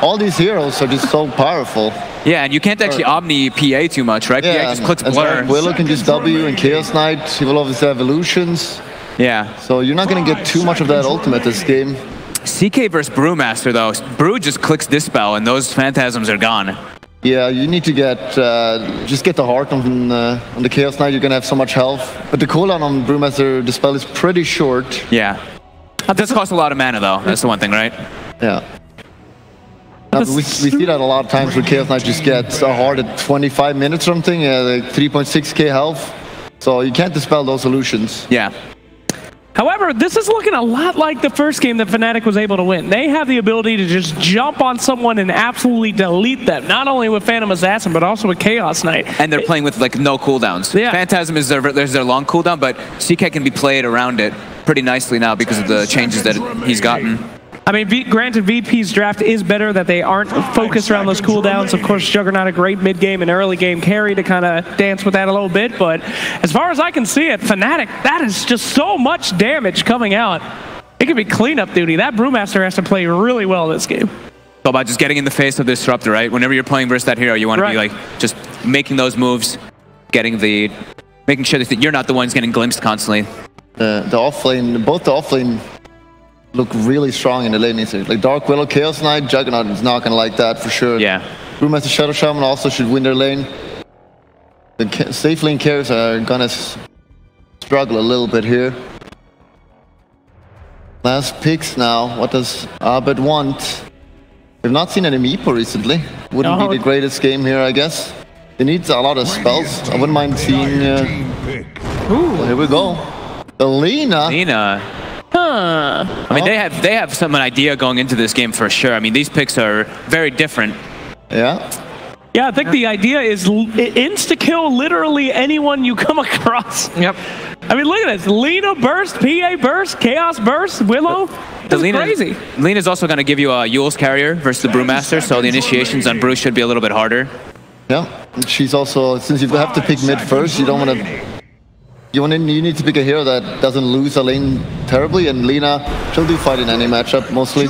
all these heroes are just so powerful. Yeah, and you can't actually Omni PA too much, right? Yeah, PA just clicks blur. Willow can just W and Chaos Knight. He will obviously have illusions. Yeah. So you're not going to get too much of that ultimate this game. CK versus Brewmaster, though. Brew just clicks Dispel, and those phantasms are gone. Yeah, you need to get just get the heart on the Chaos Knight. You're gonna have so much health, but the cooldown on Brewmaster Dispel is pretty short. Yeah, that does cost a lot of mana, though. That's the one thing, right? Yeah. We see that a lot of times where Chaos Knight just gets a heart at 25 minutes or something, like 3.6k health. So you can't dispel those illusions. Yeah. However, this is looking a lot like the first game that Fnatic was able to win. They have the ability to just jump on someone and absolutely delete them, not only with Phantom Assassin, but also with Chaos Knight. And they're playing with no cooldowns. Yeah. Phantasm is their long cooldown, but CK can be played around it pretty nicely now because of the changes that he's gotten. I mean, granted, VP's draft is better that they aren't focused around those cooldowns. Of course, Juggernaut a great mid-game and early-game carry to kind of dance with that a little bit. But as far as I can see it, Fnatic, that is just so much damage coming out. It could be cleanup duty. That Brewmaster has to play really well this game. all about just getting in the face of the disruptor, right? Whenever you're playing versus that hero, you want to be like just making those moves, making sure that you're not the ones getting glimpsed constantly. The offlane, both the offlane look really strong in the lane. Like Dark Willow, Chaos Knight, Juggernaut is not gonna like that for sure. Yeah. Brewmaster Shadow Shaman also should win their lane. The safe lane carries are gonna struggle a little bit here. Last picks now. What does Abed want? We've not seen any Meepo recently. Wouldn't be the greatest game here, I guess. It needs a lot of spells. I wouldn't mind seeing... Ooh, here we go. Alina. I mean, they have an idea going into this game for sure. I mean, these picks are very different. Yeah. Yeah, I think the idea is insta-kill literally anyone you come across. Yep. I mean, look at this. Lina burst, PA burst, Chaos burst, Willow. That's crazy. Lina's also going to give you a Yule's carrier versus the Brewmaster, so the initiations on Brew should be a little bit harder. Yeah, and she's also, since you have to pick mid first, you don't want to... You need to pick a hero that doesn't lose a lane terribly, and Lina, she'll do fight in any matchup, mostly.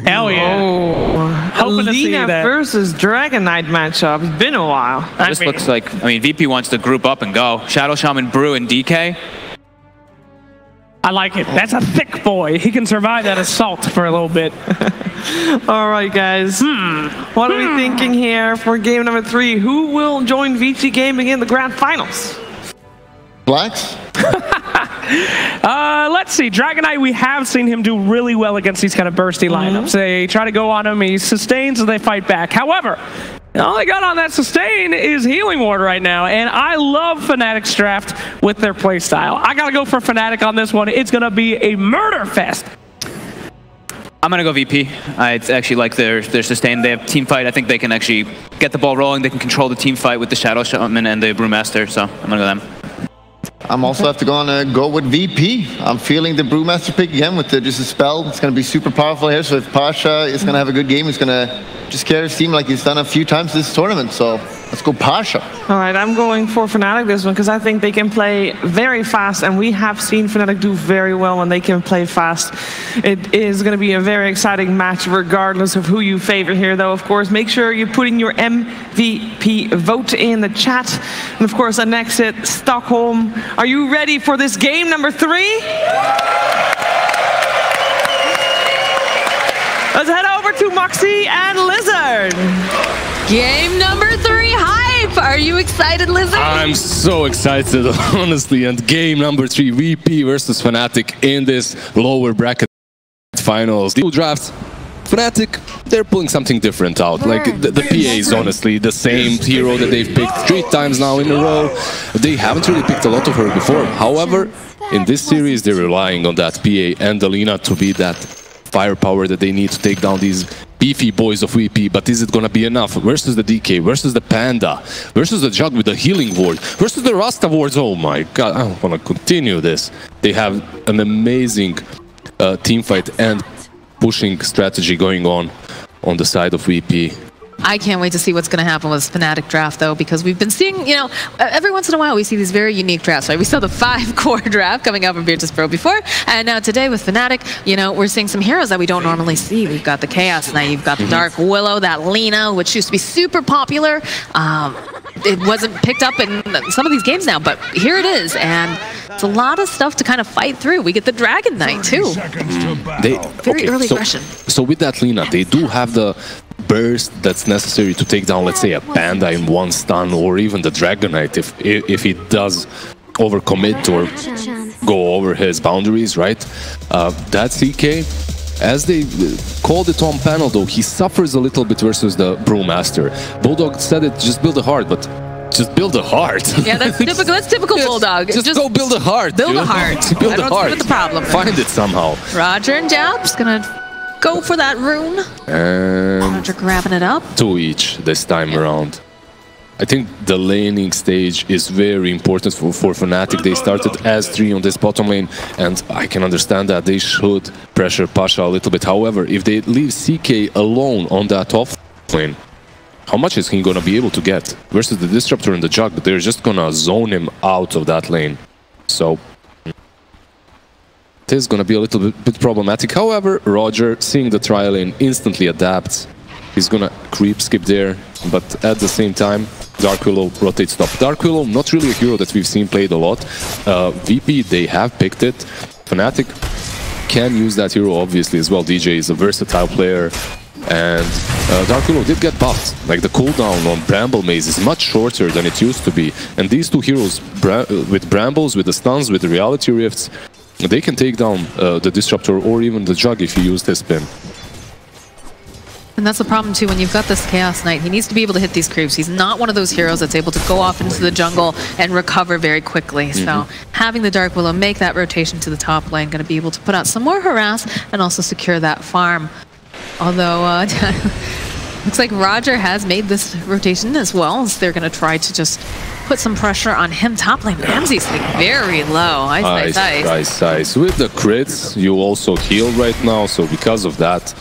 Hell yeah. Hoping to see Lina that. versus Dragon Knight matchup. It's been a while. This looks like, I mean, VP wants to group up and go. Shadow Shaman, Brew, and DK. I like it. That's a thick boy. He can survive that assault for a little bit. All right, guys. What are we thinking here for game number 3? Who will join VG Gaming in the grand finals? Blacks? Let's see. Dragon Knight, we have seen him do really well against these kind of bursty lineups. They try to go on him, he sustains, and they fight back. However, all they got on that sustain is Healing Ward right now, and I love Fnatic's draft with their playstyle. I gotta go for Fnatic on this one. It's gonna be a murder fest. I'm gonna go VP. I actually like their sustain. They have team fight. I think they can actually get the ball rolling. They can control the team fight with the Shadow Shaman and the Brewmaster, so I'm gonna go them. I'm also have to go with VP. I'm feeling the Brewmaster pick again with just a spell. It's going to be super powerful here. So if Pasha is going to have a good game, he's going to just carry his team like he's done a few times this tournament. So let's go Pasha. All right, I'm going for Fnatic this one because I think they can play very fast, and we have seen Fnatic do very well when they can play fast. It is going to be a very exciting match regardless of who you favor here, though. Of course, make sure you're putting your MVP vote in the chat. And of course, an exit Stockholm. Are you ready for this game number 3? Let's head over to Moxxi and Lizzard. Game number 3, hype! Are you excited, Lizzard? I'm so excited, honestly. And game number 3, VP versus Fnatic in this lower bracket finals. The draft, Fnatic, they're pulling something different out. Like the PA is honestly the same hero that they've picked 3 times now in a row. They haven't really picked a lot of her before. However, in this series, they're relying on that PA and Alina to be that firepower that they need to take down these beefy boys of VP. But is it gonna be enough? Versus the DK, versus the Panda, versus the Jug with the Healing Ward, versus the Rasta Wards. Oh my god, I don't wanna continue this. They have an amazing team fight and pushing strategy going on the side of VP. I can't wait to see what's going to happen with Fnatic draft, though, because we've been seeing, you know, every once in a while we see these very unique drafts, right? We saw the 5-core draft coming up in Virtus.Pro before, and now today with Fnatic, you know, we're seeing some heroes that we don't normally see. We've got the Chaos Knight, you've got the Dark Willow, that Lina, which used to be super popular. It wasn't picked up in some of these games now, but here it is, and it's a lot of stuff to kind of fight through. We get the Dragon Knight, too. Very early aggression. So with that Lina, they do have the burst that's necessary to take down, let's say, a Panda in 1 stun, or even the Dragon Knight if he does overcommit or go over his boundaries, right? That CK, as they called it on panel, though, he suffers a little bit versus the Brewmaster. Bulldog said it, just build a heart, but just build a heart. Yeah, that's typical. That's typical Bulldog. Just go build a heart. Build a heart. Build a heart. That's the problem. Find it somehow. Roger and Jab's gonna go for that rune. And Roger grabbing it up. 2 each this time around. I think the laning stage is very important for Fnatic. They started as 3 on this bottom lane, and I can understand that they should pressure Pasha a little bit. However, if they leave CK alone on that off lane, how much is he gonna be able to get versus the Disruptor and the Jug? But they're just gonna zone him out of that lane. So it is gonna be a little bit problematic. However, Roger, seeing the trial lane, instantly adapts He's gonna creep skip there, but at the same time, Dark Willow rotates top. Dark Willow, not really a hero that we've seen played a lot. VP, they have picked it. Fnatic can use that hero obviously as well. DJ is a versatile player. And Dark Willow did get buffed. Like the cooldown on Bramble Maze is much shorter than it used to be. And these two heroes, with Brambles, with the stuns, with the Reality Rifts, they can take down the Disruptor or even the Jug if you use this spin. And that's the problem too, when you've got this Chaos Knight, he needs to be able to hit these creeps. He's not one of those heroes that's able to go off into the jungle and recover very quickly. So having the Dark Willow make that rotation to the top lane, going to be able to put out some more harass and also secure that farm. Although, looks like Roger has made this rotation as well, as they're going to try to just put some pressure on him. Top lane, Ramsey's very low. Ice. With the crits, you also heal right now, so because of that,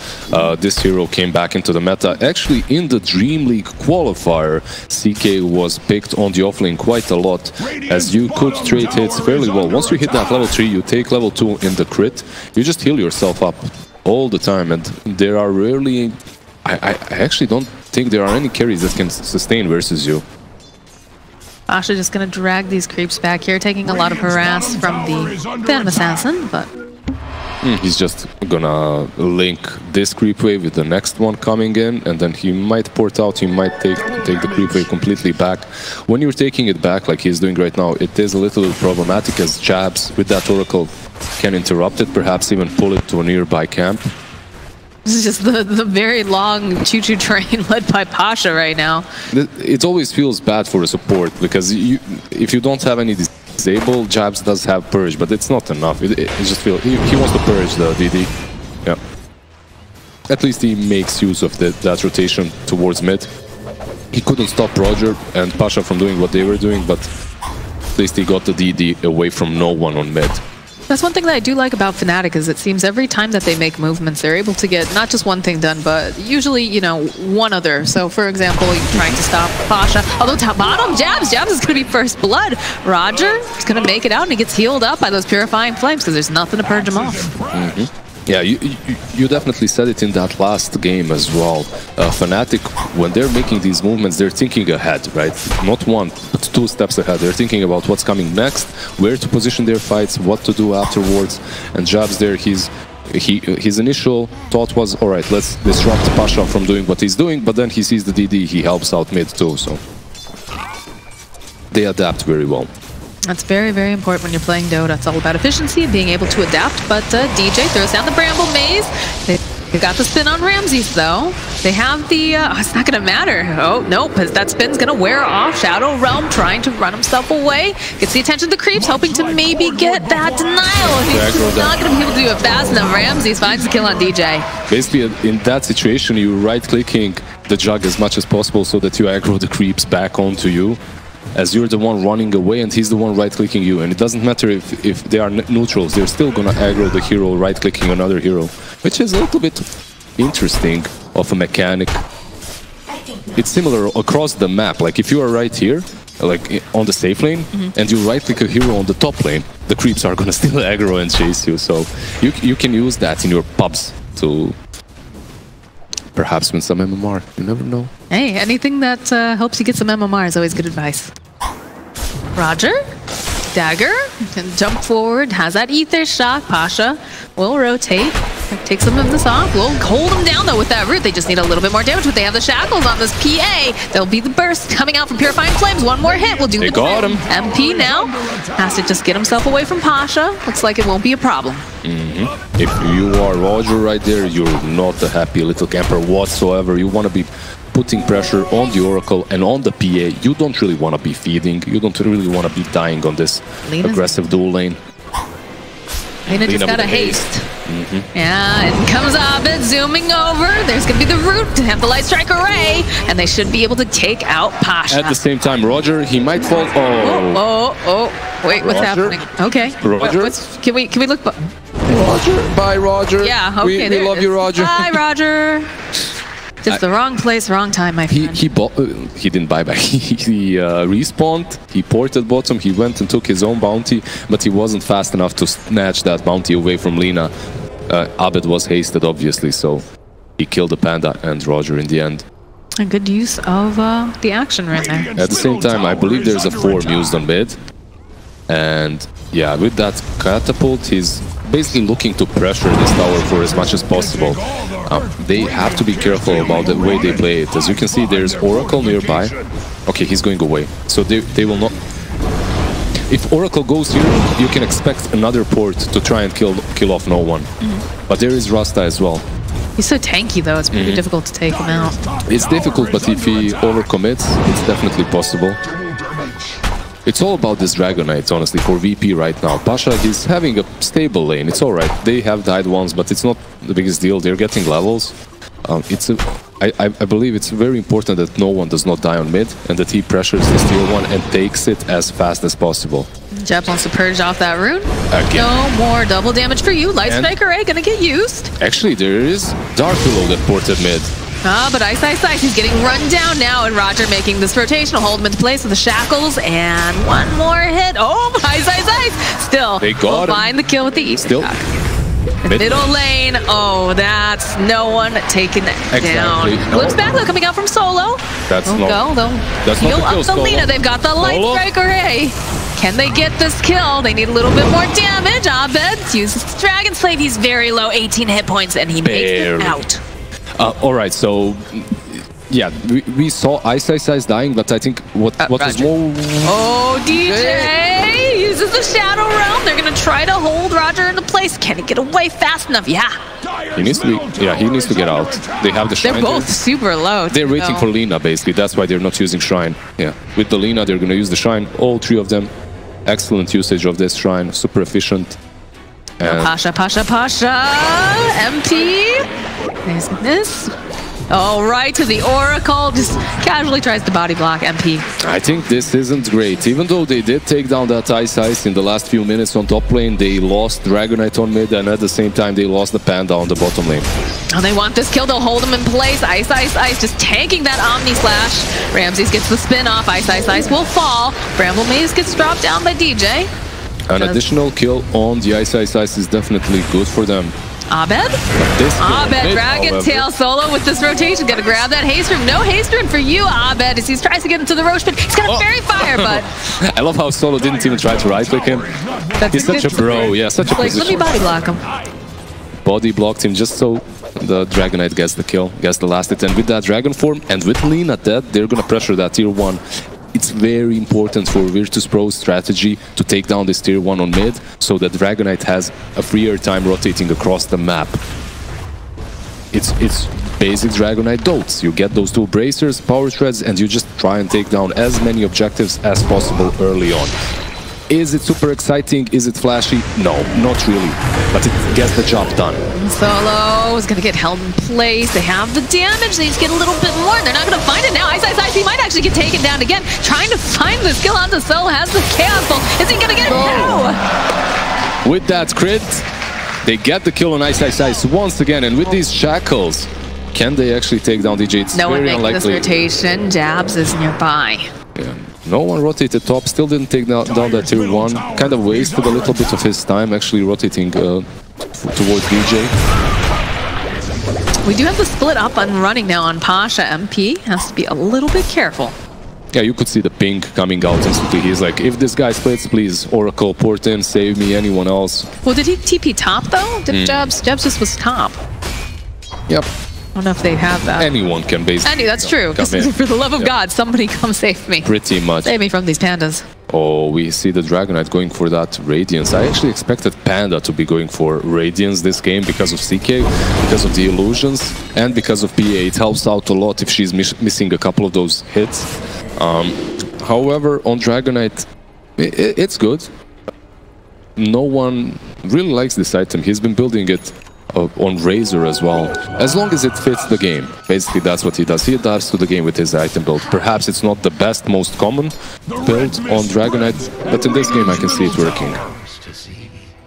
this hero came back into the meta. Actually, in the DreamLeague qualifier, CK was picked on the offlane quite a lot, as you could trade hits fairly well. Once you hit that level 3, you take level 2 in the crit, you just heal yourself up all the time, and there are rarely... I actually don't think there are any carries that can sustain versus you. Pasha just going to drag these creeps back here, taking a lot of harass from the Phantom Assassin, but... He's just gonna link this creep wave with the next one coming in, and then he might port out, he might take the creep wave completely back. When you're taking it back, like he's doing right now, it is a little problematic, as jabs with that Oracle can interrupt it, perhaps even pull it to a nearby camp. This is just the very long choo-choo train led by Pasha right now. It always feels bad for a support, because if you don't have any disable, jabs does have purge, but it's not enough. It just feels he wants to purge the DD. Yeah. At least he makes use of that rotation towards mid. He couldn't stop Roger and Pasha from doing what they were doing, but at least he got the DD away from no one on mid. That's one thing that I do like about Fnatic, is it seems every time that they make movements, they're able to get not just one thing done, but usually, you know, one other. So, for example, you're trying to stop Pasha. Although top bottom, Jabs is going to be first blood. Roger is going to make it out, and he gets healed up by those Purifying Flames, because there's nothing to purge him off. Yeah, you definitely said it in that last game as well. Fnatic, when they're making these movements, they're thinking ahead, right? Not one, but 2 steps ahead. They're thinking about what's coming next, where to position their fights, what to do afterwards. And Jabs there, his initial thought was, all right, let's disrupt Pasha from doing what he's doing, but then he sees the DD, he helps out mid too, so they adapt very well. That's very, very important when you're playing Dota. It's all about efficiency and being able to adapt. But DJ throws down the Bramble Maze. They've got the spin on Ramses, though. They have the... it's not going to matter. Oh, no, because that spin's going to wear off. Shadow Realm trying to run himself away. Gets the attention of the creeps, hoping to maybe get that denial. He's not going to be able to do it fast enough. Ramses finds the kill on DJ. Basically, in that situation, you're right-clicking the Jug as much as possible so that you aggro the creeps back onto you, as you're the one running away and he's the one right-clicking you. And it doesn't matter if they are neutrals, they're still gonna aggro the hero right-clicking another hero, which is a little bit interesting of a mechanic. It's similar across the map. Like if you are right here, like on the safe lane, and you right-click a hero on the top lane, the creeps are gonna still aggro and chase you. So you can use that in your pubs to perhaps win some MMR. You never know. Hey, anything that helps you get some MMR is always good advice. Roger, dagger, can jump forward, has that ether shock. Pasha will rotate, take some of this off. We'll hold him down though with that root. They just need a little bit more damage, but they have the shackles on this PA. There'll be the burst coming out from Purifying Flames. One more hit will do they got him. MP now has to just get himself away from Pasha. Looks like it won't be a problem. If you are Roger right there, you're not a happy little camper whatsoever. You want to be putting pressure on the Oracle and on the PA. You don't really want to be feeding. You don't really want to be dying on this aggressive dual lane. Lena just got a haste. Yeah, and comes up and zooming over. There's going to be the root to have the Light Strike Array, and they should be able to take out Pasha. At the same time, Roger, he might fall. Wait, what's happening? Okay. Roger? Can we look? Roger, bye, Roger. Yeah, okay. We love you, Roger. Bye, Roger. Just the wrong place, wrong time, my friend. He didn't buy back. He respawned, he ported bottom, he went and took his own bounty, but he wasn't fast enough to snatch that bounty away from Lina. Abed was hasted, obviously, so he killed the Panda and Roger in the end. A good use of the action right there. At the same time, I believe there's a form used on mid. And yeah, with that catapult, he's basically looking to pressure this tower for as much as possible. They have to be careful about the way they play it. As you can see, there's Oracle nearby. Okay, he's going away. So they will not... If Oracle goes here, you can expect another port to try and kill off no one. But there is Rasta as well. He's so tanky though, it's pretty difficult to take him out. It's difficult, but if he overcommits, it's definitely possible. It's all about this Dragon Knight, honestly, for VP right now. Pasha, he's having a stable lane, it's alright. They have died once, but it's not the biggest deal. They're getting levels. I believe it's very important that no one does not die on mid, and that he pressures this tier 1 and takes it as fast as possible. Jeb wants to purge off that rune. Again. No more double damage for you. Light Striker A gonna get used. Actually, there is Dark Willow that ported mid. But iSkyCloud, he's getting run down now, and Roger making this rotational hold him into place with the shackles, and one more hit. Oh, iSkyCloud! Still, they got him. Find the kill with the E. Still. Middle lane, oh, that's no one taking it down. Glimpse back though, coming out from Solo. That's not They'll heal up the Lina. They've got the Light Striker A. Can they get this kill? They need a little bit more damage. Abed uses the Dragon Slave. He's very low, 18 hit points, and he makes it out. Alright, so yeah, we saw iSkyCloud dying, but I think what was more... Oh, DJ uses the Shadow Realm. They're going to try to hold Roger into place. Can he get away fast enough? Yeah. He needs to get out. They have the Shrine. They're both super low. They're waiting for Lina, basically. That's why they're not using Shrine. Yeah, with the Lina, they're going to use the Shrine. All three of them. Excellent usage of this Shrine. Super efficient. And Pasha. MP. There's this. Oh, right to the Oracle. Just casually tries to body block MP. I think this isn't great. Even though they did take down that Ice in the last few minutes on top lane, they lost Dragon Knight on mid, and at the same time, they lost the Panda on the bottom lane. Oh, they want this kill. They'll hold him in place. Ice just tanking that Omni Slash. Ramses gets the spin off. Ice will fall. Bramble Maze gets dropped down by DJ. An additional kill on the Ice is definitely good for them. Abed? Abed, Dragon Tail solo with this rotation. Gotta grab that haste rune. No haste rune for you, Abed, as he tries to get into the Roche pit. He's got a fairy fire, but... I love how Solo didn't even try to right-click him. He's such a bro, yeah, such a position. Let me body block him. Body blocked him just so the Dragon Knight gets the kill, gets the last hit. And with that Dragon form, and with Lina dead, they're gonna pressure that tier 1. It's very important for Virtus.Pro's strategy to take down this tier 1 on mid, so that Dragon Knight has a freer time rotating across the map. It's basic Dragon Knight dotes. You get those two bracers, power shreds, and you just try and take down as many objectives as possible early on. Is it super exciting? Is it flashy? No, not really. But it gets the job done. Solo is going to get held in place. They have the damage. They just get a little bit more. They're not going to find it now. He might actually get taken down again. Trying to find the skill onto Solo. Has the Chaos Bolt. Is he going to get it? No! With that crit, they get the kill on Ice once again. And with these shackles, can they actually take down DJ? It's no one very making unlikely. this rotation. Jabs is nearby. Yeah. No one rotated top, still didn't take down that tier 1. Kind of wasted a little bit of his time actually rotating towards DJ. We do have the split up and running now on Pasha. MP has to be a little bit careful. Yeah, you could see the ping coming out instantly. He's like, if this guy splits, please, Oracle, port in, save me, anyone else. Well, did he TP top though? Did Jabs just was top. Yep. I don't know if they have that. Anyone can basically. That's true. For the love of God, somebody come save me. Pretty much. Save me from these pandas. Oh, we see the Dragon Knight going for that Radiance. I actually expected Panda to be going for Radiance this game because of CK, because of the illusions, and because of PA. It helps out a lot if she's missing a couple of those hits. However, on Dragon Knight, it's good. No one really likes this item. He's been building it on Razor as well, as long as it fits the game. Basically, that's what he does. He adapts to the game with his item build. Perhaps it's not the best, most common build on Dragon Knight, but in this game I can see it working.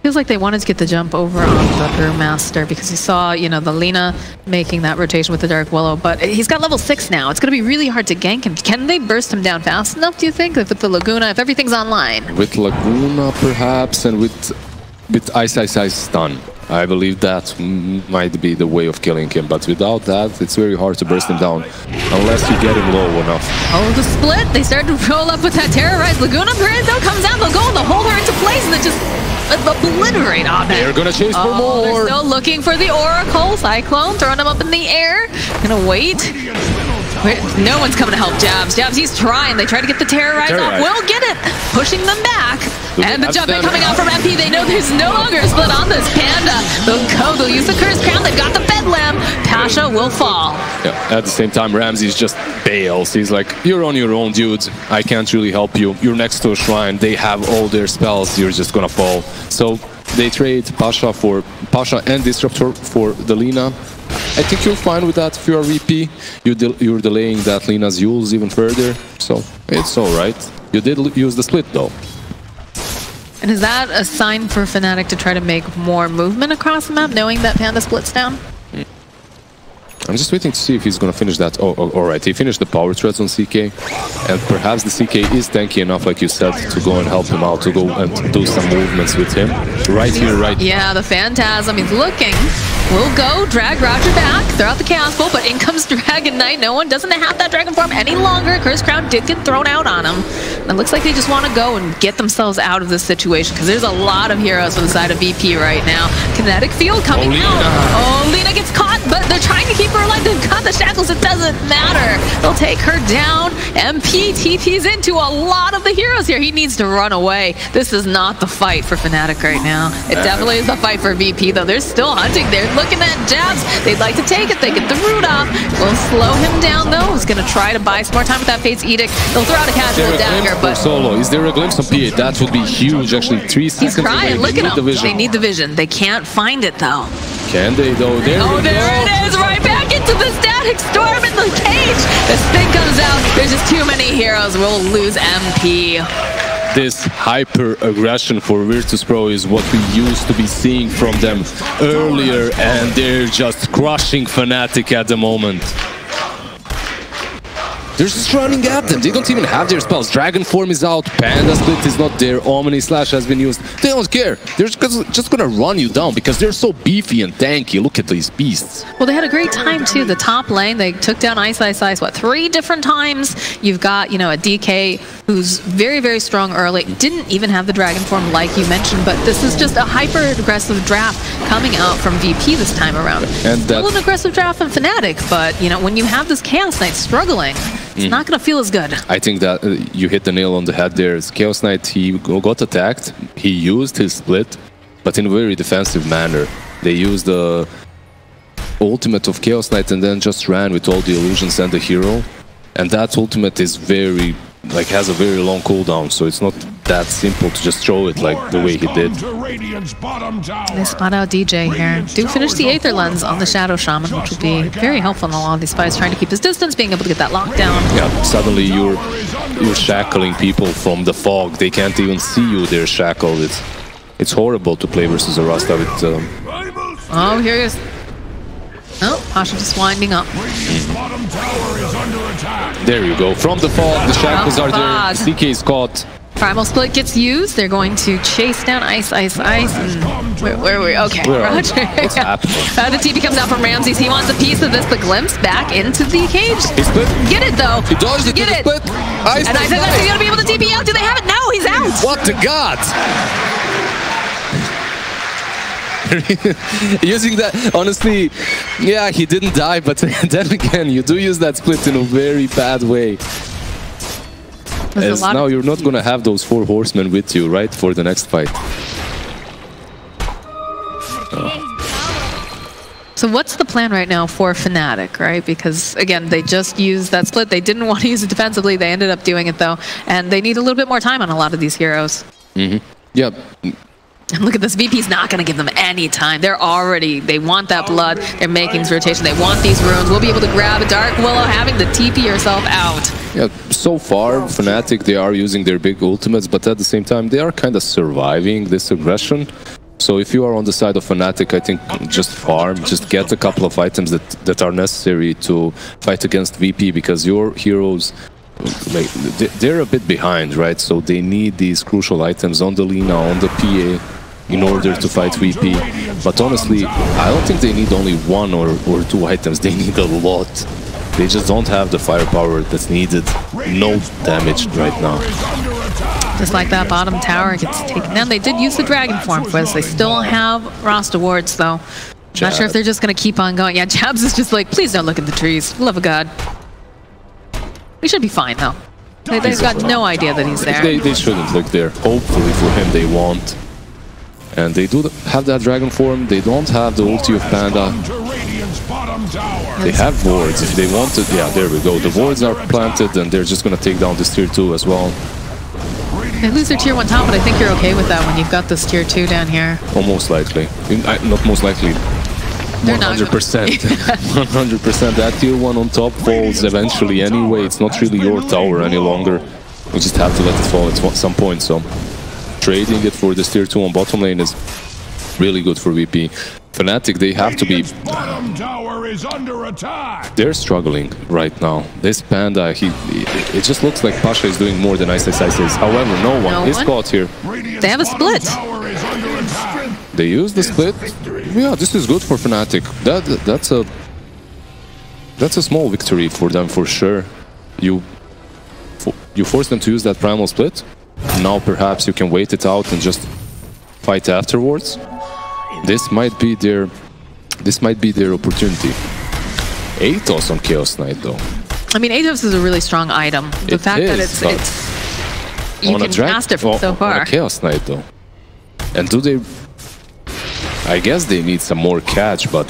Feels like they wanted to get the jump over on the Brewmaster because he saw, you know, the Lina making that rotation with the Dark Willow, but he's got level 6 now. It's going to be really hard to gank him. Can they burst him down fast enough, do you think, with the Laguna, if everything's online? With Laguna, perhaps, and with with iSkyCloud stun. I believe that might be the way of killing him, but without that, it's very hard to burst him down, unless you get him low enough. Oh, the split! They started to roll up with that terrorized Laguna. Brando comes out, they'll go, they'll hold her into place, and then just obliterate on it. They're gonna chase for more! They're still looking for the Oracle. Cyclone throwing him up in the air. Gonna wait. No one's coming to help Jabs. Jabs, he's trying. They try to get the terrorize off. Will get it. Pushing them back. And the jump in coming out from MP. They know there's no longer a split on this Panda. They'll go. They'll use the Curse Crown. They've got the Bedlam. Pasha will fall. Yeah, at the same time, Ramses just bails. He's like, you're on your own, dude. I can't really help you. You're next to a shrine. They have all their spells. You're just gonna fall. So they trade Pasha and Disruptor for the Lina. I think you're fine with that if you're VP. You're delaying that Lina's use even further, so it's alright. You did use the split though. And is that a sign for Fnatic to try to make more movement across the map, knowing that Panda splits down? I'm just waiting to see if he's gonna finish that. Oh, alright, he finished the power threads on CK, and perhaps the CK is tanky enough, like you said, to go and help him out, to go and do some movements with him. Right here, right. Yeah, the Phantasm, he's looking. Will go, drag Roger back, throw out the Chaos Bolt, but in comes Dragon Knight. No one doesn't have that Dragon form any longer. Curse Crown did get thrown out on him. And it looks like they just want to go and get themselves out of this situation, because there's a lot of heroes on the side of VP right now. Kinetic Field coming out. Oh, Lina gets caught, but they're trying to keep her alive. They've got the shackles, it doesn't matter. They'll take her down. MP TP's into a lot of the heroes here. He needs to run away. This is not the fight for Fnatic right now. It definitely is the fight for VP, though. They're still hunting. They're looking at Jabs. They'd like to take it. They get the root off. We'll slow him down, though. He's going to try to buy some more time with that Fate's Edict. They'll throw out a casual dagger, but... Solo. Is there a glimpse on PA? That would be huge, actually. 3 seconds. He's crying. Look at him. The they need the vision. They can't find it, though. Can they, though? There it is. Right back into the Static Storm in the cage. The spin comes out. There's just too many heroes. We'll lose MP. This hyper-aggression for Virtus.Pro is what we used to be seeing from them earlier, and they're just crushing Fnatic at the moment. They're just running at them. They don't even have their spells. Dragon form is out. Panda split is not there. Omni Slash has been used. They don't care. They're just gonna run you down because they're so beefy and tanky. Look at these beasts. Well, they had a great time too. The top lane, they took down iSkyCloud, what, 3 different times? You've got, you know, a DK who's very, very strong early. Didn't even have the Dragon form like you mentioned, but this is just a hyper-aggressive draft coming out from VP this time around. And still an aggressive draft from Fnatic, but, you know, when you have this Chaos Knight struggling, it's not going to feel as good. I think that you hit the nail on the head there. Chaos Knight, he got attacked. He used his split, but in a very defensive manner. They used the ultimate of Chaos Knight and then just ran with all the illusions and the hero. And that ultimate is very, like, has a very long cooldown, so it's not that simple to just throw it like the way he did. They spot out DJ here. Do finish the Aether Lens on the Shadow Shaman, which would be very helpful in a lot of these fights, trying to keep his distance, being able to get that lockdown. Yeah, suddenly you're shackling people from the fog. They can't even see you, they're shackled. It's horrible to play versus a Rasta with... Oh, here he is. Oh, Pasha just winding up. There you go. From the fog, the shackles are there. CK is caught. Primal Split gets used. They're going to chase down Ice. And where are we? Okay, Roger. What's happening? The TP comes out from Ramses. He wants a piece of this. The glimpse back into the cage. He split. Get it, though. He dodged it. Get it. Split. And Ice is going to be able to TP out. Do they have it? No, he's out. What the gods? Using that, honestly, yeah, he didn't die, but then again, you do use that split in a very bad way. As now you're not gonna have those 4 horsemen with you, right, for the next fight. So what's the plan right now for Fnatic, right? Because, again, they just used that split. They didn't want to use it defensively. They ended up doing it, though. And they need a little bit more time on a lot of these heroes. Yeah. And look at this, VP's not going to give them any time. They want that blood. They're making this rotation. They want these runes. We'll be able to grab a Dark Willow, having to TP yourself out. Yeah, so far, Fnatic, they are using their big ultimates, but at the same time, they are kind of surviving this aggression. So if you are on the side of Fnatic, I think just farm, just get a couple of items that are necessary to fight against VP, because your heroes, like, they're a bit behind, right? So they need these crucial items on the Lina, on the PA. in order to fight VP. But honestly, I don't think they need only 1 or 2 items, they need a lot. They just don't have the firepower that's needed. No damage right now. Just like that bottom tower gets taken down. They did use the Dragon form for this. They still have Rost wards though. Not sure if they're just going to keep on going. Yeah, Jabs is just like, please don't look at the trees. Love of God. We should be fine though. They've got no idea that he's there. They shouldn't look there. Hopefully for him they won't. And they do have that Dragon form. They don't have the ulti of Panda. They have wards if they wanted. Yeah, there we go. The wards are planted and they're just going to take down this tier 2 as well. They lose their tier 1 top, but I think you're okay with that when you've got this tier 2 down here. Oh, most likely. Not most likely. 100%. 100%. That tier 1 on top falls eventually anyway. It's not really your tower any longer. We just have to let it fall at some point. So trading it for this tier 2 on bottom lane is really good for VP. Fnatic, they have to be... They're struggling right now. This Panda, it just looks like Pasha is doing more than iSkyCloud is. However, no one is caught here. They have a split. They use the split. Yeah, this is good for Fnatic. That's a small victory for them for sure. You force them to use that primal split. Now perhaps you can wait it out and just fight afterwards. This might be their opportunity. Atos on Chaos Knight though. I mean, Atos is a really strong item. The fact that it's you can cast it from so far. On a Chaos Knight though. And do they? I guess they need some more catch, but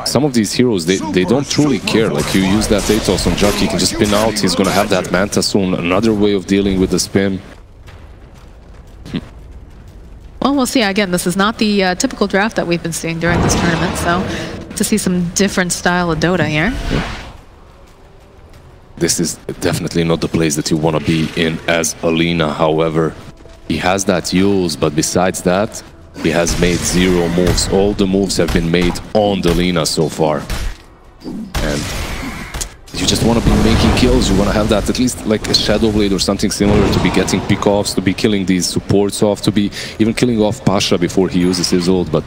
some of these heroes they don't truly care. Like you use that Atos on Jock, he can just spin out. He's gonna have that Manta soon. Another way of dealing with the spin. Well, we'll see. Again, this is not the typical draft that we've been seeing during this tournament, so to see some different style of Dota here. This is definitely not the place that you want to be in as Alina. However, he has that use, but besides that, he has made 0 moves. All the moves have been made on the Alina so far. And you just want to be making kills. You want to have that at least like a Shadow Blade or something similar to be getting pick-offs, to be killing these supports off, to be even killing off Pasha before he uses his ult. But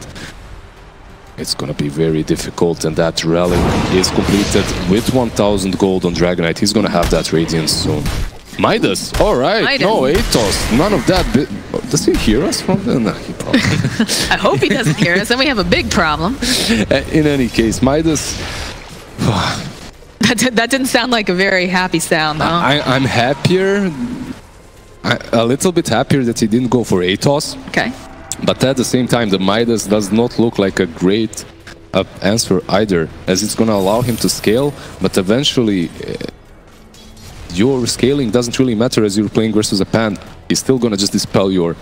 it's going to be very difficult, and that relic is completed with 1000 gold on Dragonite. He's going to have that Radiance soon. Midas, all right. No, Atos, none of that. Does he hear us from there? No, he probably. I hope he doesn't hear us, then we have a big problem. In any case, Midas... That didn't sound like a very happy sound, though. I'm happier, a little bit happier that he didn't go for Atos. Okay. But at the same time, the Midas does not look like a great answer either, as it's going to allow him to scale, but eventually your scaling doesn't really matter as you're playing versus a Pan. He's still going to just dispel your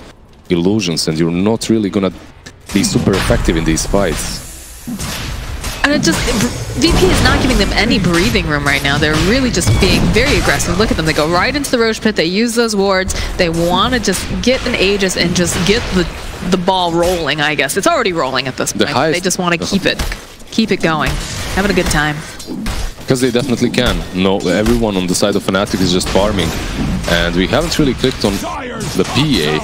illusions, and you're not really going to be super effective in these fights. And it just, VP is not giving them any breathing room right now. They're really just being very aggressive. Look at them, they go right into the Roche Pit, they use those wards, they want to just get an Aegis and just get the ball rolling, I guess. It's already rolling at this point. They just want to keep it going, having a good time. Because they definitely can. No, everyone on the side of Fnatic is just farming. And we haven't really clicked on the PA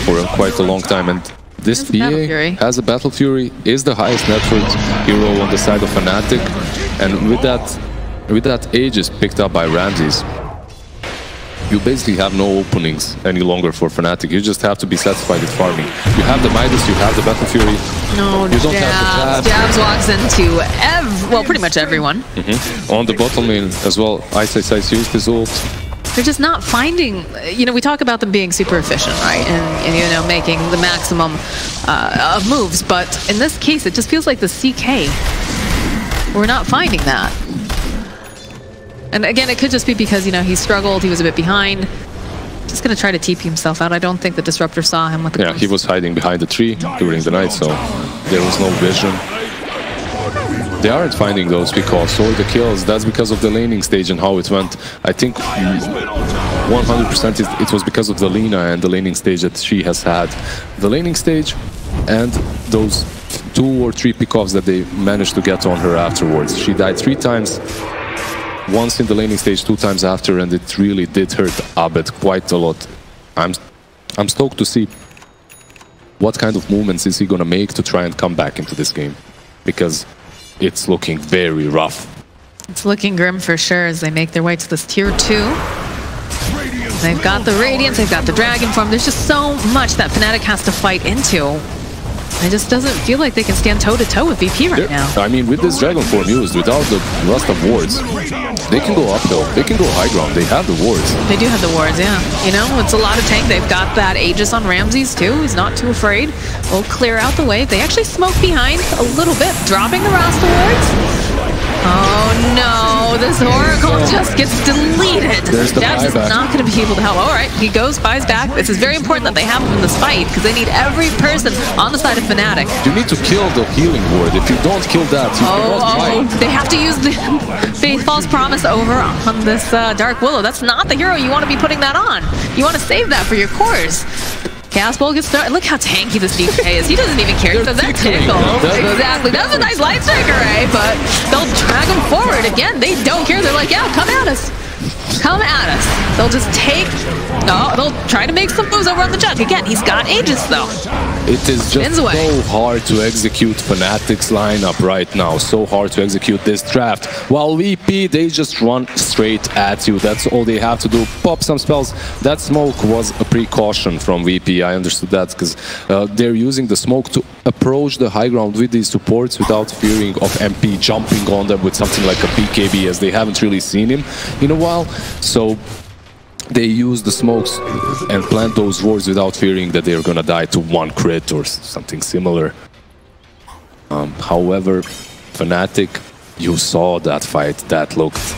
for quite a long time. And this PA has a Battle Fury, is the highest net worth hero on the side of Fnatic, and with that Aegis picked up by Ramses, you basically have no openings any longer for Fnatic. You just have to be satisfied with farming. You have the Midas, you have the Battle Fury. No, you don't have the Jabs walks into well, pretty much everyone. On the bottom lane as well, iSkyCloud used his ult. They're just not finding, you know, we talk about them being super efficient, right? And you know, making the maximum of moves, but in this case, it just feels like the CK, we're not finding that. And again, it could just be because, you know, he struggled, he was a bit behind. Just gonna try to TP himself out. I don't think the Disruptor saw him with the he was hiding behind the tree during the night, so there was no vision. They aren't finding those pickoffs or the kills. That's because of the laning stage and how it went. I think 100% it was because of the Lina and the laning stage that she has had. The laning stage and those 2 or 3 pickoffs that they managed to get on her afterwards. She died 3 times, once in the laning stage, 2 times after, and it really did hurt Abed quite a lot. I'm stoked to see what kind of movements is he gonna make to try and come back into this game? Because it's looking very rough. It's looking grim for sure as they make their way to this tier 2. They've got the Radiance, they've got the Dragon form. There's just so much that Fnatic has to fight into. It just doesn't feel like they can stand toe-to-toe with VP right now. I mean, with this Dragon form used, without the rust of wards, they can go uphill, they can go high ground, they have the wards. They do have the wards, yeah. You know, it's a lot of tank. They've got that Aegis on Ramses too. He's not too afraid. We'll clear out the wave. They actually smoke behind a little bit, dropping the Rasta wards. Oh no, this Oracle just gets deleted. That's not going to be able to help. Alright, he goes, buys back. This is very important that they have him in this fight because they need every person on the side of Fnatic. You need to kill the healing ward. If you don't kill that, you cannot fight. They have to use the Faith False Promise over on this Dark Willow. That's not the hero you want to be putting that on. You want to save that for your cores. Chaos Bolt gets started. Look how tanky this DK is. He doesn't even care. He does that tickle. Exactly. That's a nice light strike array, but they'll drag him forward. Again, they don't care. They're like, yeah, come at us. Come at us. They'll just take... Oh, they'll try to make some moves over on the Judge. Again, he's got Aegis, though. It is just so hard to execute Fnatic's lineup right now. So hard to execute this draft. While VP, they just run straight at you. That's all they have to do. Pop some spells. That smoke was a precaution from VP. I understood that because they're using the smoke to approach the high ground with these supports without fearing of MP jumping on them with something like a BKB, as they haven't really seen him in a while. So they use the smokes and plant those wards without fearing that they're gonna die to one crit or something similar. However, Fnatic, you saw that fight. That looked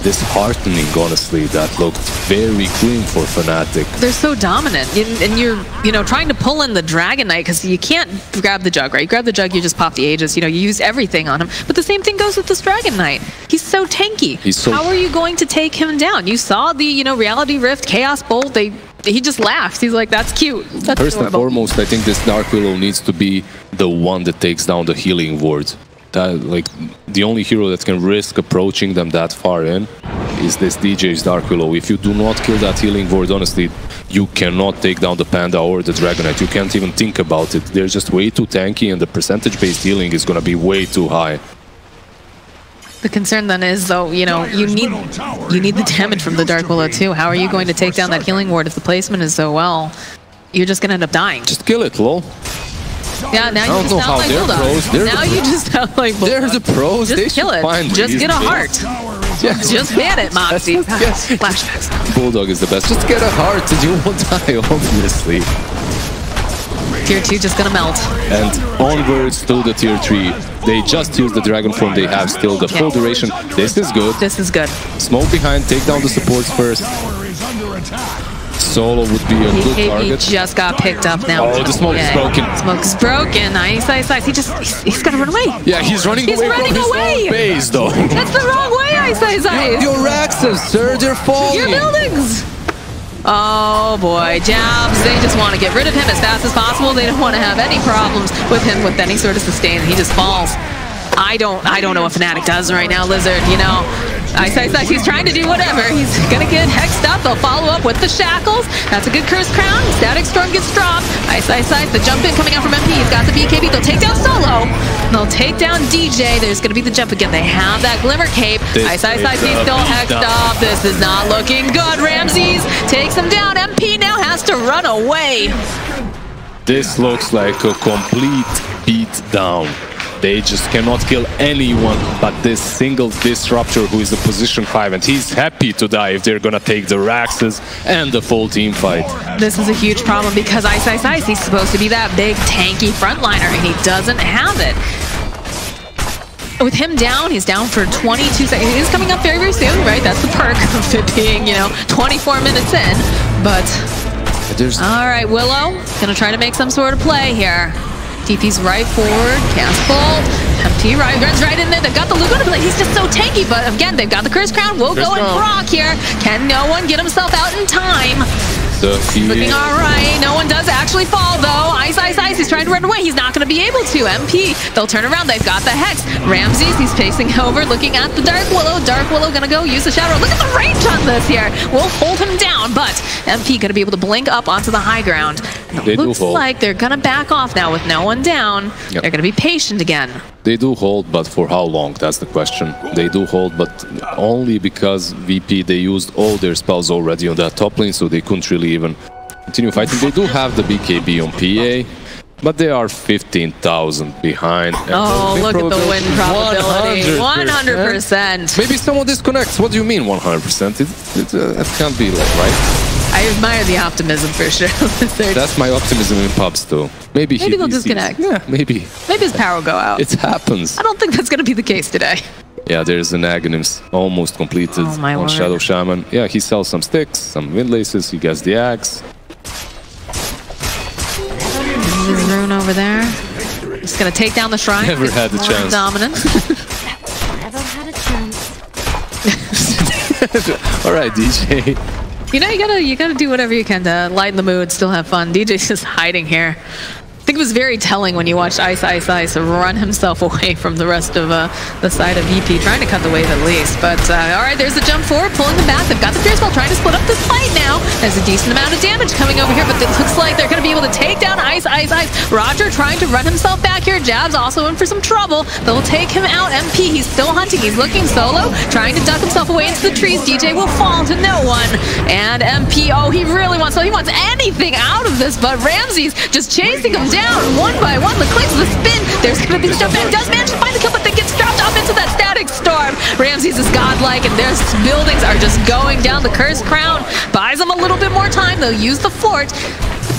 disheartening, honestly. That looked very clean for Fnatic. They're so dominant, and you're, you know, trying to pull in the Dragon Knight because you can't grab the Jug, right? You grab the Jug, you just pop the Aegis. You know, you use everything on him. But the same thing goes with this Dragon Knight. He's so tanky. How are you going to take him down? You saw the, you know, Reality Rift, Chaos Bolt. He just laughs. He's like, that's cute. That's First adorable. and foremost, I think this Dark Willow needs to be the one that takes down the healing wards. That, like, the only hero that can risk approaching them that far in is this DJ's Dark Willow. If you do not kill that healing ward, honestly, you cannot take down the Panda or the Dragon Knight. You can't even think about it. They're just way too tanky, and the percentage-based healing is going to be way too high. The concern then is, though, you know, you need the damage from the Dark Willow too. How are you going to take down that healing ward if the placement is so well? You're just going to end up dying. Just kill it, lol. Yeah, now you just sound like Bulldog. Now you just sound like Bulldog. They're the pros. Just kill it. Just get a heart. Yes. Just ban it, Moxxi. Yes. Flashbacks. Bulldog is the best. Just get a heart and you won't die, obviously. Tier 2 just gonna melt. And onwards to the Tier 3. They just use the Dragon form. They have still the full duration. This is good. This is good. Smoke behind. Take down the supports first. Solo would be a good target. Just got picked up now. Oh, the smoke is broken. Smoke is broken. Nice. He's got to run away. Yeah, he's running away from his own base, though. That's the wrong way, ice. Your axes, sir, they're falling. Your buildings. Oh boy, Jabs, they just want to get rid of him as fast as possible. They don't want to have any problems with him with any sort of sustain. He just falls. I don't know what Fnatic does right now, Lizzard, you know. iSkyCloud, he's trying to do whatever. He's gonna get hexed up. They'll follow up with the shackles. That's a good curse crown. Static Storm gets dropped. iSkyCloud, the jump in coming out from MP. He's got the BKB. They'll take down Solo. They'll take down DJ. There's gonna be the jump again. They have that Glimmer Cape. iSkyCloud, he's still hexed up. This is not looking good. Ramses takes him down. MP now has to run away. This looks like a complete beat down. They just cannot kill anyone but this single Disruptor who is a position 5, and he's happy to die if they're gonna take the Raxes and the full team fight. This is a huge problem because ice, he's supposed to be that big tanky frontliner and he doesn't have it. With him down, he's down for 22 seconds. He is coming up very, very soon, right? That's the perk of it being, you know, 24 minutes in. But, all right, Willow, gonna try to make some sort of play here. TP's right forward, cast bolt, MT right, runs right in there. They've got the Lugana play. He's just so tanky, but again, they've got the Curse Crown. We'll go and proc here. Can no one get himself out in time? Looking all right. No one does actually fall, though. Ice. He's trying to run away. He's not going to be able to. MP, they'll turn around. They've got the Hex. Ramses, he's pacing over, looking at the Dark Willow. Dark Willow going to go use the Shadow. Look at the range on this here. We'll hold him down, but MP going to be able to blink up onto the high ground. It looks like they're going to back off now with no one down. Yep. They're going to be patient again. They do hold, but for how long? That's the question. They do hold, but only because VP, they used all their spells already on that top lane, so they couldn't really even continue fighting. They do have the BKB on PA, but they are 15,000 behind. Oh, look at the win probability. 100%. Maybe someone disconnects. What do you mean 100%? It can't be like, right? I admire the optimism for sure. That's my optimism in pubs too. Maybe they'll disconnect. Yeah, maybe. Maybe his power will go out. It happens. I don't think that's going to be the case today. Yeah, there's an Aghanim's almost completed on Shadow Shaman. Yeah, he sells some sticks, some windlaces, he gets the axe. There's Rune over there. Just going to take down the shrine. Never had the chance. Dominance. Never had a chance. All right, DJ. You know, you gotta do whatever you can to lighten the mood, still have fun. DJ's just hiding here. I think it was very telling when you watched Ice run himself away from the rest of the side of VP, trying to cut the wave at least. But all right, there's the jump forward, pulling them back. They've got the Fierce Ball, trying to split up this fight now. There's a decent amount of damage coming over here, but it looks like they're going to be able to take down Ice. Roger trying to run himself back here. Jab's also in for some trouble. They'll take him out. MP, he's still hunting. He's looking solo, trying to duck himself away into the trees. DJ will fall to no one. And MP, oh, he really wants anything out of this, but Ramses just chasing him down one by one. The clicks, the spin. There's going to be the jump back. Does manage to find the kill, but then gets dropped off into that static storm. Ramses is godlike, and their buildings are just going down. The Cursed Crown buys them a little bit more time. They'll use the fort.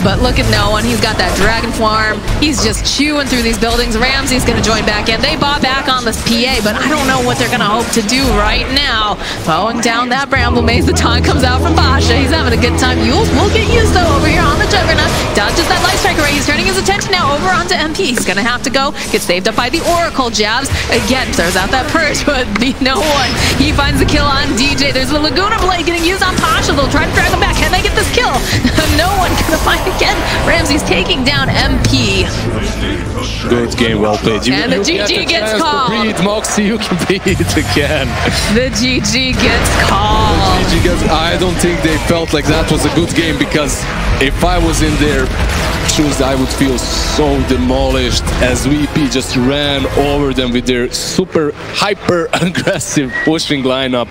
But look at no one. He's got that Dragon Farm. He's just chewing through these buildings. Ramsey's going to join back in. They bought back on this PA, but I don't know what they're going to hope to do right now. Bowing down that Bramble Maze. The taunt comes out from Basha. He's having a good time. Yules will get used, though, over here on the Juggernaut. Dodges that Life Strike array. He's turning his attention now over onto MP. He's going to have to go. Get saved up by the Oracle jabs. Again, throws out that Purge, but no one. He finds the kill on DJ. There's the Laguna Blade getting used on Pasha. They'll try to drag him back. Can they get this kill? No one going to find again. Ramsey's taking down MP. Good game, well played. And the GG gets called. Beat Moxxi, you can beat it again. The GG gets called. I don't think they felt like that was a good game, because if I was in their shoes, I would feel so demolished as VP just ran over them with their super hyper aggressive pushing lineup.